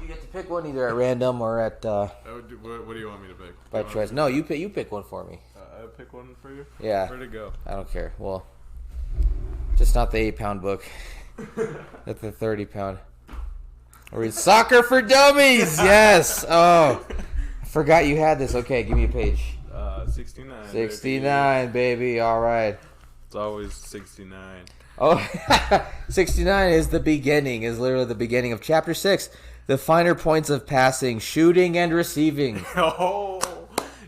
You get to pick one either at random or at What do you want me to pick? by choice. No, you pick one for me. I'll pick one for you? Yeah. Where'd it go? I don't care. Well, just not the 8-pound book. That's the 30-pound. Or read Soccer for Dummies. Yes. Oh, Forgot you had this. Okay, give me a page. 69. 69, baby. All right. It's always 69. Oh, 69 is the beginning. Is literally the beginning of chapter 6. The finer points of passing, shooting, and receiving. Oh,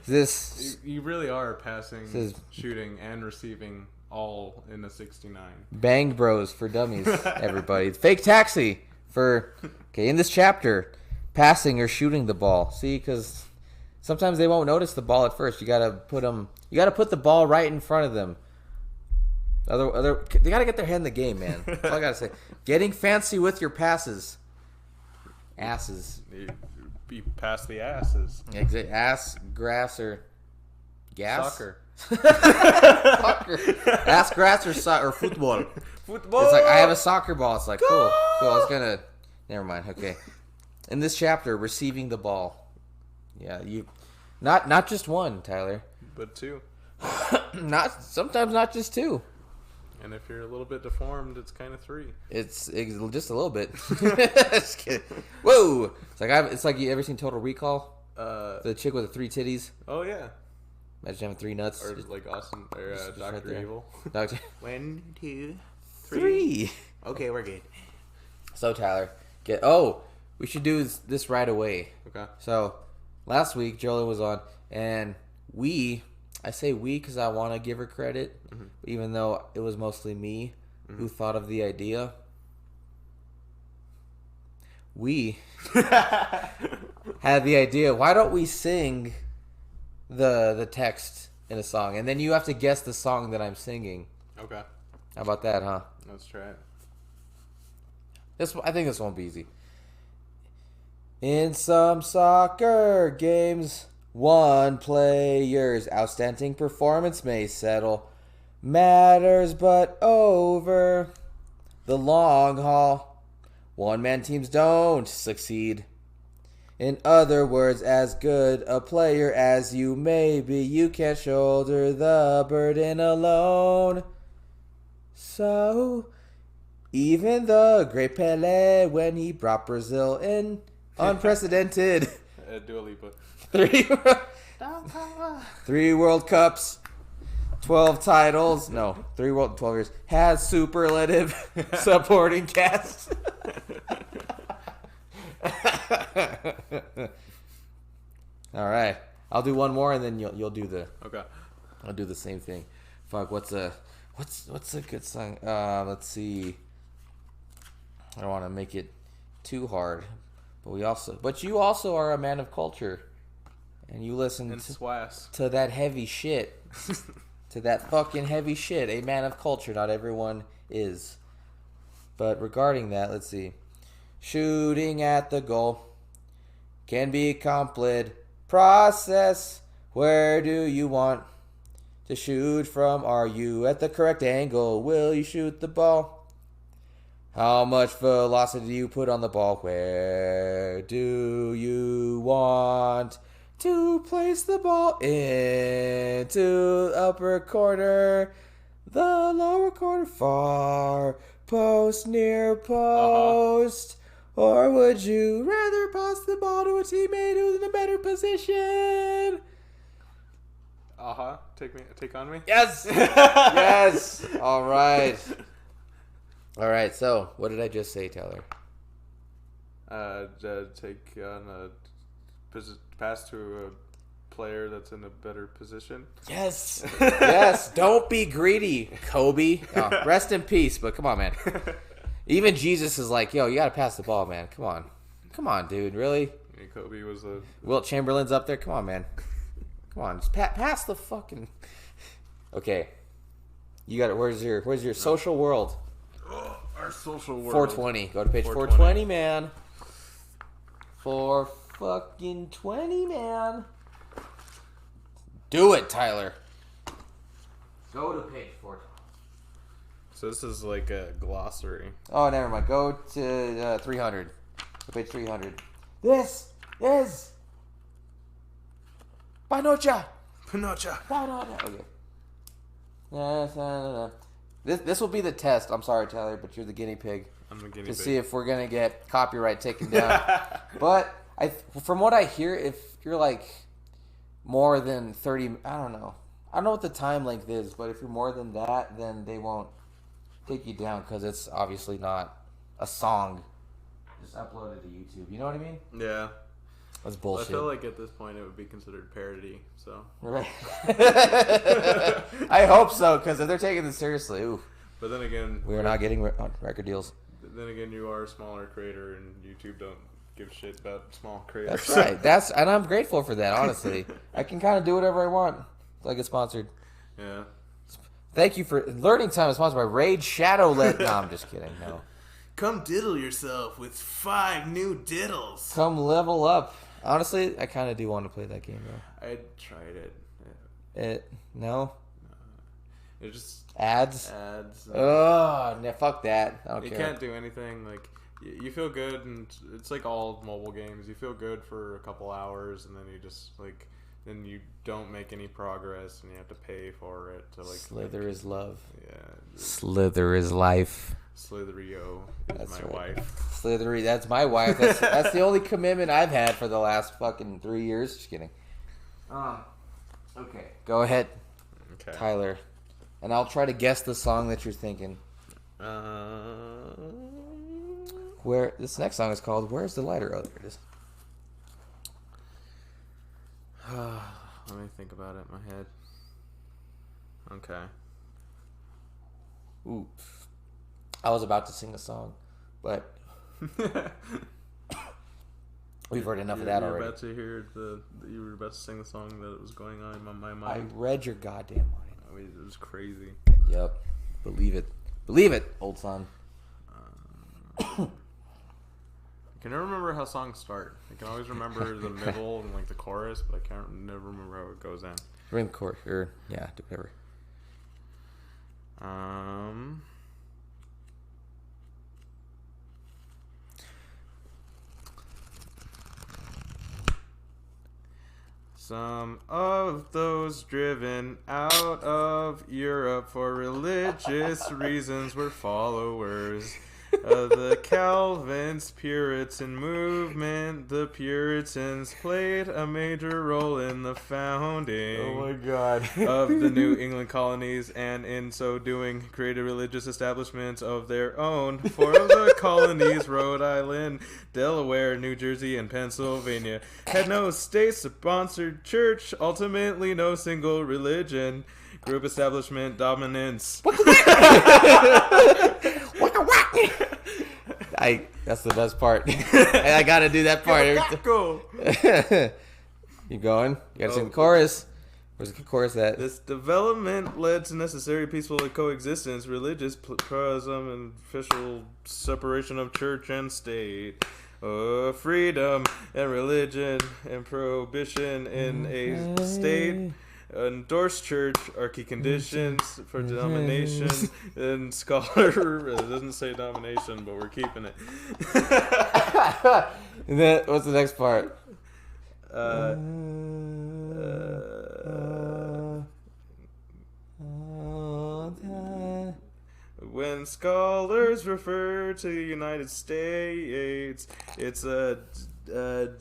this you really are passing, shooting, and receiving all in a 69. Bang Bros for Dummies, everybody. Fake Taxi for in this chapter, passing or shooting the ball. See, because sometimes they won't notice the ball at first. You gotta put the ball right in front of them. They gotta get their head in the game, man. That's all I gotta say. Getting fancy with your passes. Asses. You pass the asses. Exactly. Ass, grass, or gas. Soccer. Soccer. Ass, grass, or football. Football. It's like, I have a soccer ball. It's like, cool. I was gonna. Never mind. Okay. In this chapter, receiving the ball. Yeah, you. Not just one, Tyler. But two. Sometimes not just two. And if you're a little bit deformed, it's kind of three. It's just a little bit. Just kidding. Whoa! It's like you ever seen Total Recall? The chick with the 3 titties. Oh yeah. Imagine having 3 nuts. Or like Austin or Dr. right Evil. Doctor. 1, 2, 3. Okay, we're good. So Tyler, we should do this right away. Okay. So last week Jolie was on, and I say we because I want to give her credit, even though it was mostly me who thought of the idea. We had the idea. Why don't we sing the text in a song, and then you have to guess the song that I'm singing. Okay. How about that, huh? Let's try it. I think this won't be easy. In some soccer games, one player's outstanding performance may settle matters, but over the long haul, one-man teams don't succeed. In other words, as good a player as you may be, you can't shoulder the burden alone. So, even the great Pelé, when he brought Brazil in unprecedented Dua Lipa. 3 World Cups, 12 titles, 12 years, has superlative supporting cast. All right, I'll do one more and then you'll do the. Okay. I'll do the same thing. Fuck, what's a good song? Let's see. I don't want to make it too hard, but you also are a man of culture, and you listen to that heavy shit, to that fucking heavy shit. A man of culture. Not everyone is, but regarding that, let's see. Shooting at the goal can be a complex process. Where do you want to shoot from? Are you at the correct angle? Will you shoot the ball? How much velocity do you put on the ball? Where do you want to place the ball? Into the upper corner, the lower corner, far post, near post. Or would you rather pass the ball to a teammate who's in a better position? Take on me? Yes! Yes! All right. So, what did I just say, Tyler? Take on pass to a player that's in a better position. Yes! Yes! Don't be greedy, Kobe. Oh, rest in peace, but come on, man. Even Jesus is like, yo, you gotta pass the ball, man. Come on, dude. Really? Yeah, Kobe was a... Wilt Chamberlain's up there. Come on, man. Come on, just pass the fucking... Okay. You got it. Where's your social world? Oh, our social world. 420. Go to page 420, man. 420, man. Do it, Tyler. Go to page 420. So this is like a glossary. Oh, never mind. Go to 300. Page 300. This is Panocha. Okay. This will be the test. I'm sorry, Tyler, but you're the guinea pig. I'm the guinea pig. To see if we're going to get copyright taken down. But From what I hear, if you're like more than 30, I don't know what the time length is, but if you're more than that, then they won't take you down because it's obviously not a song just uploaded to YouTube. You know what I mean? Yeah. That's bullshit. I feel like at this point it would be considered parody. So. Right. I hope so, because if they're taking this seriously, ooh. But then again, we're not getting record deals. Then again, you are a smaller creator, and YouTube don't give shit about small creators. That's right. And I'm grateful for that. Honestly, I can kind of do whatever I want. I get sponsored. Yeah. Thank you for Learning Time is sponsored by Raid Shadowlet. No, I'm just kidding. No. Come diddle yourself with 5 new diddles. Come level up. Honestly, I kind of do want to play that game though. I tried it. No. It just ads. Oh, no, fuck that. I don't care. You can't do anything. Like you feel good, and it's like all mobile games. You feel good for a couple hours, and then you just like. Then you don't make any progress, and you have to pay for it. To like Slither is love. Yeah. Slither is life. Slitherio is my right. wife. Slithery, that's my wife. That's the only commitment I've had for the last fucking 3 years. Just kidding. Okay. Go ahead, okay. Tyler, and I'll try to guess the song that you're thinking. Where this next song is called "Where's the Lighter?" Oh, there it is. Let me think about it in my head. Okay. Ooh. I was about to sing a song, but we've heard enough of that already. About to hear you were about to sing the song that was going on in my mind. I read your goddamn mind. I mean, it was crazy. Yep. Believe it, old son. I can never remember how songs start. I can always remember the middle and like the chorus, but I never remember how it goes in. Ring chorus, or yeah, do whatever. Some of those driven out of Europe for religious reasons were followers of the Calvin's Puritan movement. The Puritans played a major role in the founding of the New England colonies, and in so doing created religious establishments of their own. 4 of the colonies, Rhode Island, Delaware, New Jersey, and Pennsylvania, had no state-sponsored church, ultimately no single religion. Group establishment dominance. That's the best part. I gotta do that part. Go. You going? You gotta sing the chorus. Where's the chorus at? This development led to necessary peaceful coexistence, religious pluralism, and official separation of church and state. Freedom and religion and prohibition in a state. Endorsed church conditions for denomination and scholar. It doesn't say domination, but we're keeping it. And then what's the next part? When scholars refer to the United States, it's a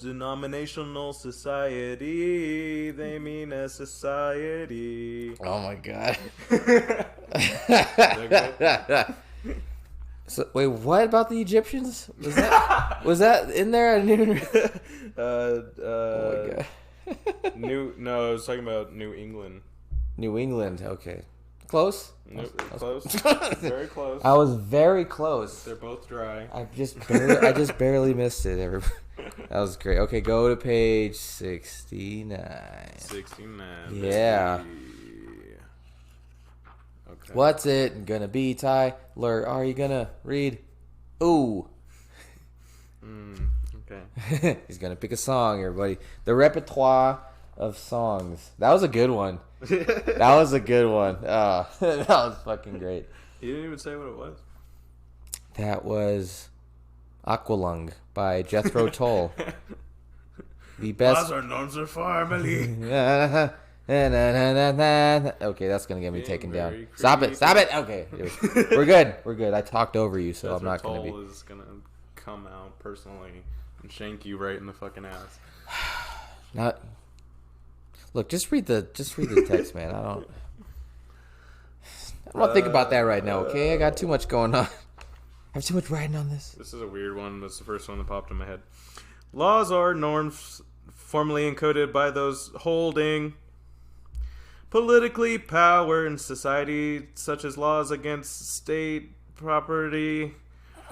denominational society. They mean a society. Oh my god. So wait, what about the Egyptians? Was that in there? I didn't even. Oh my god. No, I was talking about New England. New England. Okay. Close. Nope, close. Very close. I was very close. They're both dry. I just barely missed it. Everybody. That was great. Okay, go to page 69. 69. Yeah. Okay. What's it gonna be, Tyler? Are you gonna read? Ooh. Okay. He's gonna pick a song, everybody. The repertoire of songs. That was a good one. That was a good one. That was fucking great. You didn't even say what it was. That was Aqualung by Jethro Tull. The best. family. Okay, that's gonna get me taken down. Stop it! Okay, we're good. I talked over you, so Jethro I'm not Tull gonna be. is gonna come out personally and shank you right in the fucking ass. Not. Look, just read the text, man. I'm not thinking about that right now. Okay, I got too much going on. I have too much writing on this. This is a weird one. That's the first one that popped in my head. Laws are norms formally encoded by those holding politically power in society, such as laws against state property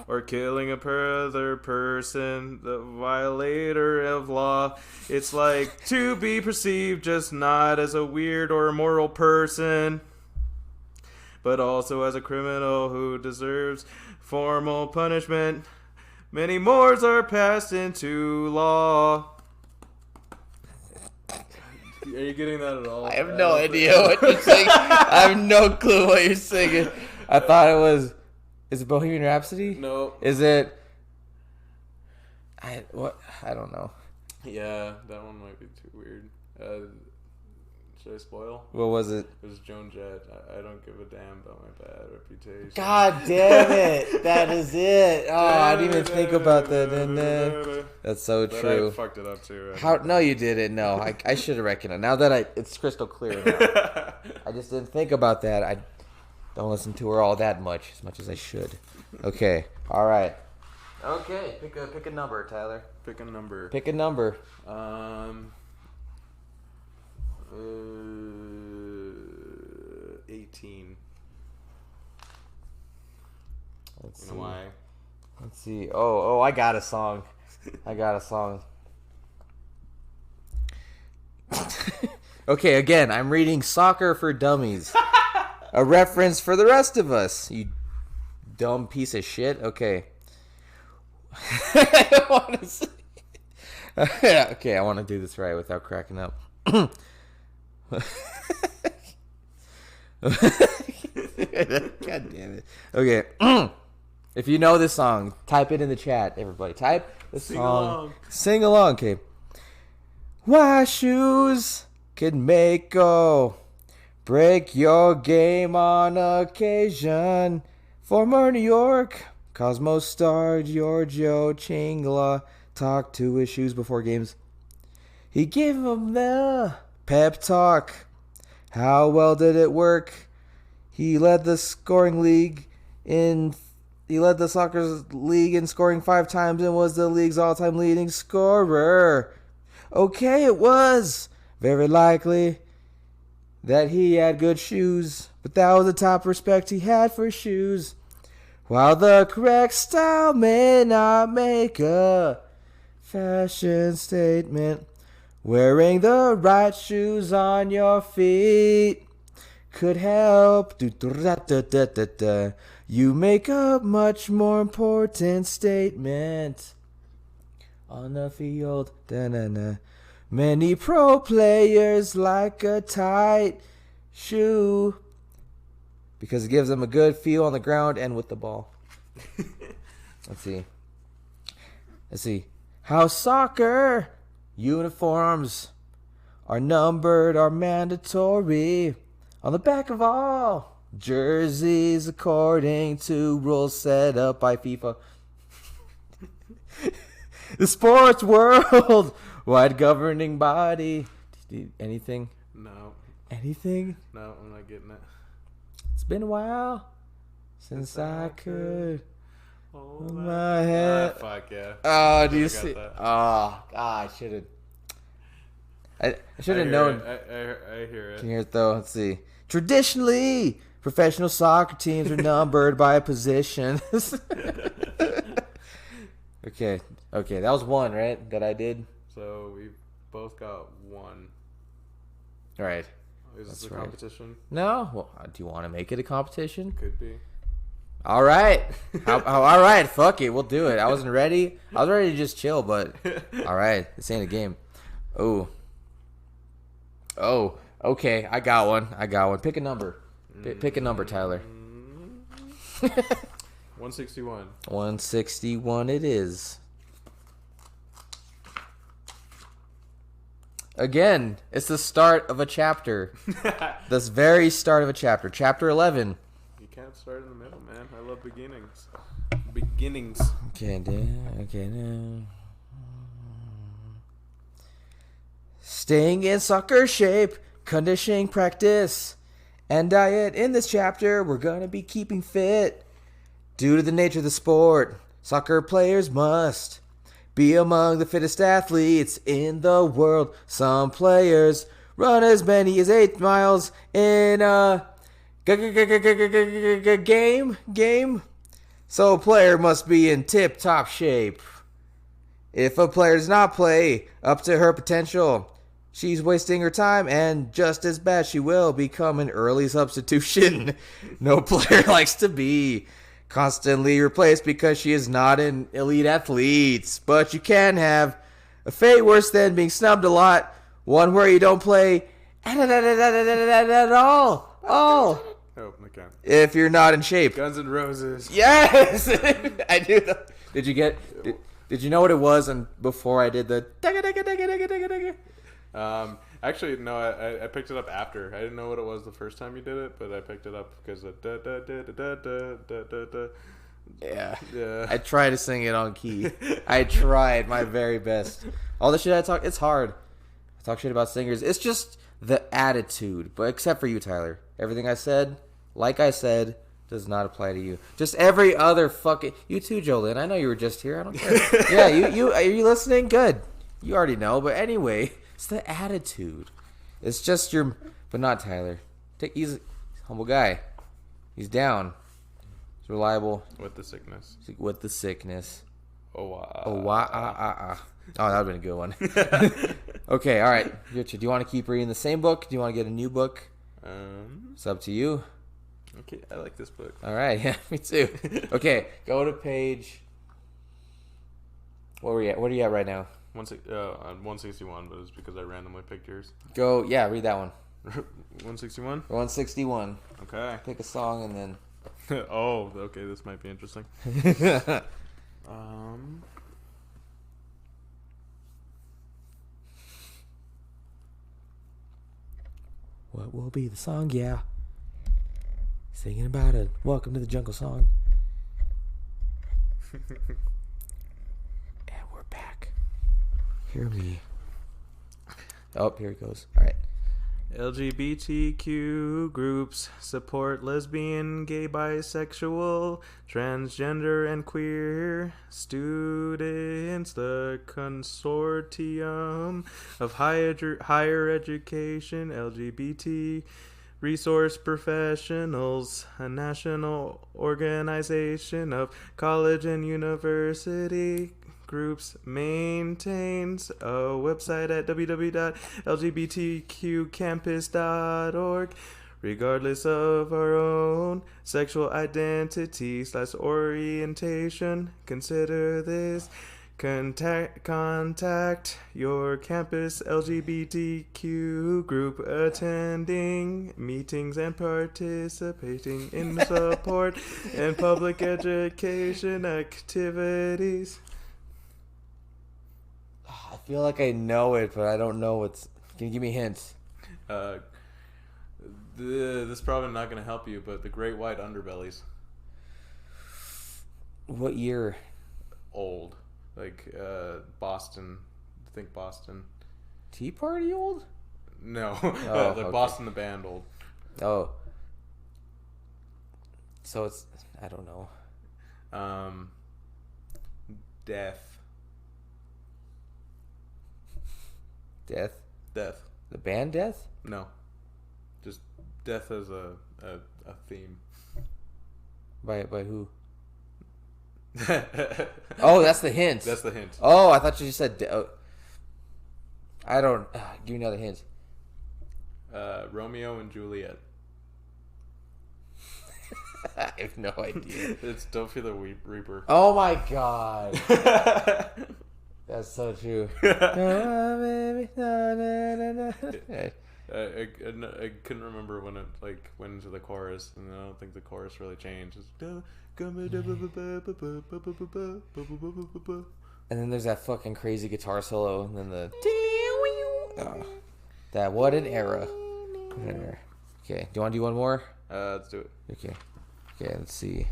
or killing a other person, the violator of law. It's like to be perceived just not as a weird or immoral person, but also as a criminal who deserves formal punishment. Many mores are passed into law. Are you getting that at all? I have no idea what you're saying. I have no clue what you're singing. I thought it was... Is it Bohemian Rhapsody? No. Is it... I don't know. Yeah, that one might be too weird. Should I spoil? What was it? It was Joan Jett. I don't give a damn about my bad reputation. God damn it. That is it. Oh, I didn't even think about that. That's so true. I fucked it up too. How? No, you didn't. No, I should have recognized. Now that it's crystal clear now. I just didn't think about that. I don't listen to her all that much as I should. Okay. All right. Okay. Pick a number, Tyler. Pick a number. Pick a number. 18. Let's see. You know why? Let's see. Oh, I got a song. Okay, again, I'm reading Soccer for Dummies. A reference for the rest of us. You dumb piece of shit. Okay. I don't want to say. Okay, I want to do this right without cracking up. God damn it. Okay. If you know this song, type it in the chat, everybody. Type the song. Sing along. Okay. Why shoes can make go break your game on occasion. Former New York Cosmos star Giorgio Chingla talked to his shoes before games. He gave them the pep talk. How well did it work? He led the soccer league in scoring 5 times and was the league's all-time leading scorer. Okay, it was very likely that he had good shoes, but that was the top respect he had for shoes. While the correct style may not make a fashion statement, wearing the right shoes on your feet could help. You make a much more important statement on the field. Many pro players like a tight shoe because it gives them a good feel on the ground and with the ball. Let's see. How soccer uniforms are numbered are mandatory on the back of all jerseys according to rules set up by FIFA. The sports world wide governing body. Anything? No. Anything? No, I'm not getting it. It's been a while since I could hold my head. Fuck yeah. Oh, do you see? That. Oh, God, I should have. I should have known. I hear it. Can you hear it though? Let's see. Traditionally, professional soccer teams are numbered by position. Okay, that was one, right? That I did. So we both got one. All right. Is this a competition? No. Well, do you want to make it a competition? Could be. All right. All right. Fuck it. We'll do it. I wasn't ready. I was ready to just chill, but all right. This ain't a game. Oh. Okay. I got one. Pick a number. Pick a number, Tyler. 161. 161 it is. Again, it's the start of a chapter. The very start of a chapter. Chapter 11. You can't start in the middle, man. I love beginnings. Okay, now. Staying in soccer shape, conditioning practice, and diet. In this chapter, we're going to be keeping fit. Due to the nature of the sport, soccer players must be among the fittest athletes in the world. Some players run as many as 8 miles in a game. So a player must be in tip-top shape. If a player does not play up to her potential, she's wasting her time, and just as bad, she will become an early substitution. No player likes to be constantly replaced because she is not an elite athlete. But you can have a fate worse than being snubbed a lot. One where you don't play at all. Oh, okay. If you're not in shape. Guns N' Roses. Yes! I knew that. Did you get... Did you know what it was before I did the... Actually, no, I picked it up after. I didn't know what it was the first time you did it, but I picked it up because of Yeah. I tried to sing it on key. I tried my very best. All the shit I talk, it's hard. I talk shit about singers. It's just the attitude. But except for you, Tyler. Everything I said, like I said, does not apply to you. Just every other fucking... You too, Jolene. I know you were just here. I don't care. Yeah, you are you listening? Good. You already know. But anyway, it's the attitude. It's just your... But not Tyler. He's a humble guy. He's down. He's reliable. With the sickness. Oh, that would have been a good one. Okay, all right. Richard, do you want to keep reading the same book? Do you want to get a new book? It's up to you. Okay, I like this book. All right, yeah, me too. Okay, go to page... What are you at right now? 161, but it's because I randomly picked yours. Read that one. 161? 161. Okay. Pick a song and then... Oh, okay, this might be interesting. What will be the song? Yeah. Singing about it. Welcome to the jungle song. And we're back. Hear me. Oh, here it goes. All right. LGBTQ groups support lesbian, gay, bisexual, transgender, and queer students. The Consortium of Higher Education LGBT Resource Professionals, a national organization of college and university groups, maintains a website at www.lgbtqcampus.org. Regardless of our own sexual identity / orientation, consider this. Contact your campus LGBTQ group attending meetings and participating in support and public education activities. I feel like I know it, but I don't know what's... Can you give me hints? This is probably not going to help you, but the Great White Underbellies. What year? Old. Like, Boston. Think Boston. Tea Party old? No. Oh, like okay. Boston the band old. Oh. So it's... I don't know. Death. Death? Death. The band Death? No. Just death as a theme. By who? Oh, that's the hint. That's the hint. Oh, I thought you just said... I don't... give me another hint. Romeo and Juliet. I have no idea. It's Don't Fear the Reaper. Oh my god. That's so true. I couldn't remember when it went into the chorus, and I don't think the chorus really changed. And then there's that fucking crazy guitar solo, and then the... that, what an era. Okay, do you want to do one more? Let's do it. Okay, let's see.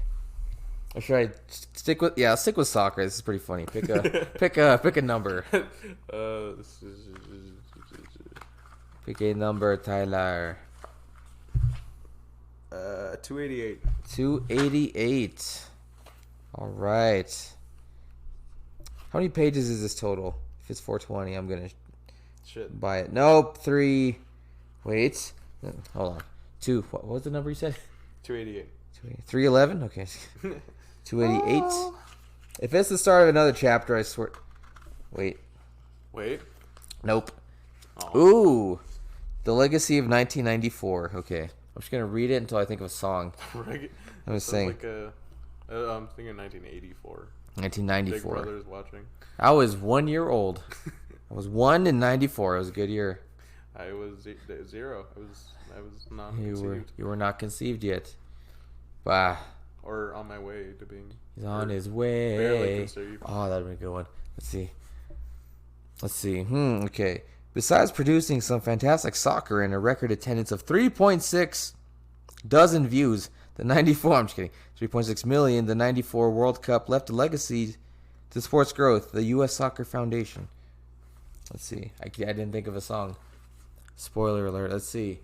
Or should I stick with... Yeah, I'll stick with soccer. This is pretty funny. Pick a number. Pick a number, Tyler. 288. 288. All right. How many pages is this total? If it's 420, I'm going to buy it. Nope. 3. Wait. Hold on. 2. What was the number you said? 288. 311? Okay. 288. Oh. If it's the start of another chapter, I swear. Wait. Nope. Oh. Ooh. The Legacy of 1994. Okay. I'm just going to read it until I think of a song. I'm just saying. I'm thinking 1984. 1994. Big Brother's watching. I was 1 year old. I was 1 in 94. It was a good year. I was 0. I was not conceived. You were not conceived yet. Bah. Or on my way to being. He's on his way. Barely conceived. Oh, that'd be a good one. Let's see. Okay. Besides producing some fantastic soccer and a record attendance of 3.6 dozen views, the 94, I'm just kidding, 3.6 million, the 94 World Cup left a legacy to sports growth, the U.S. Soccer Foundation. Let's see. I didn't think of a song. Spoiler alert. Let's see.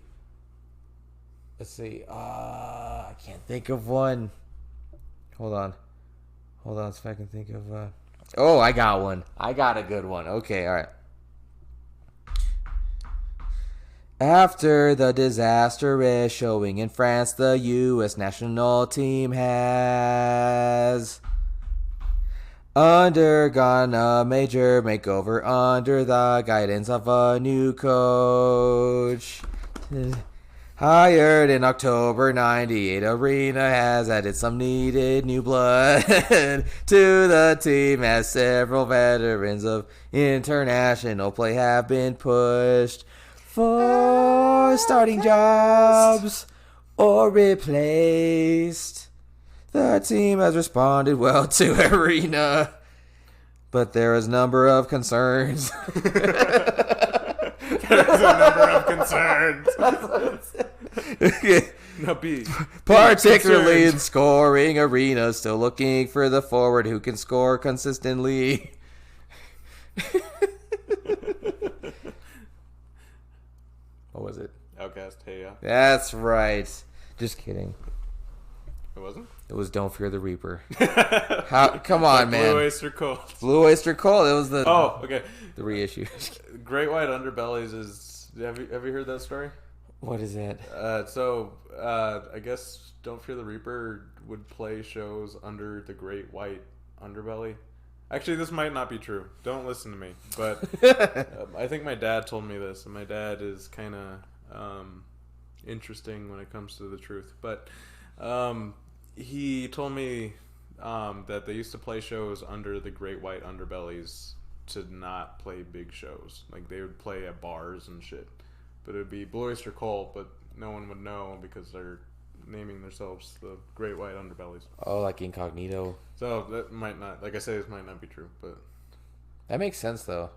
I can't think of one. Hold on. See if I can think of... Oh, I got one. I got a good one. Okay, all right. After the disastrous showing in France, the U.S. national team has undergone a major makeover under the guidance of a new coach. Hired in October 98, Arena has added some needed new blood to the team as several veterans of international play have been pushed for starting jobs or replaced. The team has responded well to Arena, but there is a number of concerns. Particularly in scoring, Arena still looking for the forward who can score consistently. What was it? Outcast, hey ya. That's right. Just kidding. It wasn't? It was Don't Fear the Reaper. Come on, man. Blue Oyster Cult. Blue Oyster Cult. It was the... Oh, okay. The reissue. Great White Underbellies is... Have you heard that story? What is that? I guess Don't Fear the Reaper would play shows under the Great White Underbelly. Actually, this might not be true. Don't listen to me. But I think my dad told me this, and my dad is kind of interesting when it comes to the truth. But he told me that they used to play shows under the Great White Underbellies to not play big shows. Like, they would play at bars and shit. But it would be Blue Oyster Cult, but no one would know because they're naming themselves the Great White Underbellies. Oh, like incognito. So that might not, like I say, this might not be true, but that makes sense though.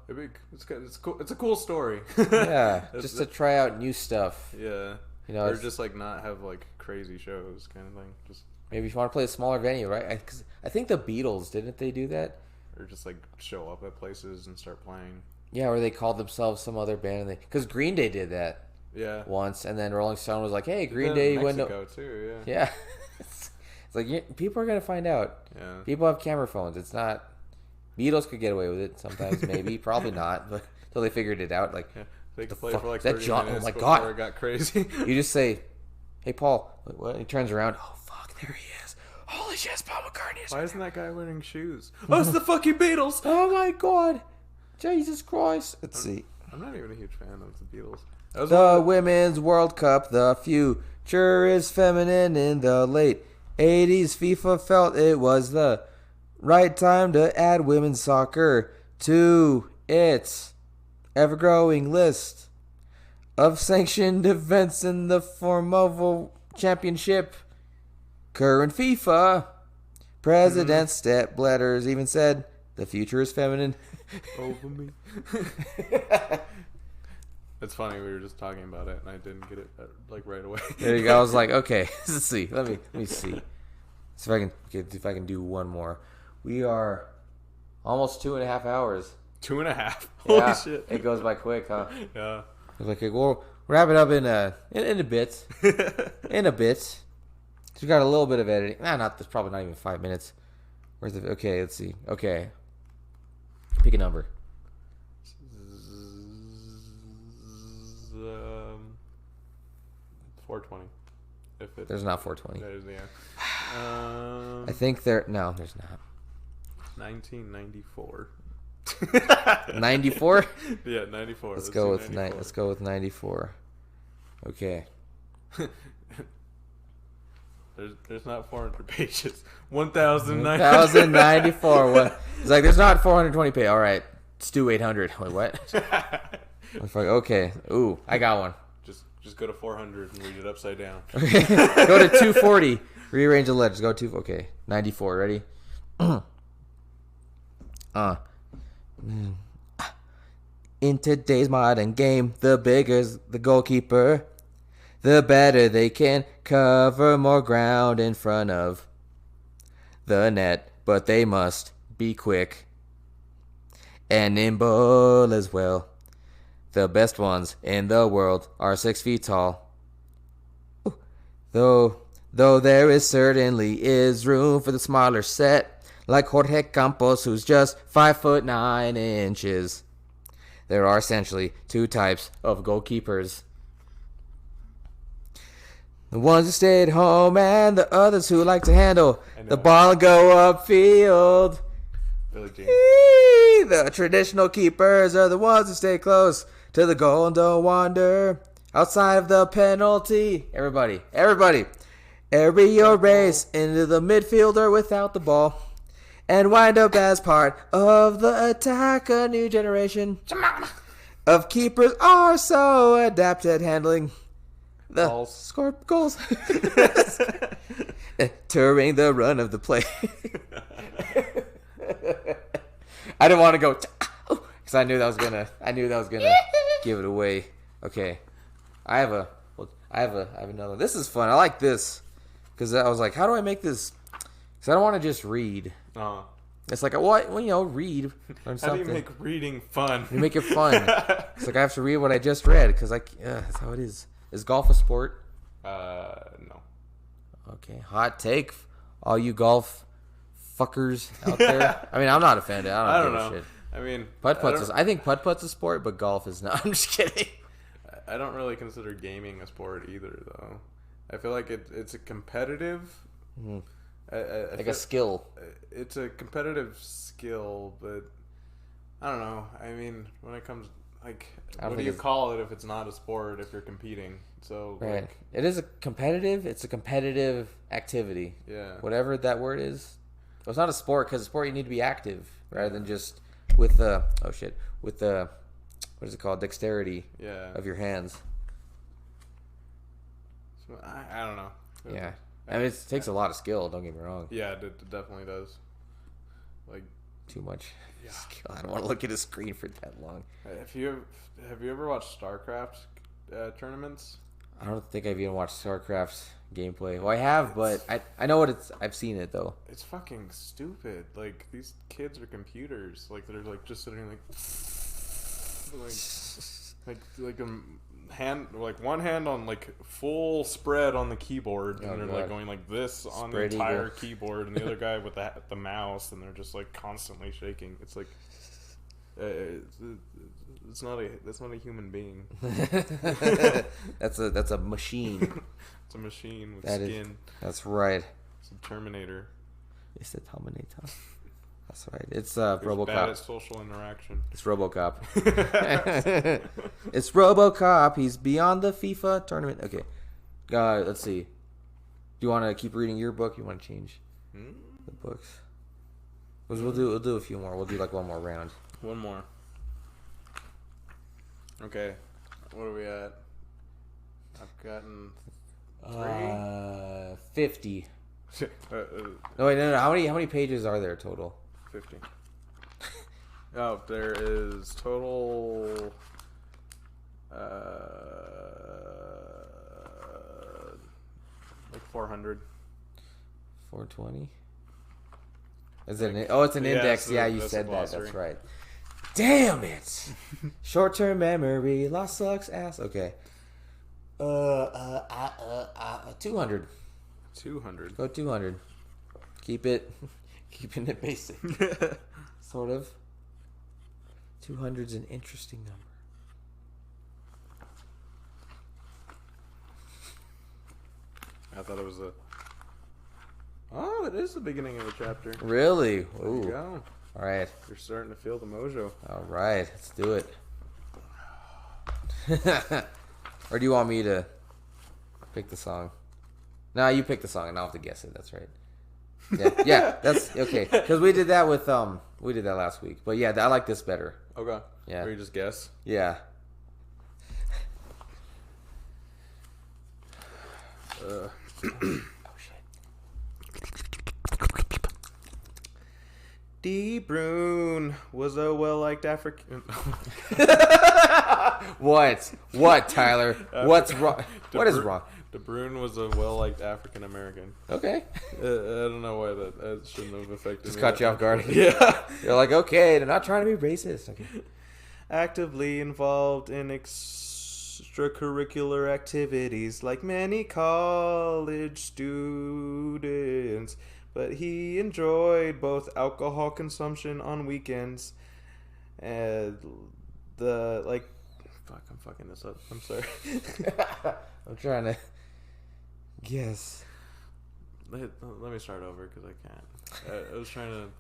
It's cool. It's a cool story. Yeah, just to try out new stuff. Yeah, you know, or just like not have like crazy shows kind of thing. Just maybe if you want to play a smaller venue, right? Because I think the Beatles didn't they do that? Or just like show up at places and start playing. Yeah, or they called themselves some other band. Because Green Day did that. Yeah. Once, and then Rolling Stone was like, "Hey, Green Day went to Mexico too." Yeah. Yeah. It's like people are gonna find out. Yeah. People have camera phones. It's not. Beatles could get away with it sometimes, maybe, probably not, but until they figured it out, like. Yeah. They could play for like 30 John? minutes Oh my before God! It got crazy. You just say, "Hey, Paul." What? He turns around. Oh fuck! There he is. Holy shit! Paul McCartney. Why isn't that guy wearing shoes? Oh, it's the fucking Beatles! Oh my God! Jesus Christ! Let's see. I'm not even a huge fan of the Beatles. The Women's World Cup, the future is feminine. In the late 80s, FIFA felt it was the right time to add women's soccer to its ever-growing list of sanctioned events in the form of a championship. Current FIFA president Step Blatters even said, "The future is feminine." Over me. It's funny, we were just talking about it and I didn't get it like right away. There you go. I was like, okay, let's see. Let me see. See if I can do one more. We are almost 2.5 hours. 2.5. Yeah, Holy shit. It goes by quick, huh? Yeah. Okay, we'll wrap it up in a bit. In a bit. We got a little bit of editing. That's probably not even 5 minutes. Where's the? Okay, let's see. Okay, pick a number. 420. There's not 420. That is, yeah. I think there's not. 1994. 94? Yeah, 94. Let's go with 94. Okay. There's not 400 pages. 1,094. 1,094. What? It's like there's not 420 pages. All right, let's do 800. Wait, what? Okay. Ooh, I got one. Just go to 400 and read it upside down. Okay. Go to 240. Rearrange the letters. Go to okay. 94. Ready? In today's modern game, the bigger's the goalkeeper, the better they can cover more ground in front of the net. But they must be quick and nimble as well. The best ones in the world are 6 feet tall. Though there certainly is room for the smaller set, like Jorge Campos, who's just 5'9". There are essentially 2 types of goalkeepers. The ones who stay at home and the others who like to handle the ball and go upfield. Billie Jean. The traditional keepers are the ones who stay close to the goal and don't wander outside of the penalty. Everybody. Every your race into the midfielder without the ball and wind up as part of the attack. A new generation of keepers are so adept at handling the score goals. Touring the run of the play. I didn't want to go because I knew that was gonna give it away. Okay, I have another. This is fun. I like this because I was like, how do I make this? Because I don't want to just read. It's like, what? Well, read. Learn something. How do you make reading fun? You make it fun. It's like I have to read what I just read because that's how it is. Is golf a sport? No. Okay, hot take, all you golf fuckers out there. I mean, I'm not offended. I don't give a shit. I mean, I think putt-putt's a sport, but golf is not. I'm just kidding. I don't really consider gaming a sport either, though. I feel like it's a competitive... Mm-hmm. A skill. It's a competitive skill, but I don't know. I mean, when it comes... Like, what do you call it if it's not a sport, if you're competing? So, right. Like, it's a competitive activity. Yeah. Whatever that word is. Well, it's not a sport, because a sport you need to be active, rather than just with the, what is it called? Dexterity of your hands. So, I don't know. Yeah. I mean, it takes a lot of skill, don't get me wrong. Yeah, it definitely does. Like, too much. Yeah. I don't want to look at a screen for that long. Have you ever watched StarCraft tournaments? I don't think I've even watched StarCraft's gameplay. Well, I have, but I know what it's. I've seen it though. It's fucking stupid. Like, these kids are computers. Like, they're like just sitting like a hand, like one hand on like full spread on the keyboard, and they're like going like this on the entire keyboard, and the other guy with the mouse, and they're just like constantly shaking. It's like that's not a human being. That's a machine. It's a machine with skin. That's right. It's a Terminator. It's a Terminator. That's right. It's RoboCop. Bad at social interaction. It's RoboCop. It's RoboCop. He's beyond the FIFA tournament. Okay. Let's see. Do you want to keep reading your book? You want to change the books? We'll do a few more. We'll do like one more round. One more. Okay. What are we at? I've gotten 50. No, wait, no. How many pages are there total? 50. Oh, there is total like 400. 420. Is it? It's an index. Yeah, you said that. That's right. Damn it! Short-term memory loss sucks ass. Okay. 200. 200. Go 200. Keeping it basic. Sort of. 200's an interesting number. I thought it was Oh, it is the beginning of the chapter. Really? There Ooh. you go. All right. You're starting to feel the mojo. All right. Let's do it. Or do you want me to pick the song? No, you pick the song and I'll have to guess it. That's right. Yeah, that's okay. Because we did that with we did that last week. But yeah, I like this better. Okay. Yeah. Or you just guess? Yeah. Oh shit. D. Brune was a well-liked African... What, Tyler? What's wrong? What is wrong? De Brune was a well-liked African American. Okay. I don't know why that shouldn't have affected Just me. caught you off guard. Yeah. You're like, okay, they're not trying to be racist. Okay. Actively involved in extracurricular activities like many college students, but he enjoyed both alcohol consumption on weekends and I'm fucking this up. I'm sorry. I'm trying to guess. Let me start over because I can't. I was trying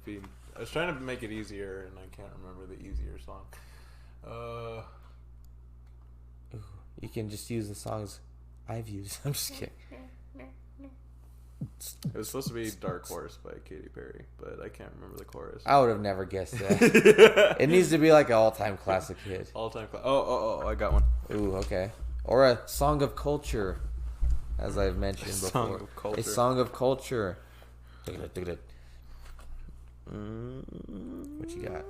to make it easier, and I can't remember the easier song. You can just use the songs I've used. I'm just kidding. It was supposed to be Dark Horse by Katy Perry, but I can't remember the chorus. I would have never guessed that. It needs to be like an all-time classic hit. All-time Oh, I got one. Ooh, okay. Or a song of culture, as I've mentioned before. Song of culture. A song of culture. Look at it. What you got?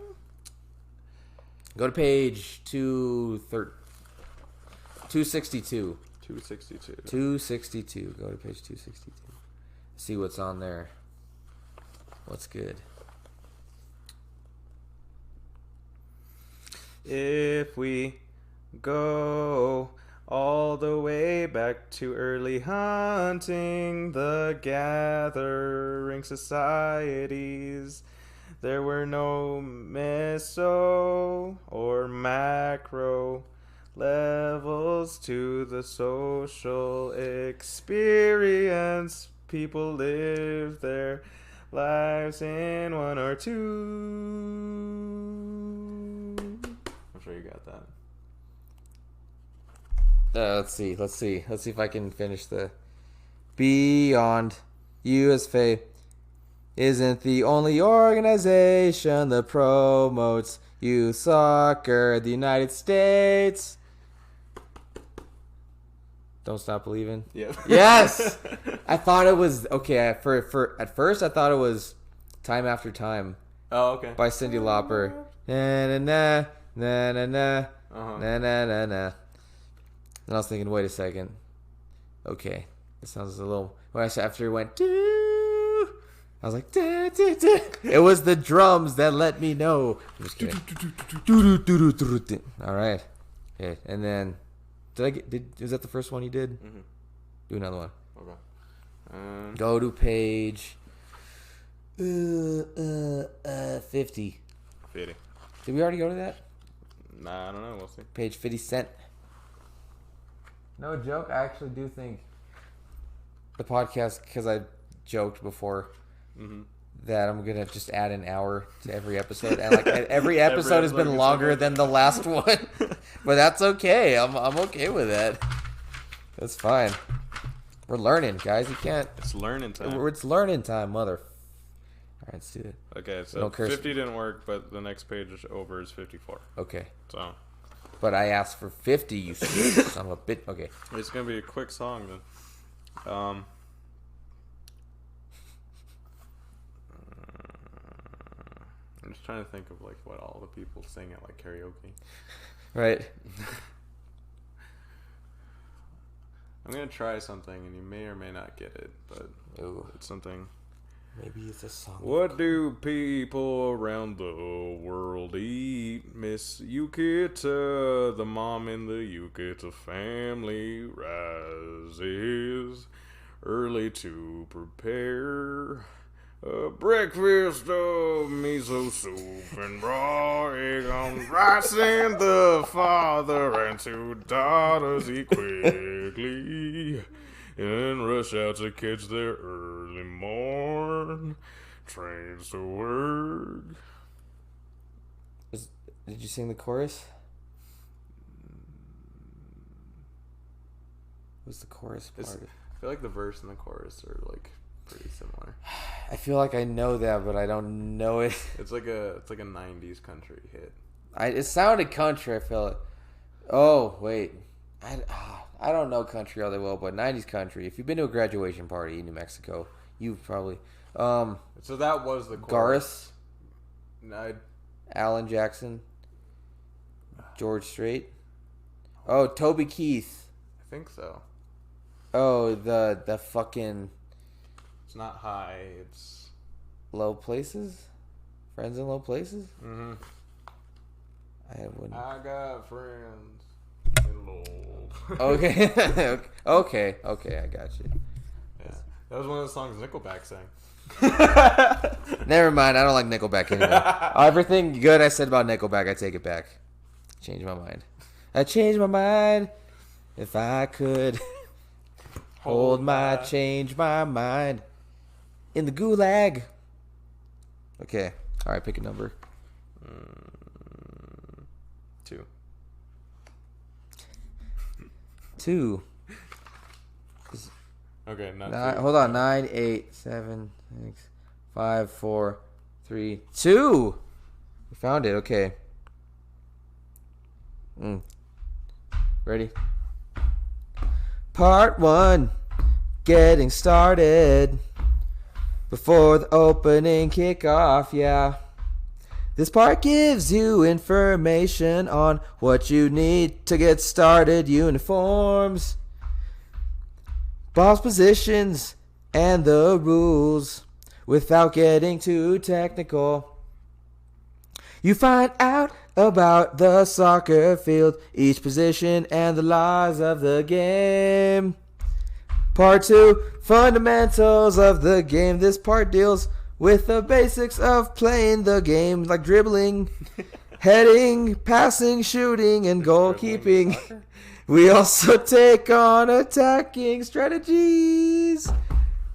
Go to page 262. 262. 262. Go to page 262. See what's on there. What's good? If we go all the way back to early hunting, the gathering societies, there were no meso or macro levels to the social experience. People live their lives in one or two. I'm sure you got that. Let's see if I can finish the Beyond USA isn't the only organization that promotes youth soccer in the United States. Don't Stop Believing. Yeah. Yes. I thought it was okay. For at first, I thought it was Time After Time. Oh, okay. By Cyndi Lauper. Na na na na na na na na na na. And I was thinking, wait a second. Okay, it sounds a little. After it went, doo, I was like, da, da, da. It was the drums that let me know. I'm just kidding. All right. Okay, and then is that the first one you did? Mm-hmm. Do another one. Okay. Go to page 50. 50. Did we already go to that? Nah, I don't know. We'll see. Page 50 cent. No joke. I actually do think the podcast, because I joked before that I'm gonna just add an hour to every episode, and like every episode has been longer than the last one, but that's okay. I'm okay with that. That's fine. We're learning, guys. You can't. It's learning time. It's learning time, mother. All right, let's do it. Okay, so 50 didn't work, but the next page over is 54. Okay. So. But I asked for 50, you son of a bitch. Okay. It's going to be a quick song, then. I'm just trying to think of, like, what all the people sing at, like, karaoke. Right. I'm going to try something, and you may or may not get it, but it's something Maybe it's a song. What do people around the world eat? Miss Yukita, the mom in the Yukita family, rises early to prepare a breakfast of miso soup and raw egg on rice, and the father and 2 daughters eat quickly and rush out to catch their early morn trains to work. Did you sing the chorus? What's the chorus part? I feel like the verse and the chorus are like pretty similar. I feel like I know that, but I don't know it. It's like a 90s country hit. It sounded country. I feel it. Oh wait, I don't know country all that well, but 90s country. If you've been to a graduation party in New Mexico, you've probably So that was the chorus. Garth, Alan Jackson, George Strait. Oh, Toby Keith. I think so. Oh, the fucking It's not high. It's Low Places, Friends in Low Places. mm-hmm. I got friends in low. Okay, okay, I got you. Yeah, that was one of the songs Nickelback sang. Never mind. I don't like Nickelback anymore. Everything good I said about Nickelback, I take it back. Change my mind. I change my mind. If I could change my mind in the gulag. Okay. All right. Pick a number. 2. 2. Okay, not 2. Hold on. 9, 8, 7, 6, 5, 4, 3, 2. We found it. Okay. Ready? Part 1. Getting started. Before the opening kickoff, yeah. This part gives you information on what you need to get started. Uniforms, balls positions, and the rules. Without getting too technical, you find out about the soccer field, each position, and the laws of the game. Part 2, fundamentals of the game. This part deals with the basics of playing the game, like dribbling, heading, passing, shooting, and goalkeeping. We also take on attacking strategies,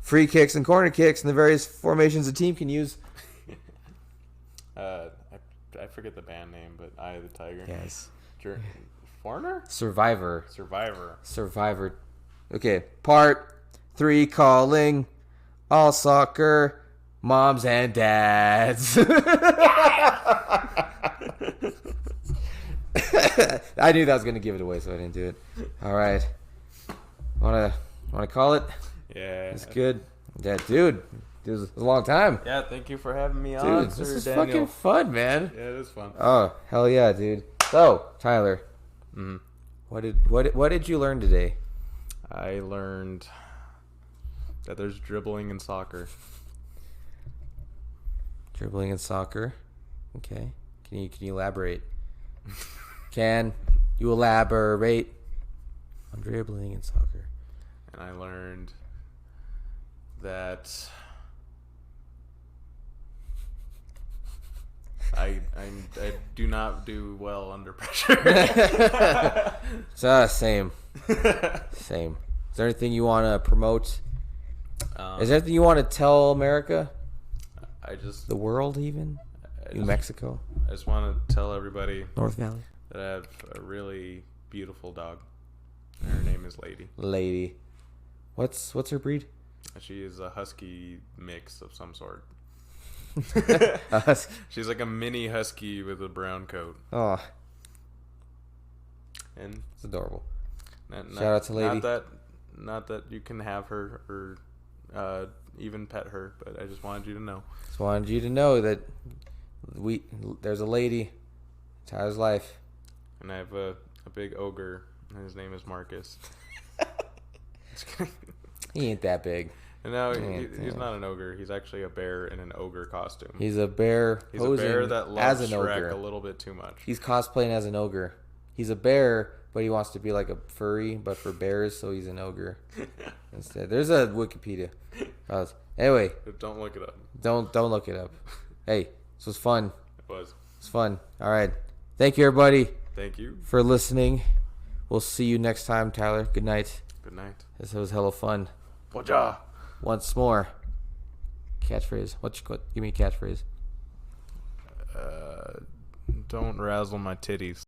free kicks and corner kicks, and the various formations a team can use. I forget the band name, but Eye of the Tiger. Yes. Foreigner? Survivor. Survivor. Okay, part 3, calling all soccer moms and dads. I knew that was gonna give it away, so I didn't do it. All right, wanna call it? Yeah, it's good. Yeah, dude, it was a long time. Yeah, thank you for having me on, dude. This is Daniel. fucking fun, man. Yeah, it is fun. Oh hell yeah, dude. So Tyler, what did you learn today? I learned that there's dribbling in soccer. Dribbling in soccer. Okay. Can you elaborate? Can you elaborate on dribbling in soccer? And I learned that I do not do well under pressure. Same. Is there anything you want to promote? Is there anything you want to tell America? The world, even? New Mexico? I just want to tell everybody North Valley that I have a really beautiful dog. And her name is Lady. Lady. What's her breed? She is a husky mix of some sort. She's like a mini husky with a brown coat. Oh. And it's adorable. Shout out to Lady. Not that you can have her or even pet her, but I just wanted you to know. Just wanted you to know that there's a lady. Tyler's life. And I have a big ogre, and his name is Marcus. He ain't that big. And now he's not an ogre. He's actually a bear in an ogre costume. He's a bear. He's a bear that loves as an Shrek ogre. a little bit too much. He's cosplaying as an ogre. He's a bear, but he wants to be like a furry, but for bears, so he's an ogre instead. There's a Wikipedia. Anyway, don't look it up. Don't look it up. Hey, this was fun. It was. It's fun. All right. Thank you, everybody. Thank you for listening. We'll see you next time, Tyler. Good night. Good night. This was hella fun. Boja. Once more. Catchphrase. Give me a catchphrase. Don't razzle my titties.